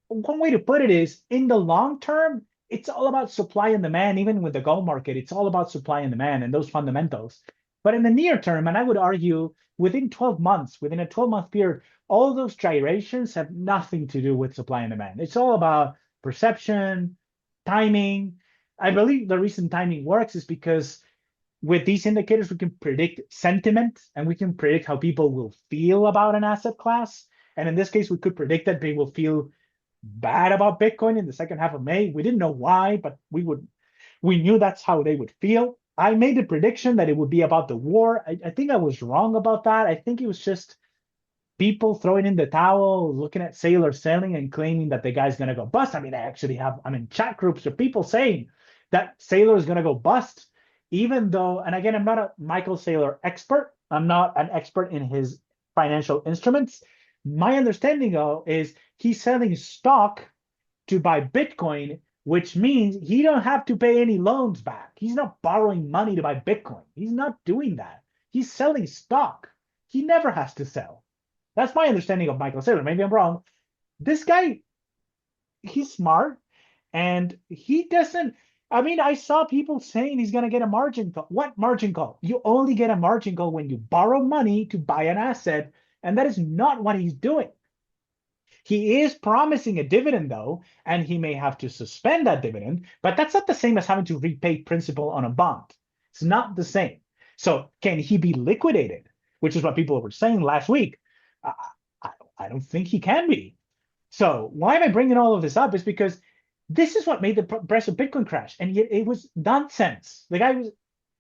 one way to put it is, in the long term, it's all about supply and demand. Even with the gold market, it's all about supply and demand and those fundamentals. But in the near term, and I would argue within 12 months, within a 12-month period, all those gyrations have nothing to do with supply and demand. It's all about perception, timing. I believe the reason timing works is because with these indicators, we can predict sentiment and we can predict how people will feel about an asset class. And in this case, we could predict that they will feel bad about Bitcoin in the second half of May. We didn't know why, but we knew that's how they would feel. I made the prediction that it would be about the war. I think I was wrong about that. I think it was just people throwing in the towel, looking at Saylor selling and claiming that the guy's going to go bust. I mean, I actually have, I'm in chat groups of people saying that Saylor is going to go bust, even though, and again, I'm not a Michael Saylor expert. I'm not an expert in his financial instruments. My understanding, though, is he's selling stock to buy Bitcoin, which means he don't have to pay any loans back. He's not borrowing money to buy Bitcoin. He's not doing that. He's selling stock. He never has to sell. That's my understanding of Michael Saylor. Maybe I'm wrong. This guy, he's smart, and he doesn't. I mean, I saw people saying he's going to get a margin call. What margin call? You only get a margin call when you borrow money to buy an asset, and that is not what he's doing. He is promising a dividend, though, and he may have to suspend that dividend, but that's not the same as having to repay principal on a bond. It's not the same. So can he be liquidated, which is what people were saying last week? I don't think he can be. So why am I bringing all of this up? Is because this is what made the price of Bitcoin crash, and yet it was nonsense. The guy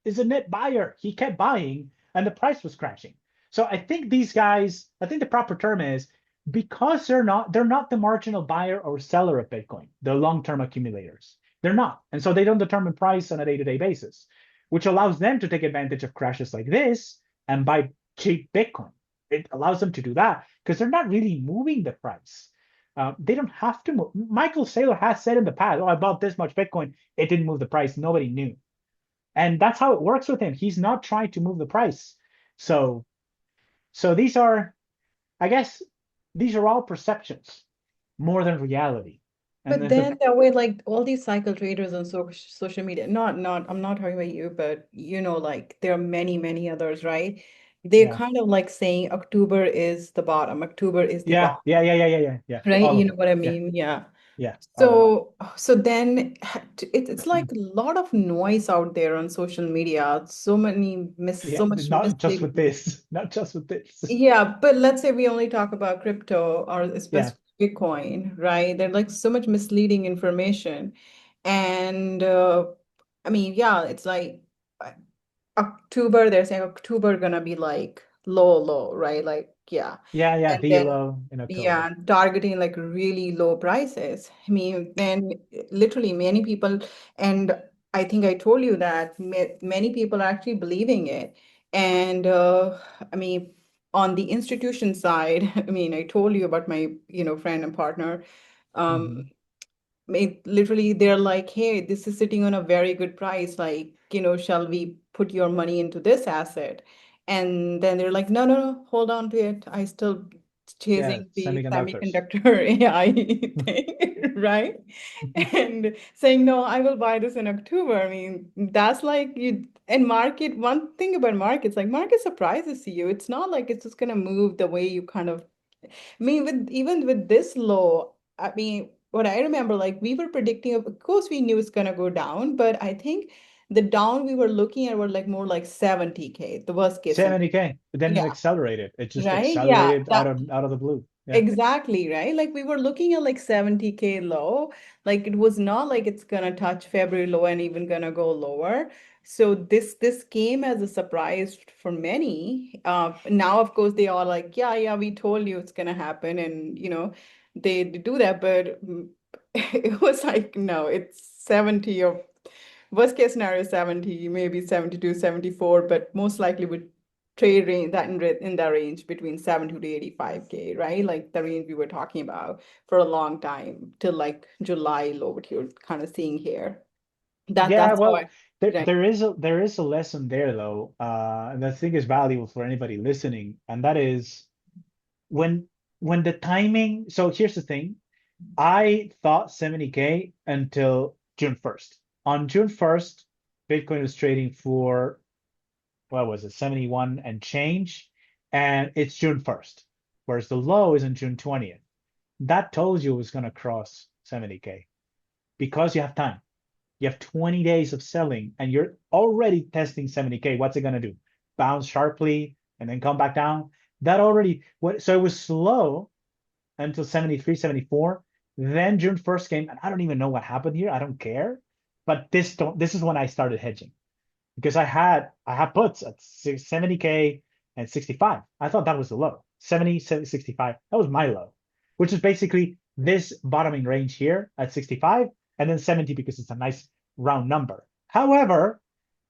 is a net buyer. He kept buying, and the price was crashing. So I think these guys, I think the proper term is, because they're not the marginal buyer or seller of Bitcoin, the long-term accumulators. They're not. And so they don't determine price on a day-to-day basis, which allows them to take advantage of crashes like this and buy cheap Bitcoin. It allows them to do that because they're not really moving the price. They don't have to move. Michael Saylor has said in the past, oh, I bought this much Bitcoin. It didn't move the price. Nobody knew. And that's how it works with him. He's not trying to move the price. So these are, I guess, these are all perceptions more than reality. But then that way, like all these cycle traders on social media, I'm not talking about you, but like there are many others, right? They're kind of like saying October is the bottom, October is the bottom, yeah. right? All You of know them. what I mean? Yeah. Yeah. All of them. So then it's like a lot of noise out there on social media, so much Not just with misleading. this. Not just with this. Yeah, but let's say we only talk about crypto or Yeah. especially Bitcoin, right? There's like so much misleading information. And I mean, yeah, it's like uh, October, they're saying October gonna be like low, right? Like, yeah. Yeah, And the then, low in October. yeah, targeting like really low prices. I mean, then literally many people, and I think I told you that many people are actually believing it. And I mean, on the institution side, I mean, I told you about my, friend and partner. Um, literally they're like, hey, this is sitting on a very good price, like, shall we put your money into this asset? And then they're like, no, hold on to it, I still Yeah, chasing the semiconductors. semiconductor AI thing, right? And saying, no, I will buy this in October. I mean, that's like you. And market, one thing about markets, like market surprises you. It's not like it's just gonna move the way you kind of, I mean, even with this low, I mean, what I remember, like we were predicting, of course, we knew it's gonna go down, but I think the down we were looking at were like more like 70K, the worst case scenario. 70K, but then it Yeah, accelerated. It just right. Yeah, accelerated out of the blue. Yeah. exactly, right? Like we were looking at like 70K low. Like it was not like it's gonna touch February low and even gonna go lower. So this came as a surprise for many. Now of course they are like, yeah, we told you it's gonna happen, and they do that, but it was like, no, it's 70, or worst case scenario 70, maybe 72, 74, but most likely would trade range that in that range between 70 to 85K, right? Like the range we were talking about for a long time till like July low, what you're kind of seeing here. Yeah, That's how well, I, right. there is a lesson there though, and I think is valuable for anybody listening, and that is when the timing. So here's the thing. I thought 70K until June 1st. On June 1st, Bitcoin was trading for, what was it, 71 and change, and it's June 1st, whereas the low is on June 20th. That told you it was going to cross 70K because you have time. You have 20 days of selling and you're already testing 70K. What's it going to do? Bounce sharply and then come back down? That already, so it was slow until 73, 74. Then June 1st came, and I don't even know what happened here. I don't care. But this is when I started hedging because I had puts at 70K and 65. I thought that was the low. 70, 65. That was my low, which is basically this bottoming range here at 65, and then 70 because it's a nice round number. However,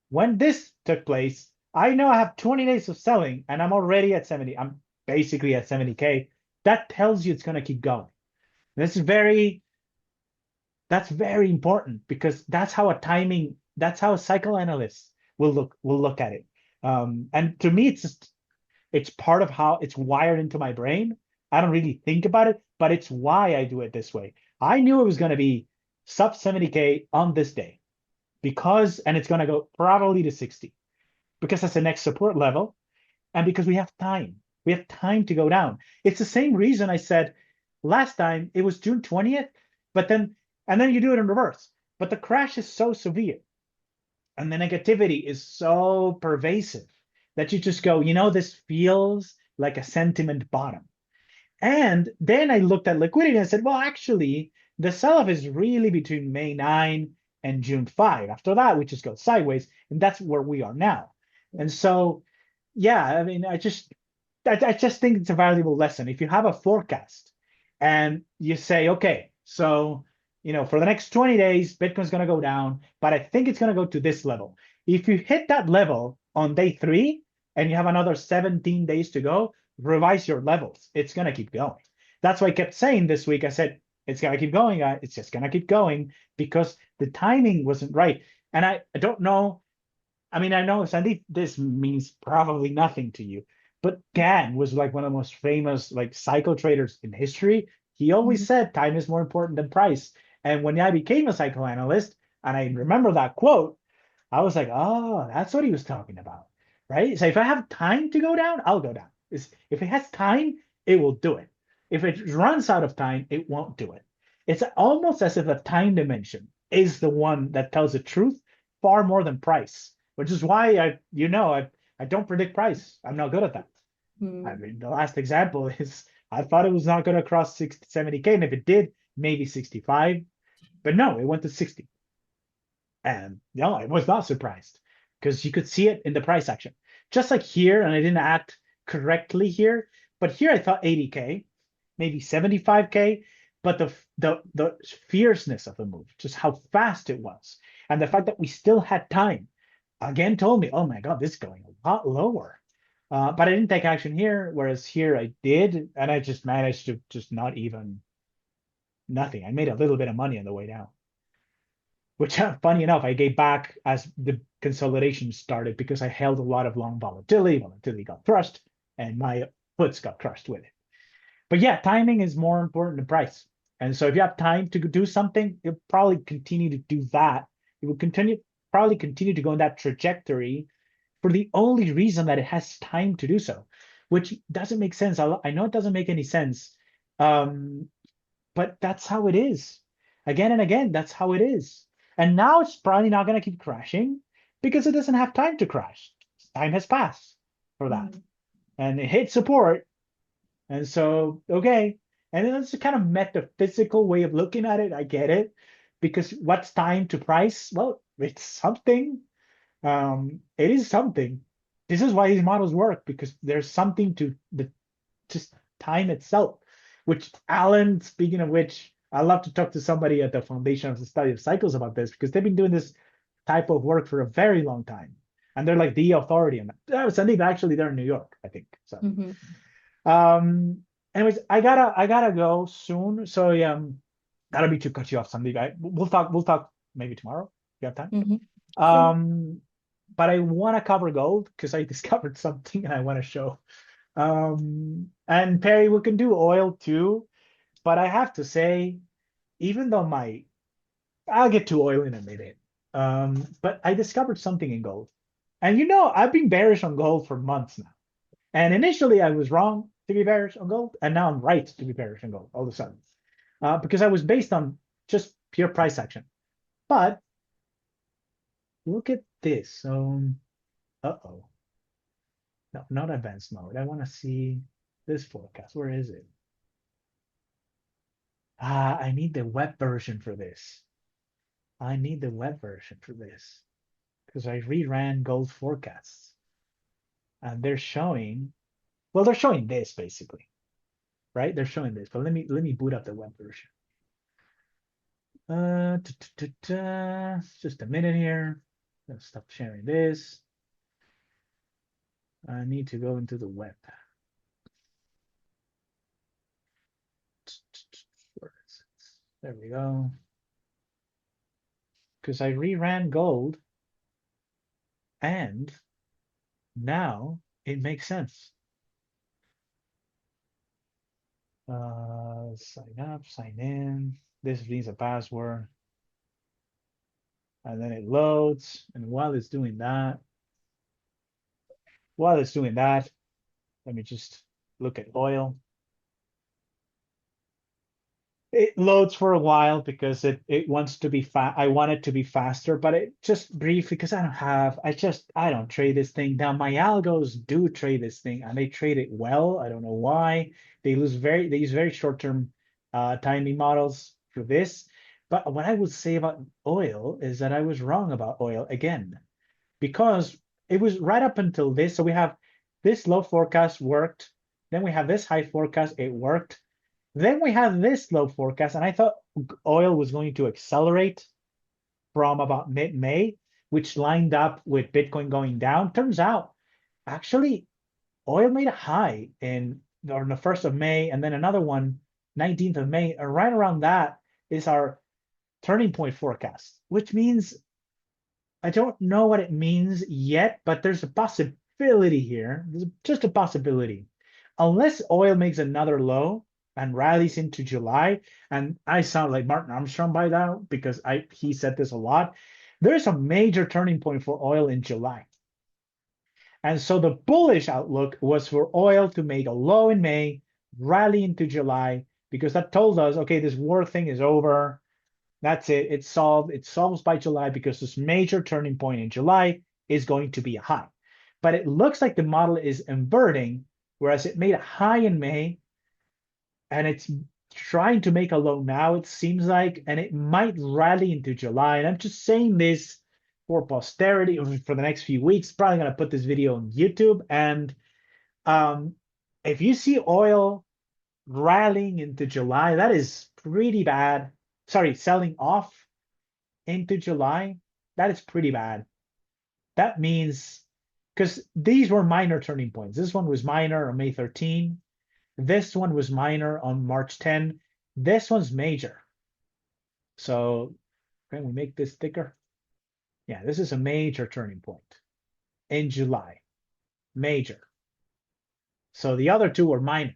when this took place, I know I have 20 days of selling and I'm already at 70. I'm basically at 70K. That tells you it's going to keep going. This is that's very important because that's how that's how a psychoanalyst will look at it. And to me, it's part of how it's wired into my brain. I don't really think about it, but it's why I do it this way. I knew it was going to be sub 70K on this day and it's going to go probably to 60 because that's the next support level. And because we have time, to go down. It's the same reason I said last time it was June 20th, and then you do it in reverse. But the crash is so severe and the negativity is so pervasive that you just go, this feels like a sentiment bottom. And then I looked at liquidity and said, well, actually, the sell-off is really between May 9 and June 5. After that, we just go sideways, and that's where we are now. And so, yeah, I mean, I just think it's a valuable lesson. If you have a forecast and you say, okay, so for the next 20 days, Bitcoin's going to go down, but I think it's going to go to this level. If you hit that level on day 3 and you have another 17 days to go, revise your levels. It's going to keep going. That's why I kept saying this week, I said, it's going to keep going. It's just going to keep going because the timing wasn't right. And I don't know. I mean, I know, Sandeep, this means probably nothing to you, but Gann was like one of the most famous like psycho traders in history. He always said time is more important than price. And when I became a psychoanalyst, and I remember that quote, I was like, oh, that's what he was talking about, right? So if I have time to go down, I'll go down. If it has time, it will do it. If it runs out of time, it won't do it. It's almost as if the time dimension is the one that tells the truth far more than price, which is why I don't predict price. I'm not good at that. I mean, the last example is I thought it was not going to cross 60, 70K, and if it did, maybe 65. But no, it went to 60. And no, I was not surprised because you could see it in the price action. Just like here, and I didn't act correctly here, but here I thought 80K, maybe 75K, but the fierceness of the move, just how fast it was, and the fact that we still had time, again told me, oh my God, this is going a lot lower. But I didn't take action here, whereas here I did, and I just managed to just not even nothing. I made a little bit of money on the way down, which funny enough, I gave back as the consolidation started because I held a lot of long volatility. Volatility got crushed, and my puts got crushed with it. But yeah, timing is more important than price. And so if you have time to do something, you'll probably continue to do that. It will probably continue to go in that trajectory for the only reason that it has time to do so, which doesn't make sense. I know it doesn't make any sense, but that's how it is. Again and again, that's how it is. And now it's probably not going to keep crashing because it doesn't have time to crash. Time has passed for that. And it hit support. And so, okay. And then it's a kind of metaphysical way of looking at it. I get it. Because what's time to price? Well, it's something. It is something. This is why these models work, because there's something to just time itself. Which Alan, speaking of which, I'd love to talk to somebody at the Foundation of the Study of Cycles about this, because they've been doing this type of work for a very long time. And they're like the authority on that. Sandeep, actually, they're in New York, I think. So anyways, I gotta go soon. So that'll be to cut you off, Sandeep. We'll talk maybe tomorrow. You have time? But I want to cover gold because I discovered something and I want to show. And Perry, we can do oil too, but I have to say, even though I'll get to oil in a minute. But I discovered something in gold. And I've been bearish on gold for months now. And initially I was wrong to be bearish on gold, and now I'm right to be bearish on gold all of a sudden. Because I was based on just pure price action. But look at this. Uh-oh. No, not advanced mode. I want to see this forecast. Where is it? I need the web version for this. Because I reran gold forecasts. And they're showing this basically. Right? They're showing this. But let me boot up the web version. Just a minute here. Let's stop sharing this. I need to go into the web. Where is it? There we go. Because I reran gold, and now it makes sense. Sign up, sign in. This needs a password. And then it loads. And while it's doing that, let me just look at oil. It loads for a while because it wants to be fast. I want it to be faster, but it just brief because I don't trade this thing. Now my algos do trade this thing and they trade it well. I don't know why. They use very short-term timing models for this. But what I would say about oil is that I was wrong about oil again, because it was right up until this. So we have this low forecast worked, then we have this high forecast, it worked. Then we have this low forecast, and I thought oil was going to accelerate from about mid-May, which lined up with Bitcoin going down. Turns out, actually, oil made a high on the 1st of May, and then another one, 19th of May. And right around that is our turning point forecast, which means I don't know what it means yet, but there's a possibility here. There's just a possibility. Unless oil makes another low and rallies into July, and I sound like Martin Armstrong by now because he said this a lot, there's a major turning point for oil in July. And so the bullish outlook was for oil to make a low in May, rally into July, because that told us, okay, this war thing is over. That's it. It's solved. It solves by July because this major turning point in July is going to be a high. But it looks like the model is inverting, whereas it made a high in May, and it's trying to make a low now, it seems like, and it might rally into July. And I'm just saying this for posterity or for the next few weeks. Probably going to put this video on YouTube. And if you see oil rallying into July, that is pretty bad. Sorry, selling off into July, that is pretty bad. That means, because these were minor turning points. This one was minor on May 13. This one was minor on March 10. This one's major. So can we make this thicker? Yeah, this is a major turning point in July. Major. So the other two were minor.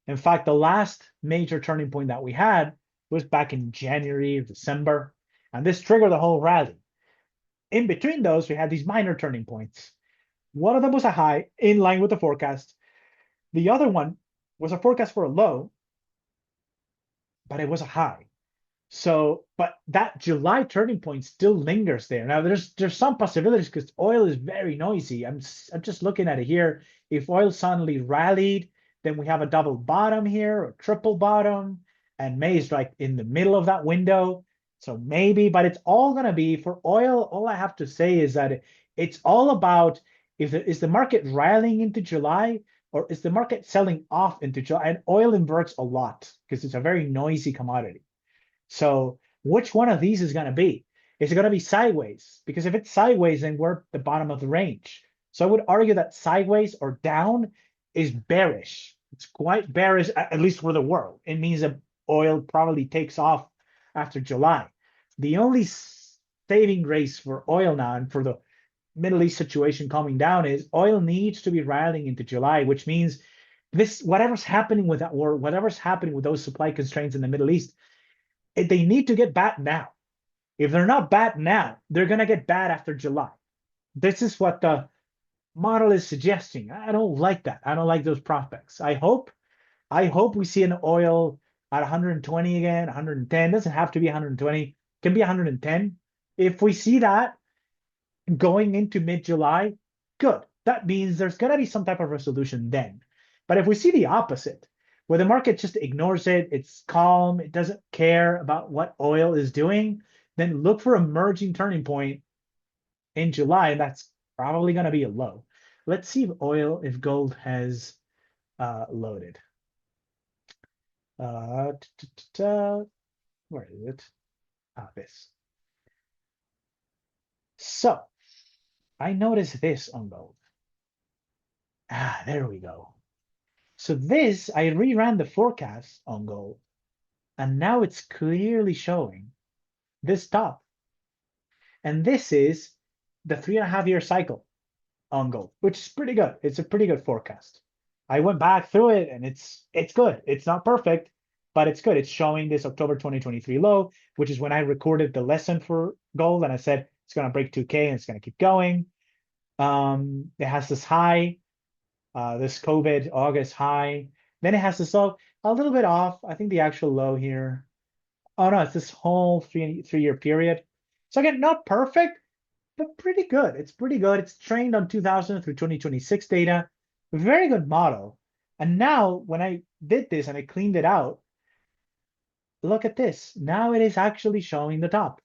In fact, the last major turning point that we had was back in January or December, and this triggered the whole rally. In between those, we had these minor turning points. One of them was a high in line with the forecast. The other one was a forecast for a low, but it was a high. So, but that July turning point still lingers there. Now, there's some possibilities because oil is very noisy. I'm just looking at it here. If oil suddenly rallied, then we have a double bottom here or triple bottom, and May is like in the middle of that window. So maybe, but it's all going to be for oil. All I have to say is that it's all about is the market rallying into July, or is the market selling off into July? And oil inverts a lot because it's a very noisy commodity. So which one of these is going to be? Is it going to be sideways? Because if it's sideways, then we're at the bottom of the range. So I would argue that sideways or down is bearish. It's quite bearish, at least for the world. It means that oil probably takes off after July. The only saving grace for oil now and for the Middle East situation coming down is oil needs to be rallying into July, which means whatever's happening with that war, whatever's happening with those supply constraints in the Middle East, they need to get bad now. If they're not bad now, they're going to get bad after July. This is what the model is suggesting. I don't like that. I don't like those prospects. I hope we see an oil at 120 again, 110. It doesn't have to be 120. It can be 110. If we see that going into mid-July, good. That means there's going to be some type of resolution then. But if we see the opposite, where the market just ignores it, it's calm, it doesn't care about what oil is doing, then look for a merging turning point in July, and that's probably going to be a low. Let's see if gold has loaded. Where is it? this. So I noticed this on gold. There we go. So this, I reran the forecast on gold, and now it's clearly showing this top. And this is the 3.5-year cycle on gold, which is pretty good. It's a pretty good forecast. I went back through it and it's good. It's not perfect, but it's good. It's showing this October 2023 low, which is when I recorded the lesson for gold, and I said it's going to break 2K and it's going to keep going. It has this high, this COVID August high. Then it has this low, a little bit off. I think the actual low here. Oh no, it's this whole three-year period. So again, not perfect, but pretty good. It's pretty good. It's trained on 2000 through 2026 data. Very good model. And now when I did this and I cleaned it out, look at this. Now it is actually showing the top.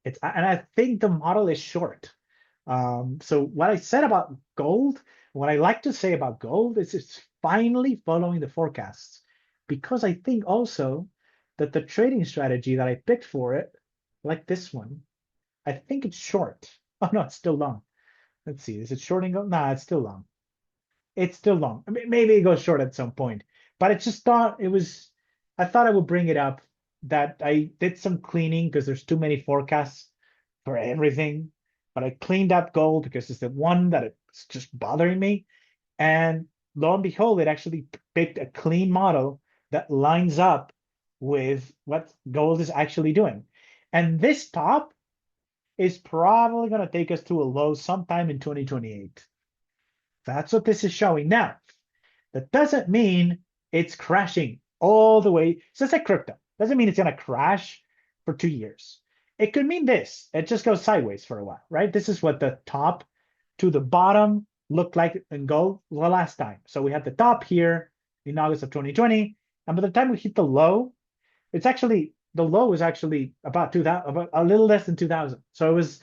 And I think the model is short. So what I said about gold, what I like to say about gold is it's finally following the forecasts, because I think also that the trading strategy that I picked for it, like this one, I think it's short. Oh no, it's still long. Let's see, is it shorting gold? Nah, it's still long. It's still long. I mean, maybe it goes short at some point, but I just thought it was, I thought I would bring it up that I did some cleaning because there's too many forecasts for everything. But I cleaned up gold because it's the one that it's just bothering me. And lo and behold, it actually picked a clean model that lines up with what gold is actually doing. And this top is probably going to take us to a low sometime in 2028. That's what this is showing. Now, that doesn't mean it's crashing all the way. It's just like crypto. Doesn't mean it's going to crash for 2 years. It could mean this. It just goes sideways for a while, right? This is what the top to the bottom looked like in gold the last time. So we had the top here in August of 2020. And by the time we hit the low, it's actually, the low was actually about 2000, about a little less than 2000. So it was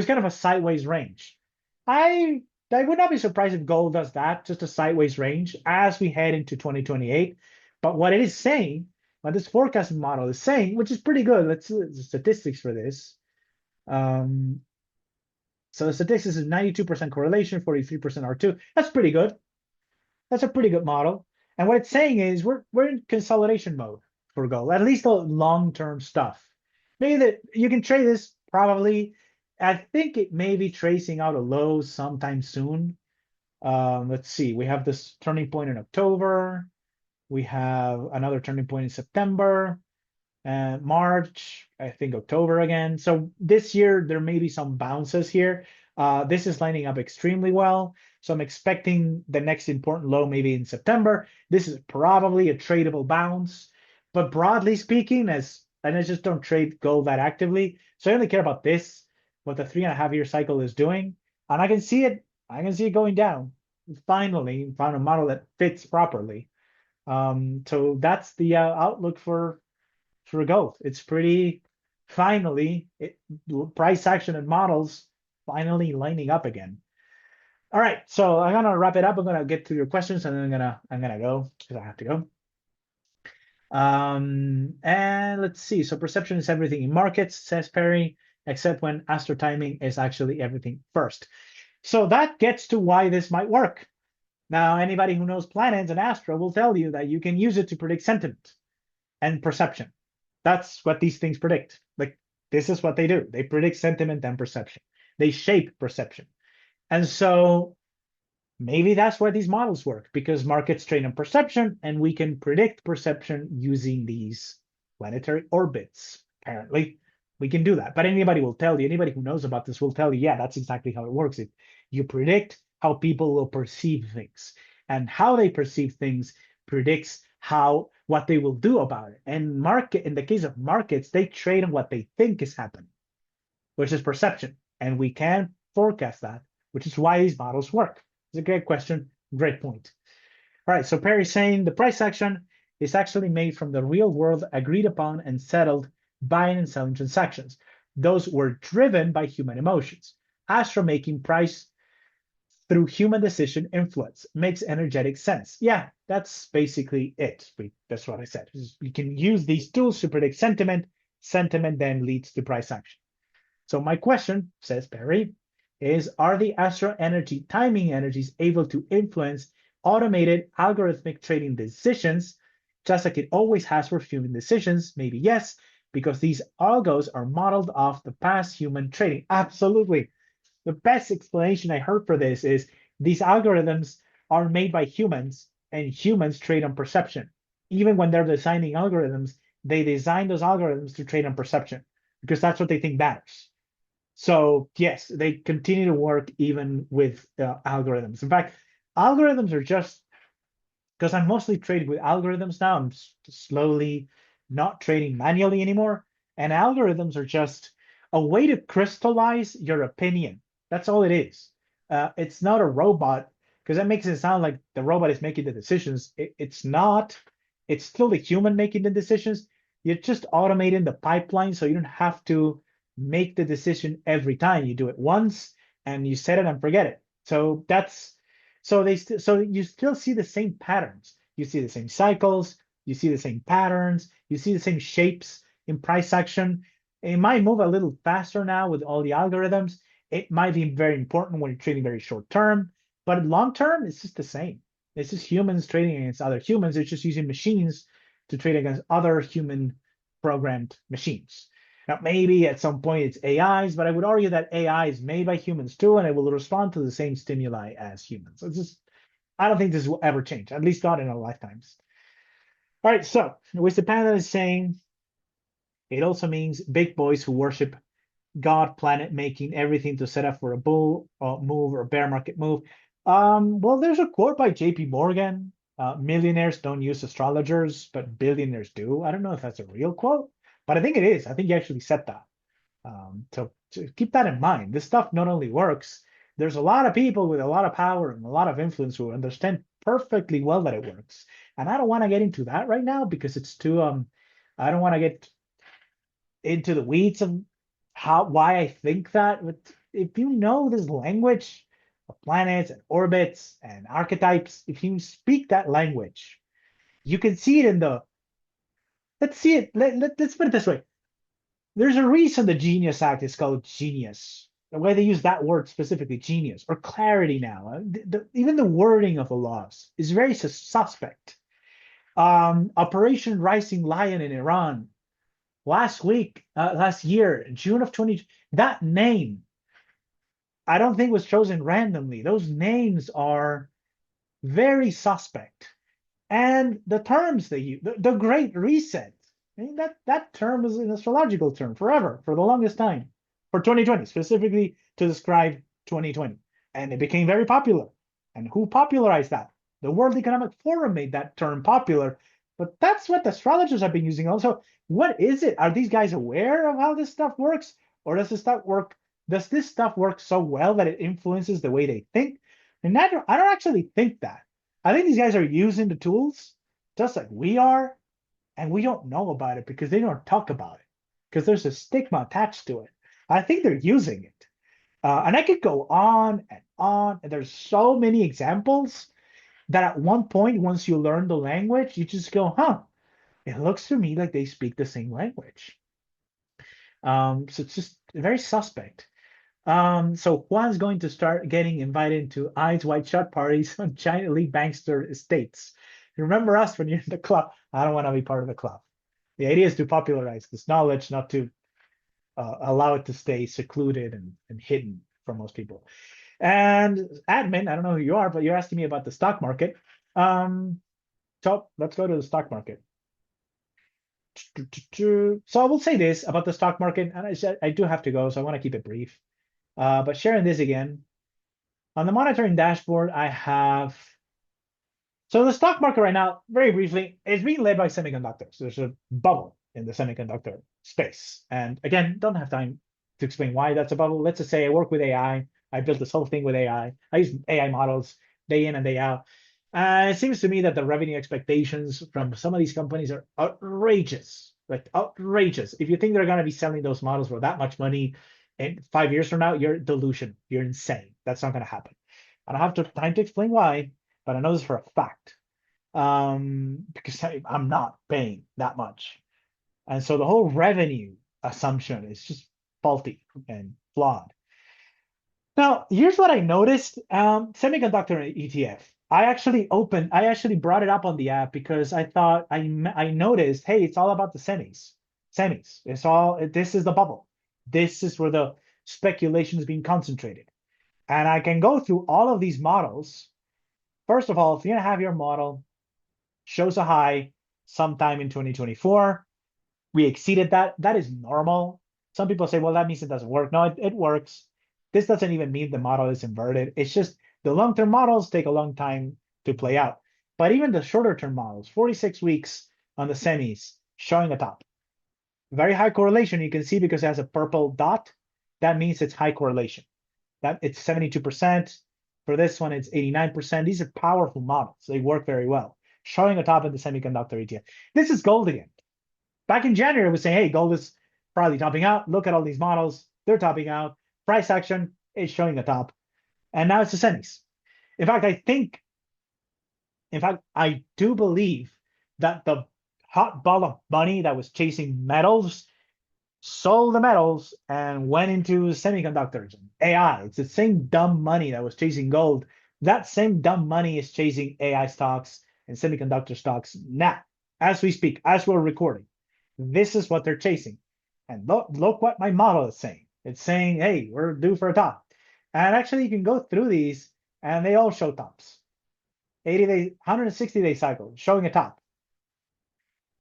kind of a sideways range. I would not be surprised if gold does that, just a sideways range as we head into 2028. But what it is saying, what this forecasting model is saying, which is pretty good. Let's see the statistics for this. So the statistics is 92% correlation, 43% R2. That's pretty good. That's a pretty good model. And what it's saying is we're in consolidation mode for gold, at least the long-term stuff. Maybe that you can trade this probably. I think it may be tracing out a low sometime soon. Let's see. We have this turning point in October. We have another turning point in September and March, I think October again. So this year, there may be some bounces here. This is lining up extremely well. So I'm expecting the next important low maybe in September. This is probably a tradable bounce. But broadly speaking, and I just don't trade gold that actively, so I only care about this, what the 3.5-year cycle is doing. And I can see it going down. Finally, found a model that fits properly. So that's the outlook for gold. It's pretty finally price action and models finally lining up again. All right, so I'm gonna wrap it up. I'm gonna get to your questions, and then I'm gonna go because I have to go. And let's see. So perception is everything in markets, says Perry, except when astro timing is actually everything first. So that gets to why this might work. Now, anybody who knows planets and astro will tell you that you can use it to predict sentiment and perception. That's what these things predict. Like, this is what they do. They predict sentiment and perception. They shape perception. And so maybe that's where these models work, because markets trade on perception, and we can predict perception using these planetary orbits. Apparently, we can do that. But anybody will tell you, anybody who knows about this will tell you, yeah, that's exactly how it works. You predict how people will perceive things, and how they perceive things predicts what they will do about it. And in the case of markets, they trade on what they think is happening, which is perception. And we can forecast that, which is why these models work. It's a great question, great point. All right, so Perry's saying the price action is actually made from the real world agreed upon and settled buying and selling transactions. Those were driven by human emotions. Astro making price through human decision influence makes energetic sense. Yeah, that's basically it. That's what I said. We can use these tools to predict sentiment Sentiment then leads to price action. So my question, says Perry, is are the astro energy timing energies able to influence automated algorithmic trading decisions, just like it always has for human decisions? Maybe yes, because these algos are modeled off the past human trading. Absolutely. The best explanation I heard for this is these algorithms are made by humans, and humans trade on perception. Even when they're designing algorithms, they design those algorithms to trade on perception because that's what they think matters. So yes, they continue to work even with algorithms. In fact, algorithms are just, because I'm mostly trading with algorithms now, I'm slowly not trading manually anymore. And algorithms are just a way to crystallize your opinion. That's all it is. It's not a robot, because that makes it sound like the robot is making the decisions. It's not. It's still the human making the decisions. You're just automating the pipeline so you don't have to make the decision every time. You do it once and you set it and forget it. So that's so you still see the same patterns. You see the same cycles, you see the same patterns, you see the same shapes in price action. It might move a little faster now with all the algorithms. It might be very important when you're trading very short term, but long term, it's just the same. It's just humans trading against other humans. It's just using machines to trade against other human programmed machines. Now, maybe at some point it's AIs, but I would argue that AI is made by humans too, and it will respond to the same stimuli as humans. So it's just, I don't think this will ever change, at least not in our lifetimes. All right, so Wikipedia is saying it also means big boys who worship God, planet making everything to set up for a bull move or a bear market move. Well, there's a quote by JP Morgan. Millionaires don't use astrologers, but billionaires do. I don't know if that's a real quote, but I think it is. I think he actually said that. So keep that in mind. This stuff not only works, there's a lot of people with a lot of power and a lot of influence who understand perfectly well that it works. And I don't want to get into that right now because it's too I don't want to get into the weeds of why I think that. But if you know this language of planets and orbits and archetypes, if you speak that language, you can see it in the let's see it. Let's put it this way. There's a reason the Genius Act is called genius. The way they use that word specifically, genius, or clarity now. Even the wording of the laws is very suspect. Operation Rising Lion in Iran, last year, June of 20, that name, I don't think was chosen randomly. Those names are very suspect. And the terms they use, the Great Reset, I mean, that term is an astrological term forever, for the longest time, for 2020, specifically to describe 2020. And it became very popular. And who popularized that? The World Economic Forum made that term popular. But that's what astrologers have been using also. What is it? Are these guys aware of how this stuff works? Or does this stuff work so well that it influences the way they think? And I don't actually think that. I think these guys are using the tools just like we are, and we don't know about it because they don't talk about it, because there's a stigma attached to it. I think they're using it. And I could go on, and there's so many examples that at one point, once you learn the language, you just go, huh, it looks to me like they speak the same language. So it's just very suspect. So Juan's going to start getting invited to Eyes Wide Shut parties on giant elite bankster estates. Remember us when you're in the club. I don't want to be part of the club. The idea is to popularize this knowledge, not to allow it to stay secluded and hidden from most people. And admin, I don't know who you are, but you're asking me about the stock market. So let's go to the stock market. So I will say this about the stock market, and I said I do have to go, so I want to keep it brief. But sharing this again, on the monitoring dashboard, I have. So the stock market right now, very briefly, is being led by semiconductors. There's a bubble in the semiconductor space. And again, don't have time to explain why that's a bubble. Let's just say I work with AI. I built this whole thing with AI. I use AI models day in and day out. It seems to me that the revenue expectations from some of these companies are outrageous, like outrageous. If you think they're going to be selling those models for that much money in 5 years from now, you're delusion. You're insane. That's not going to happen. I don't have time to explain why, but I know this for a fact, because I'm not paying that much. And so the whole revenue assumption is just faulty and flawed. Now, here's what I noticed. Semiconductor ETF. I actually brought it up on the app because I thought I noticed, hey, it's all about the semis. Semis. This is the bubble. This is where the speculation is being concentrated. And I can go through all of these models. First of all, if you're gonna have your model shows a high sometime in 2024, we exceeded that. That is normal. Some people say, well, that means it doesn't work. No, it works. This doesn't even mean the model is inverted. It's just the long-term models take a long time to play out. But even the shorter-term models, 46 weeks on the semis, showing a top. Very high correlation, you can see because it has a purple dot. That means it's high correlation. That it's 72%. For this one, it's 89%. These are powerful models. They work very well. Showing a top in the semiconductor ETF. This is gold again. Back in January, we saying, hey, gold is probably topping out. Look at all these models. They're topping out. Price action is showing a top. And now it's the semis. In fact, I do believe that the hot ball of money that was chasing metals sold the metals and went into semiconductors and AI. It's the same dumb money that was chasing gold. That same dumb money is chasing AI stocks and semiconductor stocks now, as we speak, as we're recording. This is what they're chasing. And look what my model is saying. It's saying, hey, we're due for a top. And actually, you can go through these, and they all show tops. 80-day, 160-day cycle, showing a top.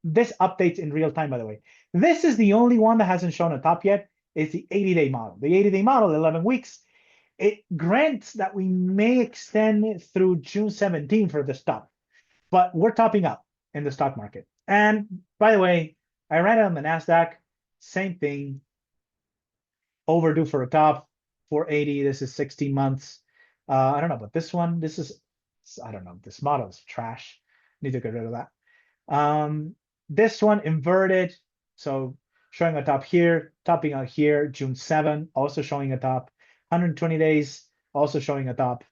This updates in real time, by the way. This is the only one that hasn't shown a top yet. It's the 80-day model. The 80-day model, 11 weeks. It grants that we may extend through June 17 for this top. But we're topping up in the stock market. And by the way, I ran it on the NASDAQ. Same thing. Overdue for a top. 480. This is 16 months. I don't know, but this one, I don't know. This model is trash. Need to get rid of that. This one inverted. So showing a top here, topping out here, June 7, also showing a top. 120 days, also showing a top.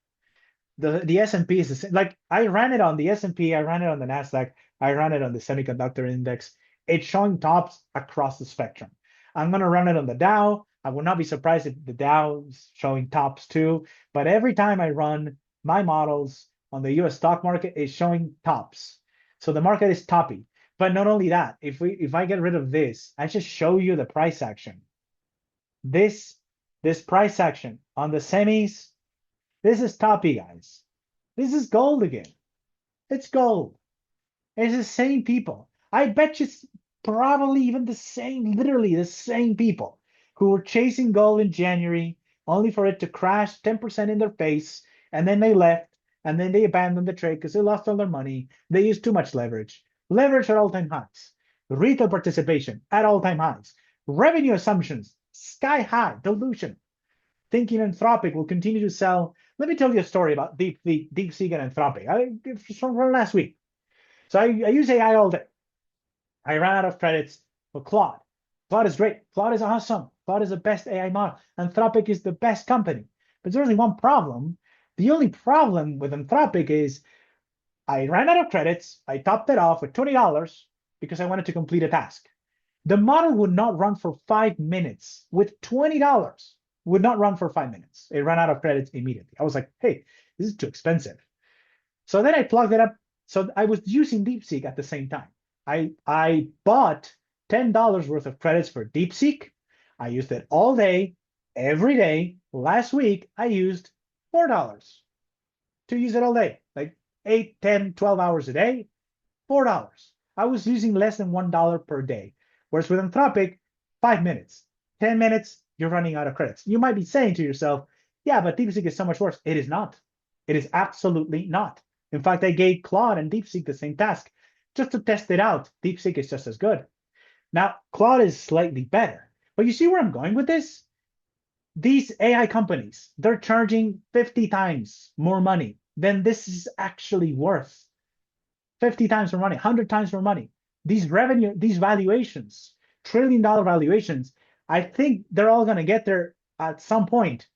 The S&P is the same. Like I ran it on the S&P, I ran it on the NASDAQ, I ran it on the semiconductor index. It's showing tops across the spectrum. I'm going to run it on the Dow. I would not be surprised if the Dow is showing tops too. But every time I run my models on the US stock market, it's showing tops. So the market is toppy. But not only that, if I get rid of this, I just show you the price action. This price action on the semis, this is toppy, guys. This is gold again. It's gold. It's the same people. I bet you it's probably even the same, literally the same people who were chasing gold in January, only for it to crash 10% in their face, and then they left, and then they abandoned the trade because they lost all their money. They used too much leverage. Leverage at all-time highs. Retail participation at all-time highs. Revenue assumptions, sky high, dilution. Thinking Anthropic will continue to sell. Let me tell you a story about DeepSeek and Anthropic. From last week. So I use AI all day. I ran out of credits for Claude. Claude is great. Claude is awesome. Claude is the best AI model. Anthropic is the best company. But there's only one problem. The only problem with Anthropic is I ran out of credits. I topped it off with $20 because I wanted to complete a task. The model would not run for 5 minutes with $20. Would not run for 5 minutes. It ran out of credits immediately. I was like, hey, this is too expensive. So then I plugged it up. So I was using DeepSeek at the same time. I bought $10 worth of credits for DeepSeek. I used it all day, every day. Last week, I used $4 to use it all day, like 8, 10, 12 hours a day, $4. I was using less than $1 per day. Whereas with Anthropic, 5 minutes, 10 minutes, you're running out of credits. You might be saying to yourself, yeah, but DeepSeek is so much worse. It is not. It is absolutely not. In fact, I gave Claude and DeepSeek the same task just to test it out. DeepSeek is just as good. Now, Claude is slightly better. But you see where I'm going with this? These AI companies, they're charging 50 times more money than this is actually worth. 50 times more money, 100 times more money. These valuations, trillion-dollar valuations, I think they're all going to get there at some point.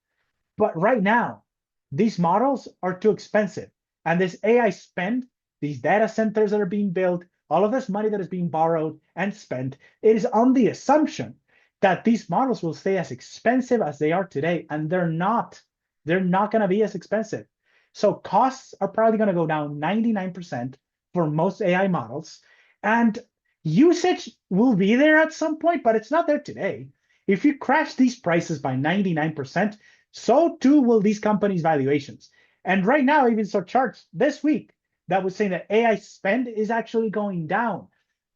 But right now, these models are too expensive. And this AI spend, these data centers that are being built, all of this money that is being borrowed and spent, it is on the assumption that these models will stay as expensive as they are today, and they're not. They're not going to be as expensive. So costs are probably going to go down 99% for most AI models, and usage will be there at some point, but it's not there today. If you crash these prices by 99%, so too will these companies' valuations. And right now, I even saw charts this week that was saying that AI spend is actually going down.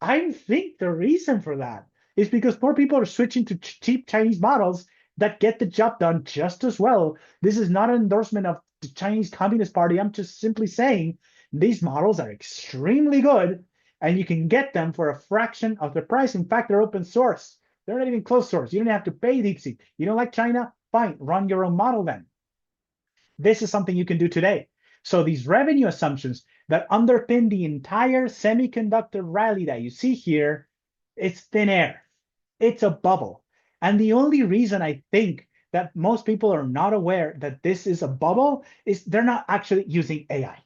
I think the reason for that is because more people are switching to cheap Chinese models that get the job done just as well. This is not an endorsement of the Chinese Communist Party. I'm just simply saying these models are extremely good, and you can get them for a fraction of the price. In fact, they're open source. They're not even closed source. You don't have to pay DeepSeek. You don't like China? Fine, run your own model then. This is something you can do today. So these revenue assumptions that underpin the entire semiconductor rally that you see here, it's thin air. It's a bubble. And the only reason I think that most people are not aware that this is a bubble is they're not actually using AI.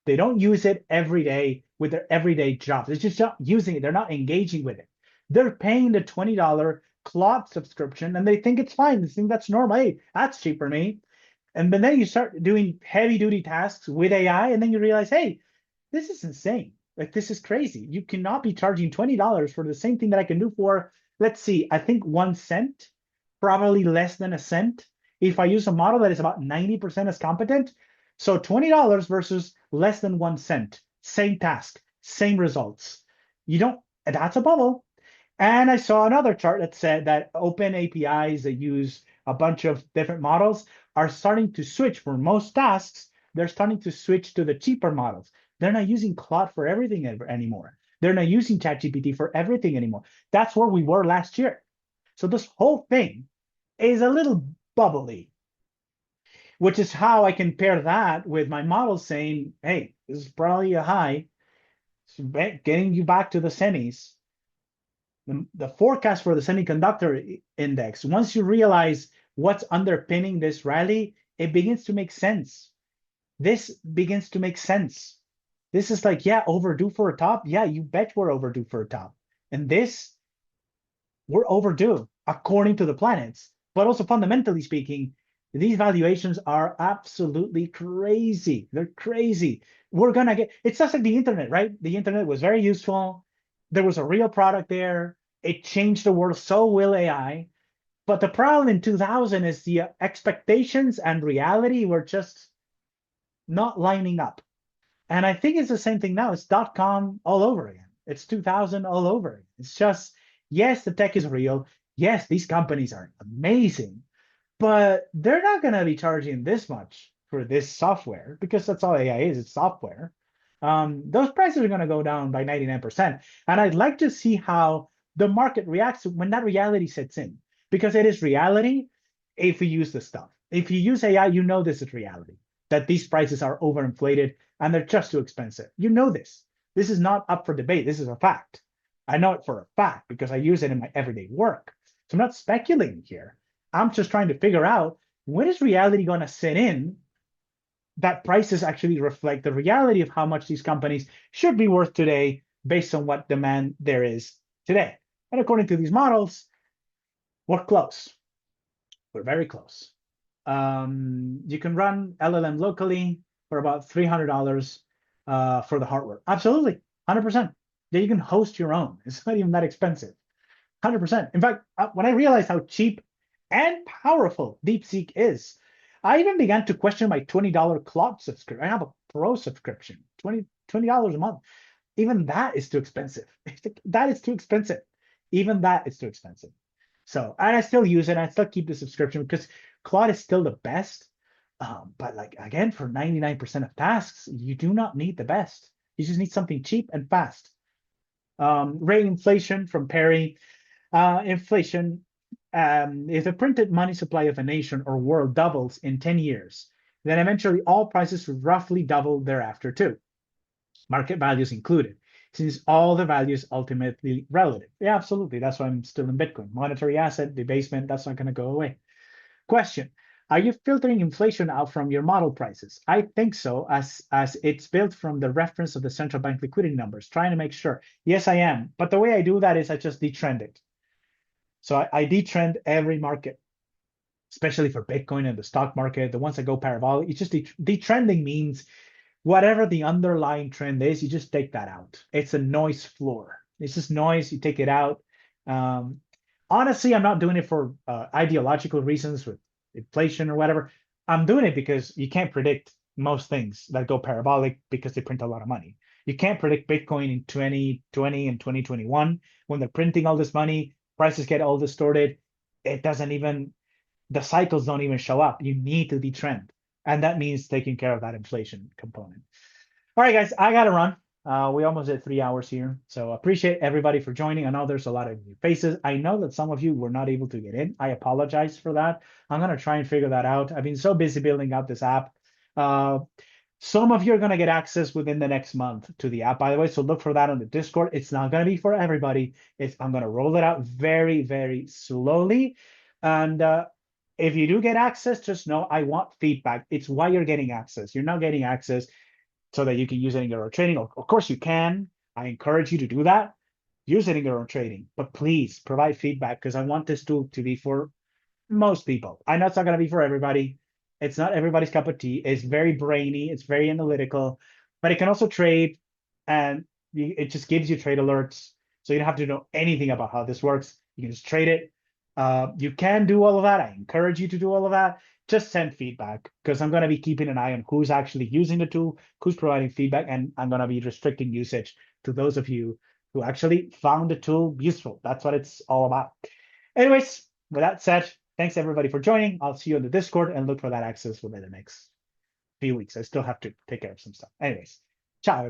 They don't use it every day with their everyday jobs. They're just not using it. They're not engaging with it. They're paying the $20 Claude subscription and they think it's fine. They think that's normal. Hey, that's cheap for me. And then you start doing heavy duty tasks with AI, and then you realize, hey, this is insane. Like, this is crazy. You cannot be charging $20 for the same thing that I can do for, let's see, I think 1 cent, probably less than a cent. If I use a model that is about 90% as competent, so $20 versus less than 1 cent, same task, same results. That's a bubble. And I saw another chart that said that open APIs that use a bunch of different models are starting to switch for most tasks. They're starting to switch to the cheaper models. They're not using Claude for everything anymore. They're not using ChatGPT for everything anymore. That's where we were last year. So this whole thing is a little bubbly, which is how I can pair that with my model saying, hey, this is probably a high, getting you back to the semis. The forecast for the semiconductor index, once you realize what's underpinning this rally, it begins to make sense. This begins to make sense. This is like, yeah, overdue for a top. Yeah, you bet we're overdue for a top. And this, we're overdue according to the planets. But also fundamentally speaking, these valuations are absolutely crazy. They're crazy. We're going to get, it's just like the internet, right? The internet was very useful. There was a real product there. It changed the world. So will AI. But the problem in 2000 is the expectations and reality were just not lining up. And I think it's the same thing now. It's .com all over again. It's 2000 all over again. It's just, yes, the tech is real. Yes, these companies are amazing, but they're not going to be charging this much for this software because that's all AI is. It's software. Those prices are going to go down by 99%. And I'd like to see how the market reacts when that reality sets in, because it is reality if you use this stuff. If you use AI, you know this is reality, that these prices are overinflated and they're just too expensive. You know this. This is not up for debate. This is a fact. I know it for a fact because I use it in my everyday work. So I'm not speculating here. I'm just trying to figure out, when is reality going to set in that prices actually reflect the reality of how much these companies should be worth today based on what demand there is today. And according to these models, we're close. We're very close. You can run LLM locally for about $300 for the hardware. Absolutely, 100%. Then you can host your own. It's not even that expensive. 100%. In fact, when I realized how cheap and powerful DeepSeek is, I even began to question my $20 Claude subscription. I have a pro subscription, $20 a month. Even that is too expensive. That is too expensive. Even that is too expensive. So, and I still use it. I still keep the subscription because Claude is still the best. But like, again, for 99% of tasks, you do not need the best. You just need something cheap and fast. Rate inflation from Perry. Inflation, if the printed money supply of a nation or world doubles in 10 years, then eventually all prices would roughly double thereafter too, market values included, since all the values ultimately relative. Yeah, absolutely. That's why I'm still in Bitcoin. Monetary asset debasement, that's not going to go away. Question, Are you filtering inflation out from your model prices? I think so, as it's built from the reference of the central bank liquidity numbers, trying to make sure. Yes, I am. But the way I do that is I just detrend it. So I detrend every market, especially for Bitcoin and the stock market, the ones that go parabolic. It's just detrending means whatever the underlying trend is, you just take that out. It's a noise floor. It's just noise. You take it out. Honestly, I'm not doing it for ideological reasons with inflation or whatever. I'm doing it because you can't predict most things that go parabolic because they print a lot of money. You can't predict Bitcoin in 2020 and 2021 when they're printing all this money, prices get all distorted. It doesn't even, the cycles don't even show up. You need to detrend. And that means taking care of that inflation component. All right, guys, I got to run. We almost did 3 hours here. So appreciate everybody for joining. I know there's a lot of new faces. I know that some of you were not able to get in. I apologize for that. I'm going to try and figure that out. I've been so busy building out this app. Some of you are going to get access within the next month to the app, by the way. So look for that on the Discord. It's not going to be for everybody. I'm going to roll it out very, very slowly. And if you do get access, just know I want feedback. It's why you're getting access. You're not getting access so that you can use it in your own trading. Of course you can. I encourage you to do that. Use it in your own trading, but please provide feedback because I want this tool to be for most people. I know it's not going to be for everybody. It's not everybody's cup of tea. It's very brainy. It's very analytical, but it can also trade, and it just gives you trade alerts. So you don't have to know anything about how this works. You can just trade it. You can do all of that. I encourage you to do all of that. Just send feedback because I'm going to be keeping an eye on who's actually using the tool, who's providing feedback, and I'm going to be restricting usage to those of you who actually found the tool useful. That's what it's all about. Anyways, with that said, thanks everybody for joining. I'll see you on the Discord and look for that access within the next few weeks. I still have to take care of some stuff. Anyways, ciao, everybody.